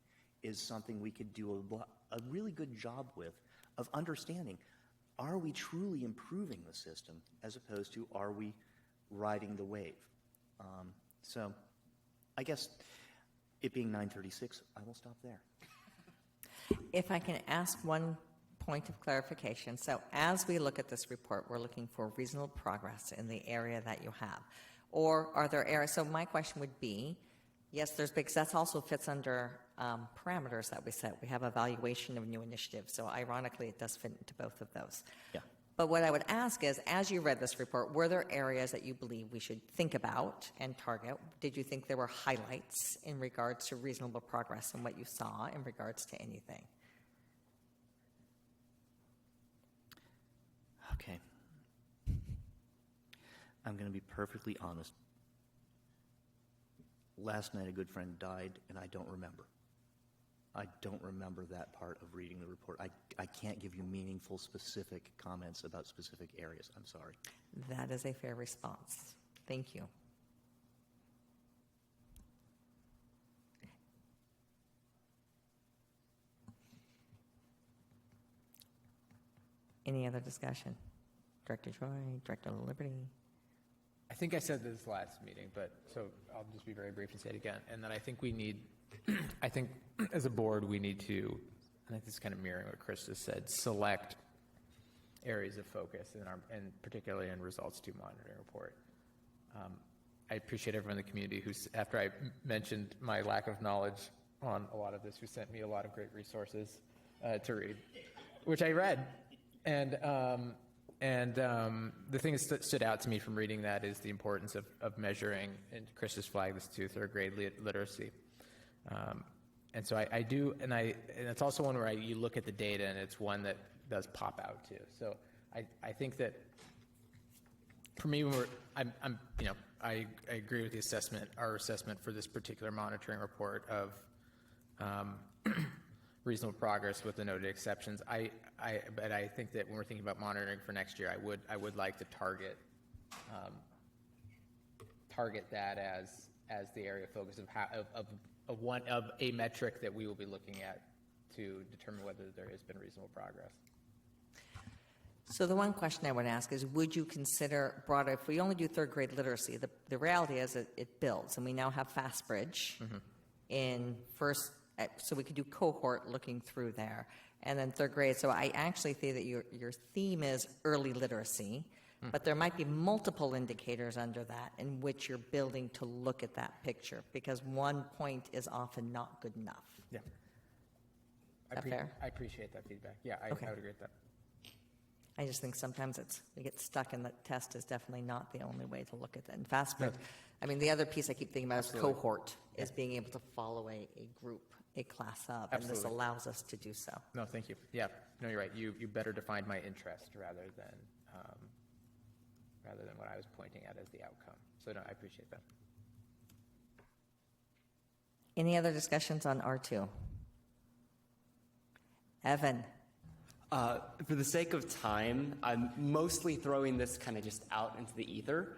Speaker 3: is something we could do a really good job with, of understanding, are we truly improving the system as opposed to are we riding the wave? So I guess it being 9:36, I will stop there.
Speaker 1: If I can ask one point of clarification. So as we look at this report, we're looking for reasonable progress in the area that you have. Or are there areas, so my question would be, yes, there's big, that also fits under parameters that we set. We have evaluation of new initiatives, so ironically it does fit into both of those.
Speaker 3: Yeah.
Speaker 1: But what I would ask is, as you read this report, were there areas that you believe we should think about and target? Did you think there were highlights in regards to reasonable progress in what you saw in regards to anything?
Speaker 3: Okay. I'm going to be perfectly honest. Last night a good friend died, and I don't remember. I don't remember that part of reading the report. I can't give you meaningful, specific comments about specific areas. I'm sorry.
Speaker 1: That is a fair response. Thank you. Any other discussion? Director Joy, Director Liberty?
Speaker 6: I think I said this last meeting, but so I'll just be very brief and say it again. And then I think we need, I think as a board, we need to, I think this is kind of mirroring what Chris just said, select areas of focus and particularly in results to monitoring report. I appreciate everyone in the community who's, after I mentioned my lack of knowledge on a lot of this, who sent me a lot of great resources to read, which I read. And the thing that stood out to me from reading that is the importance of measuring, and Chris has flagged this too, third grade literacy. And so I do, and it's also one where you look at the data, and it's one that does pop out too. So I think that for me, I agree with the assessment, our assessment for this particular monitoring report of reasonable progress with the noted exceptions. But I think that when we're thinking about monitoring for next year, I would like to target that as the area of focus of a metric that we will be looking at to determine whether there has been reasonable progress.
Speaker 1: So the one question I would ask is, would you consider broader, if we only do third grade literacy, the reality is it builds, and we now have FastBridge in first, so we could do cohort looking through there, and then third grade. So I actually think that your theme is early literacy, but there might be multiple indicators under that in which you're building to look at that picture, because one point is often not good enough.
Speaker 6: Yeah.
Speaker 1: Is that fair?
Speaker 6: I appreciate that feedback. Yeah, I would agree with that.
Speaker 1: I just think sometimes we get stuck in the test is definitely not the only way to look at that. And FastBridge, I mean, the other piece I keep thinking about is cohort, is being able to follow a group, a class up, and this allows us to do so.
Speaker 6: No, thank you. Yeah, no, you're right. You better defined my interest rather than what I was pointing at as the outcome. So no, I appreciate that.
Speaker 1: Any other discussions on R2? Evan?
Speaker 19: For the sake of time, I'm mostly throwing this kind of just out into the ether.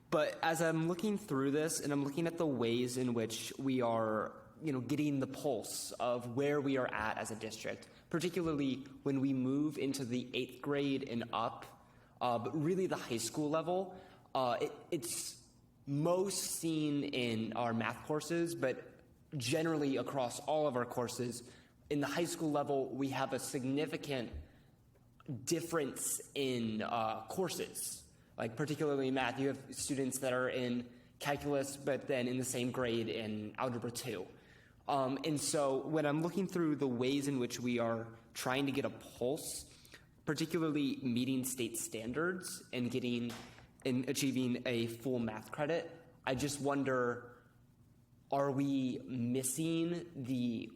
Speaker 19: But as I'm looking through this and I'm looking at the ways in which we are, getting the pulse of where we are at as a district, particularly when we move into the 8th grade and up, but really the high school level, it's most seen in our math courses, but generally across all of our courses. In the high school level, we have a significant difference in courses. Like particularly math, you have students that are in calculus, but then in the same grade in algebra 2. And so when I'm looking through the ways in which we are trying to get a pulse, particularly meeting state standards and achieving a full math credit, I just wonder, are we missing the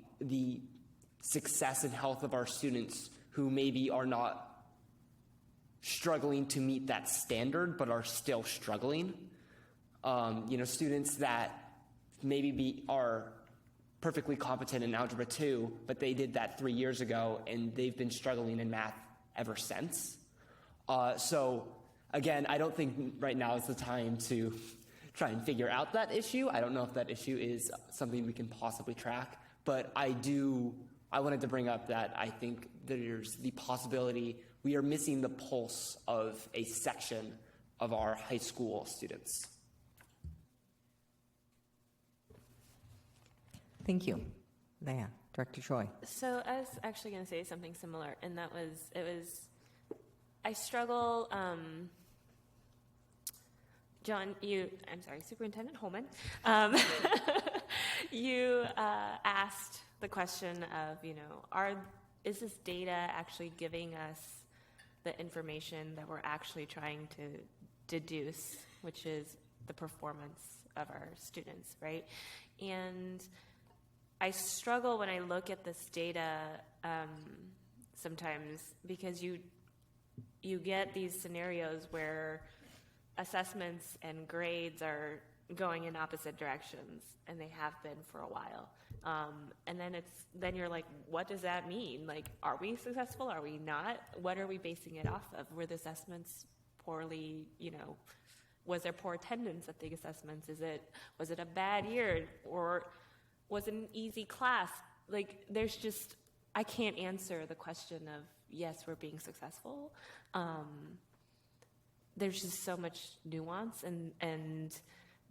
Speaker 19: success and health of our students who maybe are not struggling to meet that standard but are still struggling? Students that maybe are perfectly competent in algebra 2, but they did that 3 years ago and they've been struggling in math ever since. So again, I don't think right now is the time to try and figure out that issue. I don't know if that issue is something we can possibly track, but I wanted to bring up that I think there's the possibility we are missing the pulse of a section of our high school students.
Speaker 1: Thank you. Leah, Director Choi.
Speaker 18: So I was actually going to say something similar, and I struggle, Superintendent Holman, you asked the question of, is this data actually giving us the information that we're actually trying to deduce, which is the performance of our students, right? And I struggle when I look at this data sometimes because you get these scenarios where assessments and grades are going in opposite directions, and they have been for a while. And then you're like, what does that mean? Like, are we successful? Are we not? What are we basing it off of? Were the assessments poorly, was there poor attendance at the assessments? Was it a bad year? Or was it an easy class? Like, I can't answer the question of, yes, we're being successful. There's just so much nuance, and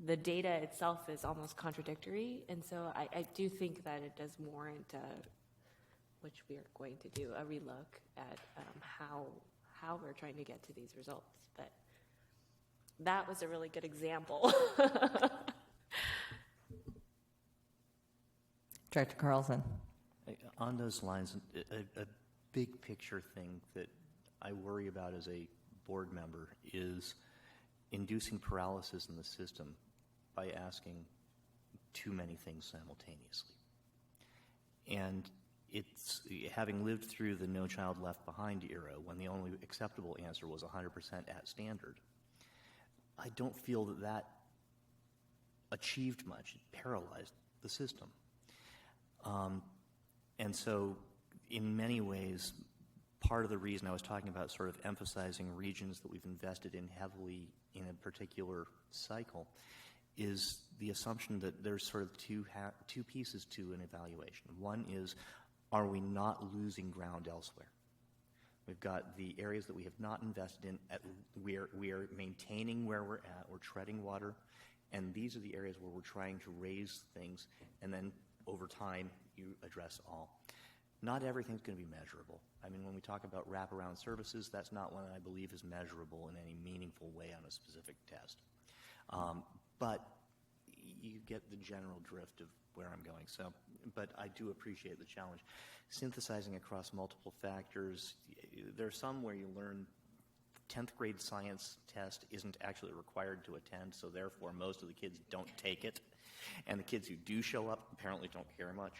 Speaker 18: the data itself is almost contradictory. And so I do think that it does warrant, which we are going to do, a relook at how we're trying to get to these results. But that was a really good example.
Speaker 1: Director Carlson.
Speaker 3: On those lines, a big picture thing that I worry about as a board member is inducing paralysis in the system by asking too many things simultaneously. And it's having lived through the No Child Left Behind era when the only acceptable answer was 100% at standard. I don't feel that achieved much. It paralyzed the system. And so in many ways, part of the reason I was talking about sort of emphasizing regions that we've invested in heavily in a particular cycle is the assumption that there's sort of two pieces to an evaluation. One is, are we not losing ground elsewhere? We've got the areas that we have not invested in. We are maintaining where we're at. We're treading water. And these are the areas where we're trying to raise things. And then over time, you address all. Not everything's going to be measurable. I mean, when we talk about wraparound services, that's not one that I believe is measurable in any meaningful way on a specific test. But you get the general drift of where I'm going. So, but I do appreciate the challenge. Synthesizing across multiple factors, there's some where you learn 10th grade science test isn't actually required to attend, so therefore most of the kids don't take it. And the kids who do show up apparently don't care much.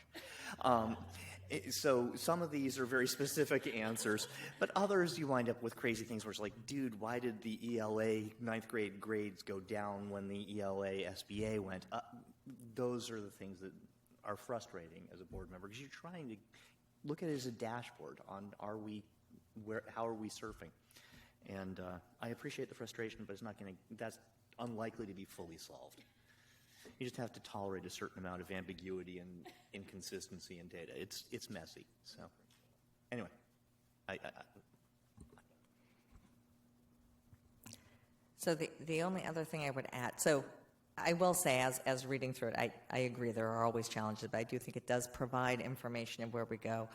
Speaker 3: So some of these are very specific answers, but others you wind up with crazy things where it's like, dude, why did the ELA 9th grade grades go down when the ELA SBA went up? Those are the things that are frustrating as a board member, because you're trying to look at it as a dashboard on how are we surfing? And I appreciate the frustration, but that's unlikely to be fully solved. You just have to tolerate a certain amount of ambiguity and inconsistency in data. It's messy. So anyway,
Speaker 1: So the only other thing I would add, so I will say, as reading through it, I agree there are always challenges, but I do think it does provide information of where we go.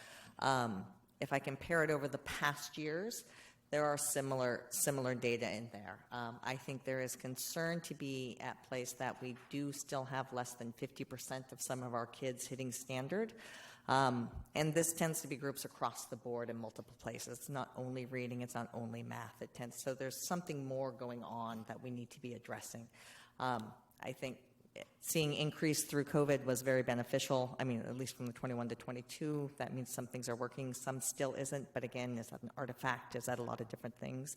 Speaker 1: If I compare it over the past years, there are similar data in there. I think there is concern to be at place that we do still have less than 50% of some of our kids hitting standard. And this tends to be groups across the board in multiple places. It's not only reading, it's not only math. So there's something more going on that we need to be addressing. I think seeing increase through COVID was very beneficial. I mean, at least from the 21 to 22, that means some things are working, some still isn't. But again, is that an artifact? Is that a lot of different things?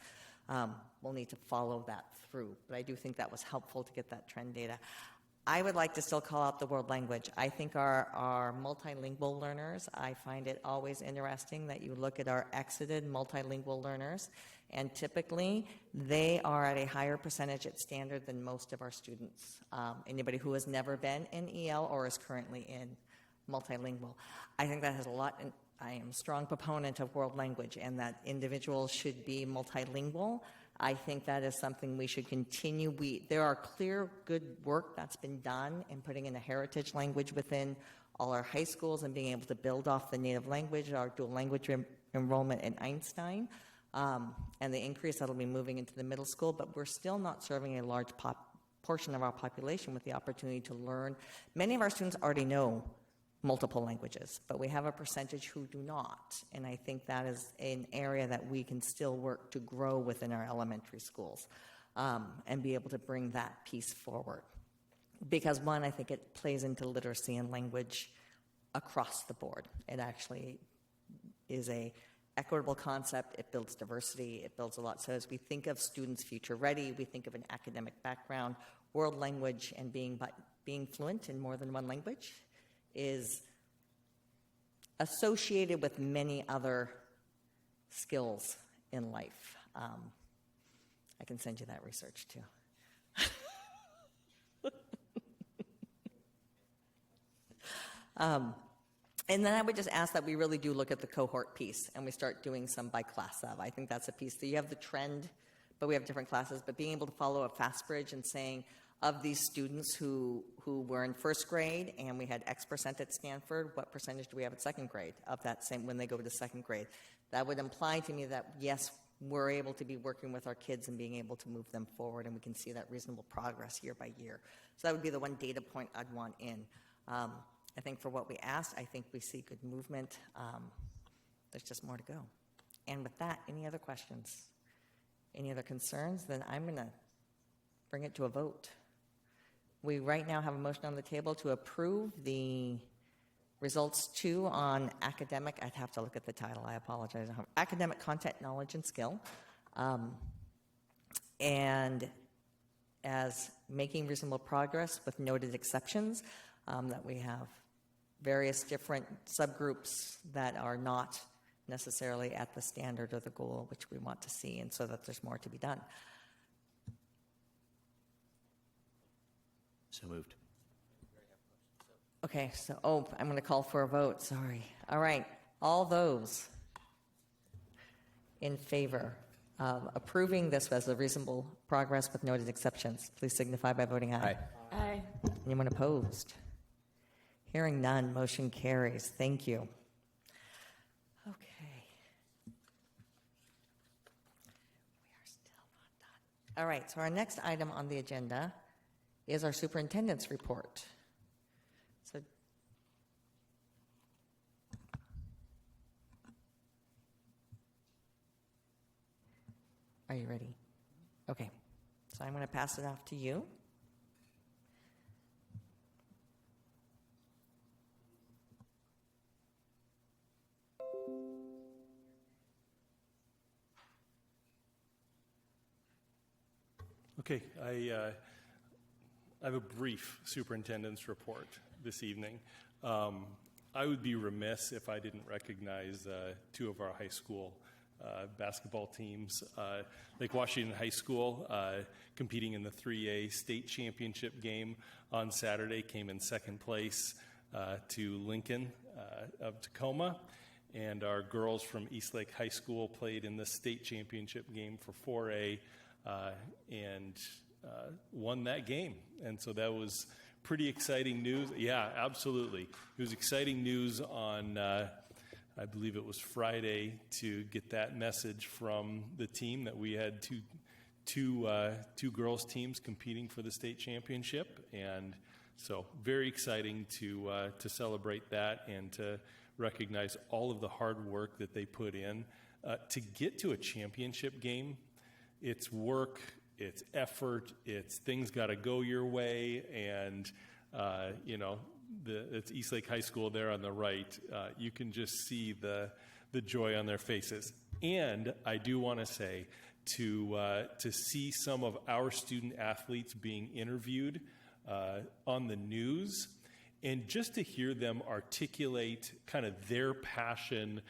Speaker 1: We'll need to follow that through. But I do think that was helpful to get that trend data. I would like to still call out the world language. I think our multilingual learners, I find it always interesting that you look at our exited multilingual learners, and typically they are at a higher percentage at standard than most of our students. Anybody who has never been in EL or is currently in multilingual. I think that has a lot, and I am a strong proponent of world language and that individuals should be multilingual. I think that is something we should continue. There are clear good work that's been done in putting in a heritage language within all our high schools and being able to build off the native language, our dual language enrollment at Einstein, and the increase that'll be moving into the middle school, but we're still not serving a large portion of our population with the opportunity to learn. Many of our students already know multiple languages, but we have a percentage who do not. And I think that is an area that we can still work to grow within our elementary schools and be able to bring that piece forward. Because one, I think it plays into literacy and language across the board. It actually is a equitable concept. It builds diversity. It builds a lot. So as we think of students future ready, we think of an academic background, world language, and being fluent in more than one language is associated with many other skills in life. I can send you that research too. And then I would just ask that we really do look at the cohort piece and we start doing some by class of. I think that's a piece. So you have the trend, but we have different classes, but being able to follow a fast bridge and saying, of these students who were in first grade and we had X percent at Stanford, what percentage do we have at second grade of that same when they go to second grade? That would imply to me that, yes, we're able to be working with our kids and being able to move them forward, and we can see that reasonable progress year by year. So that would be the one data point I'd want in. I think for what we asked, I think we see good movement. There's just more to go. And with that, any other questions? Any other concerns? Then I'm going to bring it to a vote. We right now have a motion on the table to approve the results 2 on academic. I'd have to look at the title. I apologize. Academic content, knowledge, and skill. And as making reasonable progress with noted exceptions, that we have various different subgroups that are not necessarily at the standard or the goal which we want to see, and so that there's more to be done.
Speaker 3: So moved.
Speaker 1: Okay, so, I'm going to call for a vote, sorry. All right, all those in favor of approving this as a reasonable progress with noted exceptions, please signify by voting aye.
Speaker 18: Aye. Aye.
Speaker 1: Anyone opposed? Hearing none, motion carries. Thank you. Okay. We are still not done. All right, so our next item on the agenda is our superintendent's report. So, are you ready? Okay, so I'm going to pass it off to you.
Speaker 5: Okay, I have a brief superintendent's report this evening. I would be remiss if I didn't recognize two of our high school basketball teams. Lake Washington High School, competing in the 3A state championship game on Saturday, came in second place to Lincoln of Tacoma. And our girls from Eastlake High School played in the state championship game for 4A and won that game. And so that was pretty exciting news. Yeah, absolutely. It was exciting news on, I believe it was Friday, to get that message from the team that we had two girls teams competing for the state championship. And so very exciting to celebrate that and to recognize all of the hard work that they put in. To get to a championship game, it's work, it's effort, it's things got to go your way, and it's Eastlake High School there on the right. You can just see the joy on their faces. And I do want to say to see some of our student athletes being interviewed on the news, and just to hear them articulate kind of their passion,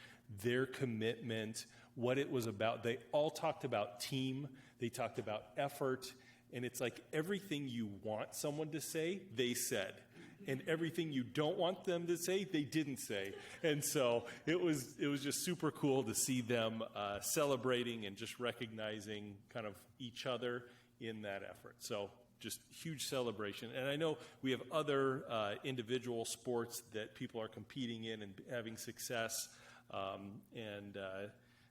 Speaker 5: their commitment, what it was about. They all talked about team. They talked about effort. And it's like everything you want someone to say, they said. And everything you don't want them to say, they didn't say. And so it was just super cool to see them celebrating and just recognizing kind of each other in that effort. So just huge celebration. And I know we have other individual sports that people are competing in and having success.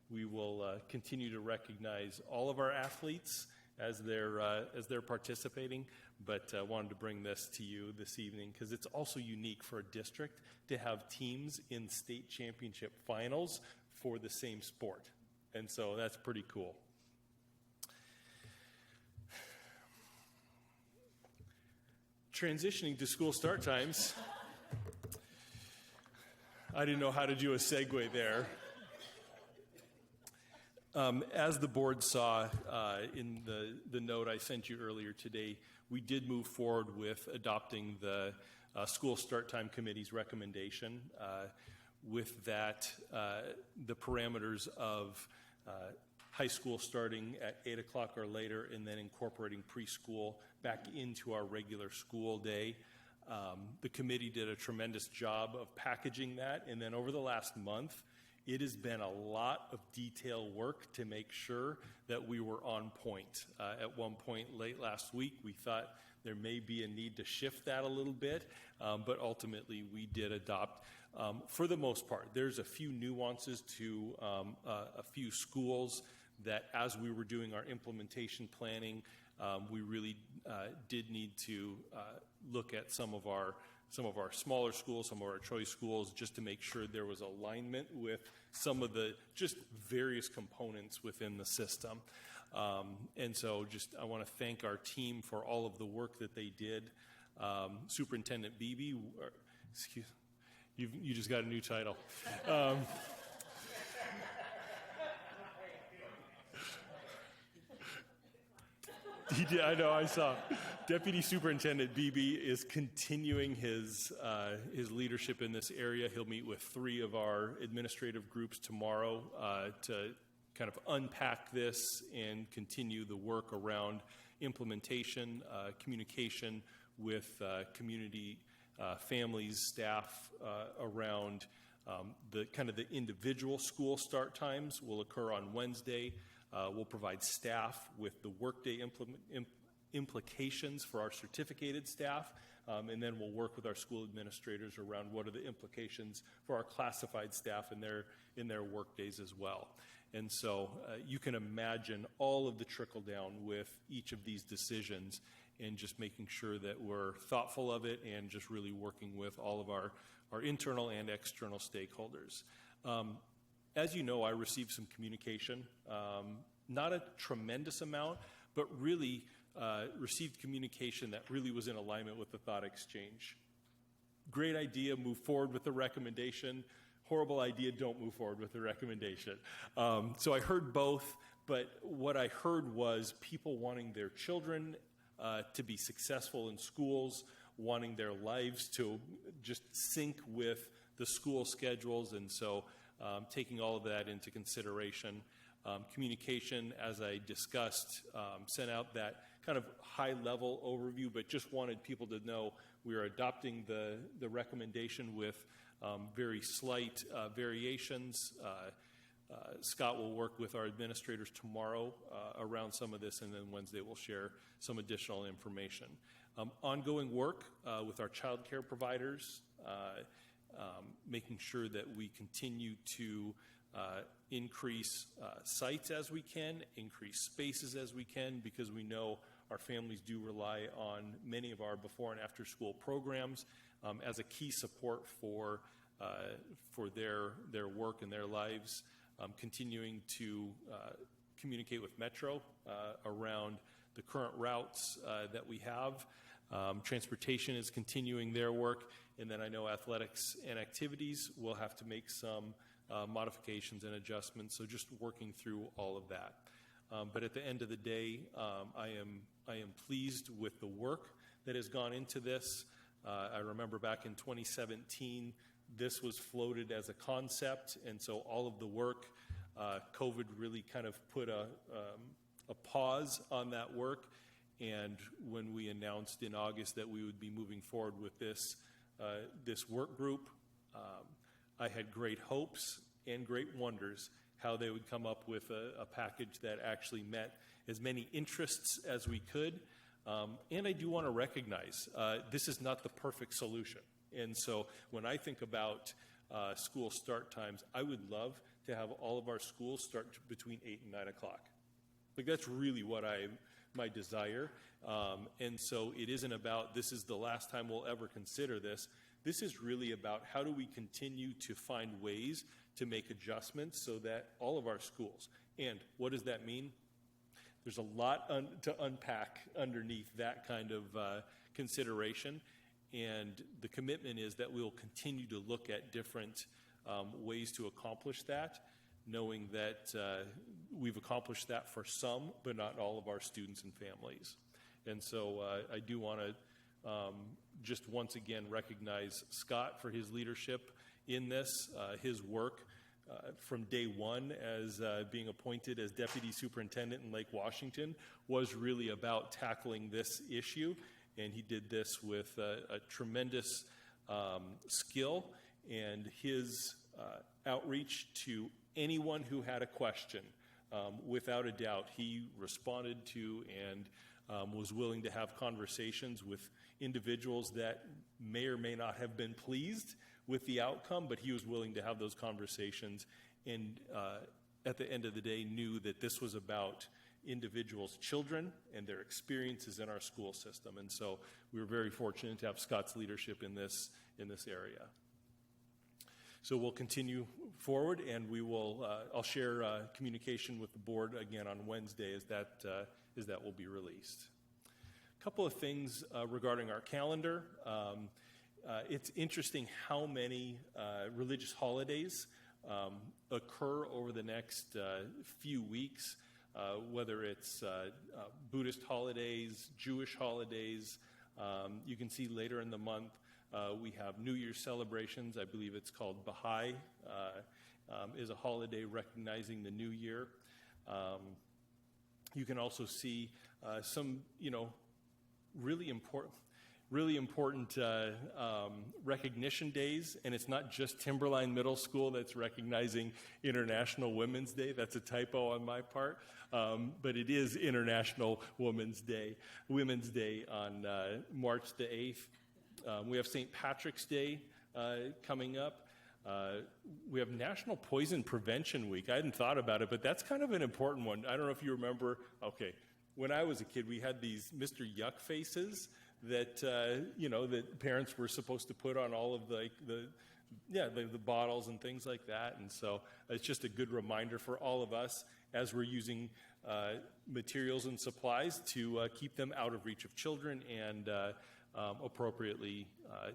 Speaker 5: We will continue to recognize all of our athletes as they're participating, but wanted to bring this to you this evening because it's also unique for a district to have teams in state championship finals for the same sport. And so that's pretty cool. Transitioning to school start times. I didn't know how to do a segue there. As the board saw in the note I sent you earlier today, we did move forward with adopting the School Start Time Committee's recommendation. With that, the parameters of high school starting at 8 o'clock or later and then incorporating preschool back into our regular school day. The committee did a tremendous job of packaging that, and then over the last month, it has been a lot of detail work to make sure that we were on point. At one point late last week, we thought there may be a need to shift that a little bit, but ultimately we did adopt. For the most part, there's a few nuances to a few schools that as we were doing our implementation planning, we really did need to look at some of our smaller schools, some of our choice schools, just to make sure there was alignment with some of the just various components within the system. And so I want to thank our team for all of the work that they did. Superintendent Beebe, you just got a new title. He did, I know, I saw. Deputy Superintendent Beebe is continuing his leadership in this area. He'll meet with 3 of our administrative groups tomorrow to kind of unpack this and continue the work around implementation, communication with community, families, staff around the kind of the individual school start times will occur on Wednesday. We'll provide staff with the workday implications for our certificated staff, and then we'll work with our school administrators around what are the implications for our classified staff in their workdays as well. And so you can imagine all of the trickle down with each of these decisions and just making sure that we're thoughtful of it and just really working with all of our internal and external stakeholders. As you know, I received some communication, not a tremendous amount, but really received communication that really was in alignment with the thought exchange. Great idea, move forward with the recommendation. Horrible idea, don't move forward with the recommendation. So I heard both. But what I heard was people wanting their children to be successful in schools, wanting their lives to just sync with the school schedules, and so taking all of that into consideration. Communication, as I discussed, sent out that kind of high-level overview, but just wanted people to know we are adopting the recommendation with very slight variations. Scott will work with our administrators tomorrow around some of this, and then Wednesday we'll share some additional information. Ongoing work with our child care providers, making sure that we continue to increase sites as we can, increase spaces as we can, because we know our families do rely on many of our before and after school programs as a key support for their work and their lives. Continuing to communicate with Metro around the current routes that we have. Transportation is continuing their work, and then I know athletics and activities will have to make some modifications and adjustments, so just working through all of that. But at the end of the day, I am pleased with the work that has gone into this. I remember back in 2017, this was floated as a concept, and so all of the work, COVID really kind of put a pause on that work. And when we announced in August that we would be moving forward with this work group, I had great hopes and great wonders how they would come up with a package that actually met as many interests as we could. And I do want to recognize this is not the perfect solution. And so when I think about school start times, I would love to have all of our schools start between 8 and 9 o'clock. Like, that's really what my desire. And so it isn't about this is the last time we'll ever consider this. This is really about how do we continue to find ways to make adjustments so that all of our schools, and what does that mean? There's a lot to unpack underneath that kind of consideration. And the commitment is that we'll continue to look at different ways to accomplish that, knowing that we've accomplished that for some, but not all of our students and families. And so I do want to just once again recognize Scott for his leadership in this, his work from day one as being appointed as Deputy Superintendent in Lake Washington was really about tackling this issue. And he did this with a tremendous skill, and his outreach to anyone who had a question, without a doubt, he responded to and was willing to have conversations with individuals that may or may not have been pleased with the outcome, but he was willing to have those conversations, and at the end of the day knew that this was about individuals' children and their experiences in our school system. And so we were very fortunate to have Scott's leadership in this area. So we'll continue forward, and we will. I'll share communication with the board again on Wednesday as that will be released. A couple of things regarding our calendar. It's interesting how many religious holidays occur over the next few weeks. Whether it's Buddhist holidays, Jewish holidays. You can see later in the month we have New Year's celebrations. I believe it's called Baha'i, is a holiday recognizing the new year. You can also see some, really important recognition days, and it's not just Timberline Middle School that's recognizing International Women's Day. That's a typo on my part, but it is International Women's Day on March the 8th. We have St. Patrick's Day coming up. We have National Poison Prevention Week. I hadn't thought about it, but that's kind of an important one. I don't know if you remember. Okay, when I was a kid, we had these Mr. Yuck faces that that parents were supposed to put on all of the bottles and things like that. And so it's just a good reminder for all of us as we're using materials and supplies to keep them out of reach of children and appropriately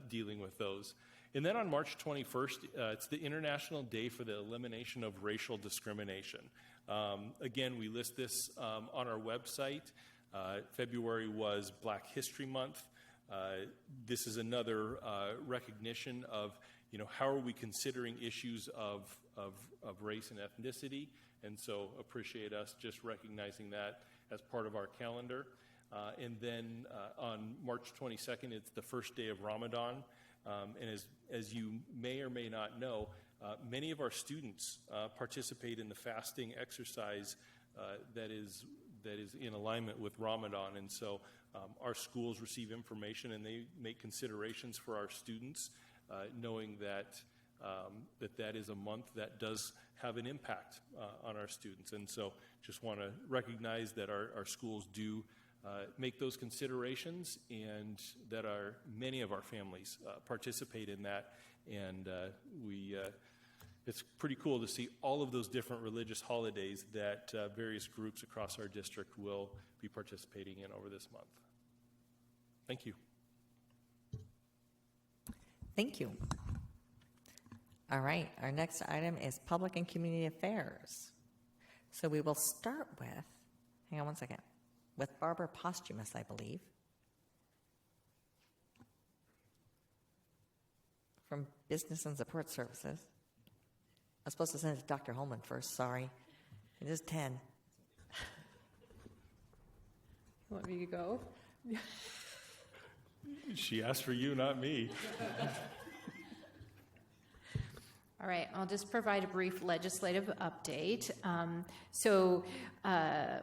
Speaker 5: dealing with those. And then on March 21st, it's the International Day for the Elimination of Racial Discrimination. Again, we list this on our website. February was Black History Month. This is another recognition of, how are we considering issues of race and ethnicity, and so appreciate us just recognizing that as part of our calendar. And then on March 22nd, it's the first day of Ramadan, and as you may or may not know, many of our students participate in the fasting exercise that is in alignment with Ramadan, and so our schools receive information and they make considerations for our students, knowing that that is a month that does have an impact on our students. And so just want to recognize that our schools do make those considerations, and that many of our families participate in that, and it's pretty cool to see all of those different religious holidays that various groups across our district will be participating in over this month. Thank you.
Speaker 1: Thank you. All right, our next item is Public and Community Affairs. So we will start with, hang on one second, with Barbara Posthumus, I believe, from Business and Support Services. I was supposed to send it to Dr. Holman first, sorry. It is 10.
Speaker 4: Want me to go?
Speaker 5: She asked for you, not me.
Speaker 16: All right, I'll just provide a brief legislative update.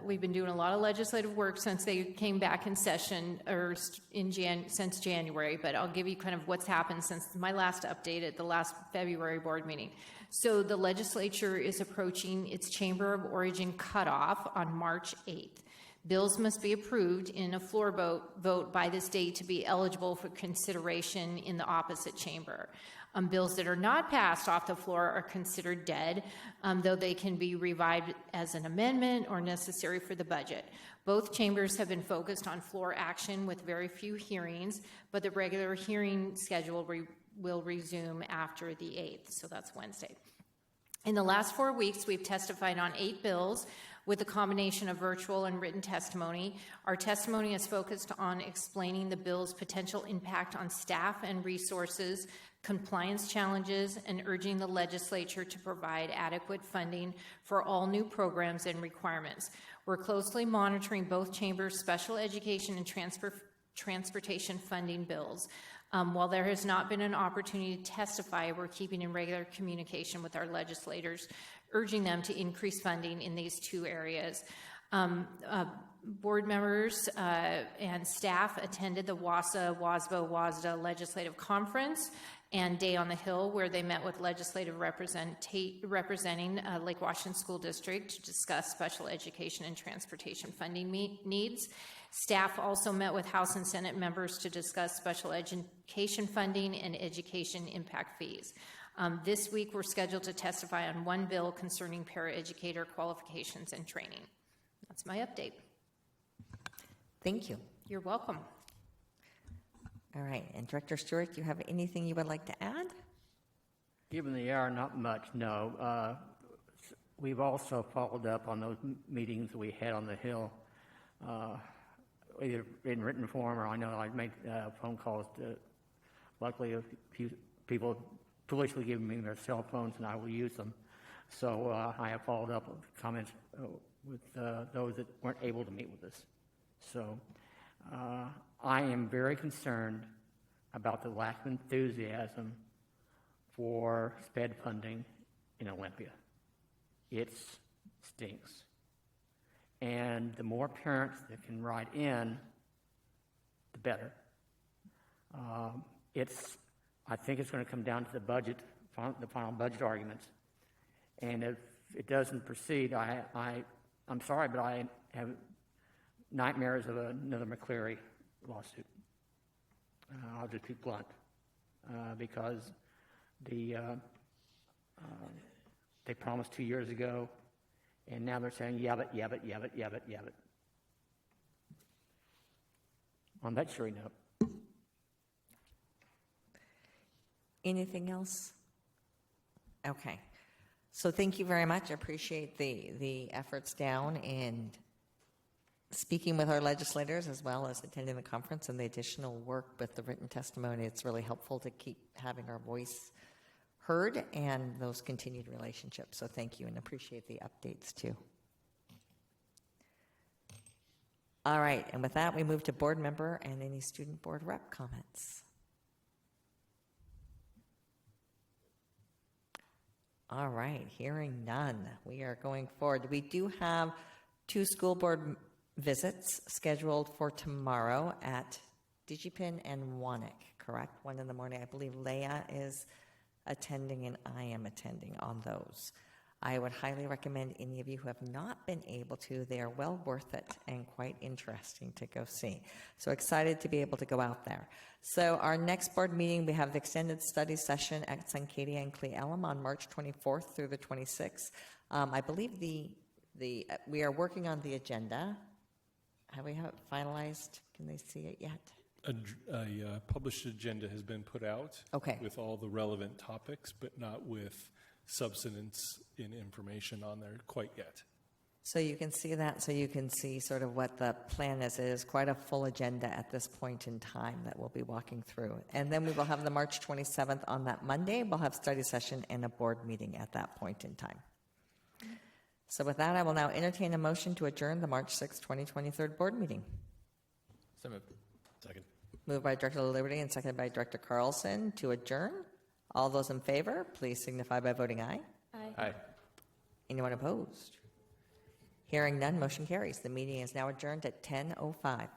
Speaker 16: We've been doing a lot of legislative work since they came back in session, or since January, but I'll give you kind of what's happened since my last update at the last February board meeting. So the legislature is approaching its Chamber of Origin cutoff on March 8th. Bills must be approved in a floor vote by this date to be eligible for consideration in the opposite chamber. Bills that are not passed off the floor are considered dead, though they can be revived as an amendment or necessary for the budget. Both chambers have been focused on floor action with very few hearings, but the regular hearing schedule will resume after the 8th, so that's Wednesday. In the last 4 weeks, we've testified on 8 bills with a combination of virtual and written testimony. Our testimony is focused on explaining the bill's potential impact on staff and resources, compliance challenges, and urging the legislature to provide adequate funding for all new programs and requirements. We're closely monitoring both chambers' special education and transportation funding bills. While there has not been an opportunity to testify, we're keeping in regular communication with our legislators, urging them to increase funding in these 2 areas. Board members and staff attended the WASBO-WASDA Legislative Conference and Day on the Hill, where they met with legislative representing Lake Washington School District to discuss special education and transportation funding needs. Staff also met with House and Senate members to discuss special education funding and education impact fees. This week, we're scheduled to testify on 1 bill concerning paraeducator qualifications and training. That's my update.
Speaker 1: Thank you.
Speaker 16: You're welcome.
Speaker 1: All right, and Director Stewart, do you have anything you would like to add?
Speaker 17: Given the hour, not much, no. We've also followed up on those meetings we had on the Hill, either in written form, or I know I made phone calls to, luckily a few people foolishly giving me their cell phones, and I will use them. So I have followed up with comments with those that weren't able to meet with us. So I am very concerned about the lack of enthusiasm for SPED funding in Olympia. It stinks. And the more parents that can write in, the better. I think it's going to come down to the budget, the final budget arguments. And if it doesn't proceed, I'm sorry, but I have nightmares of another McCleary lawsuit. I'll just be blunt, because they promised 2 years ago, and now they're saying, yeah, but. On that cheery note.
Speaker 1: Anything else? Okay. So thank you very much. I appreciate the efforts down in speaking with our legislators as well as attending the conference and the additional work with the written testimony. It's really helpful to keep having our voice heard and those continued relationships. So thank you and appreciate the updates too. All right, and with that, we move to board member and any student board rep comments. All right, hearing none, we are going forward. We do have 2 school board visits scheduled for tomorrow at Digipin and Wanik, correct? 1 in the morning. I believe Leah is attending and I am attending on those. I would highly recommend any of you who have not been able to, they are well worth it and quite interesting to go see. So excited to be able to go out there. So our next board meeting, we have the extended study session at Suncadia and Cle Elum on March 24th through the 26th. I believe we are working on the agenda. Have we have it finalized? Can they see it yet?
Speaker 5: A published agenda has been put out with all the relevant topics, but not with substance in information on there quite yet.
Speaker 1: So you can see that, so you can see sort of what the plan is. It is quite a full agenda at this point in time that we'll be walking through. And then we will have the March 27th on that Monday. We'll have study session and a board meeting at that point in time. So with that, I will now entertain a motion to adjourn the March 6, 2023 board meeting.
Speaker 6: So moved.
Speaker 13: Second.
Speaker 1: Moved by Director Liberty and seconded by Director Carlson to adjourn. All those in favor, please signify by voting aye.
Speaker 6: Aye.
Speaker 1: Anyone opposed? Hearing none, motion carries. The meeting is now adjourned at 10:05.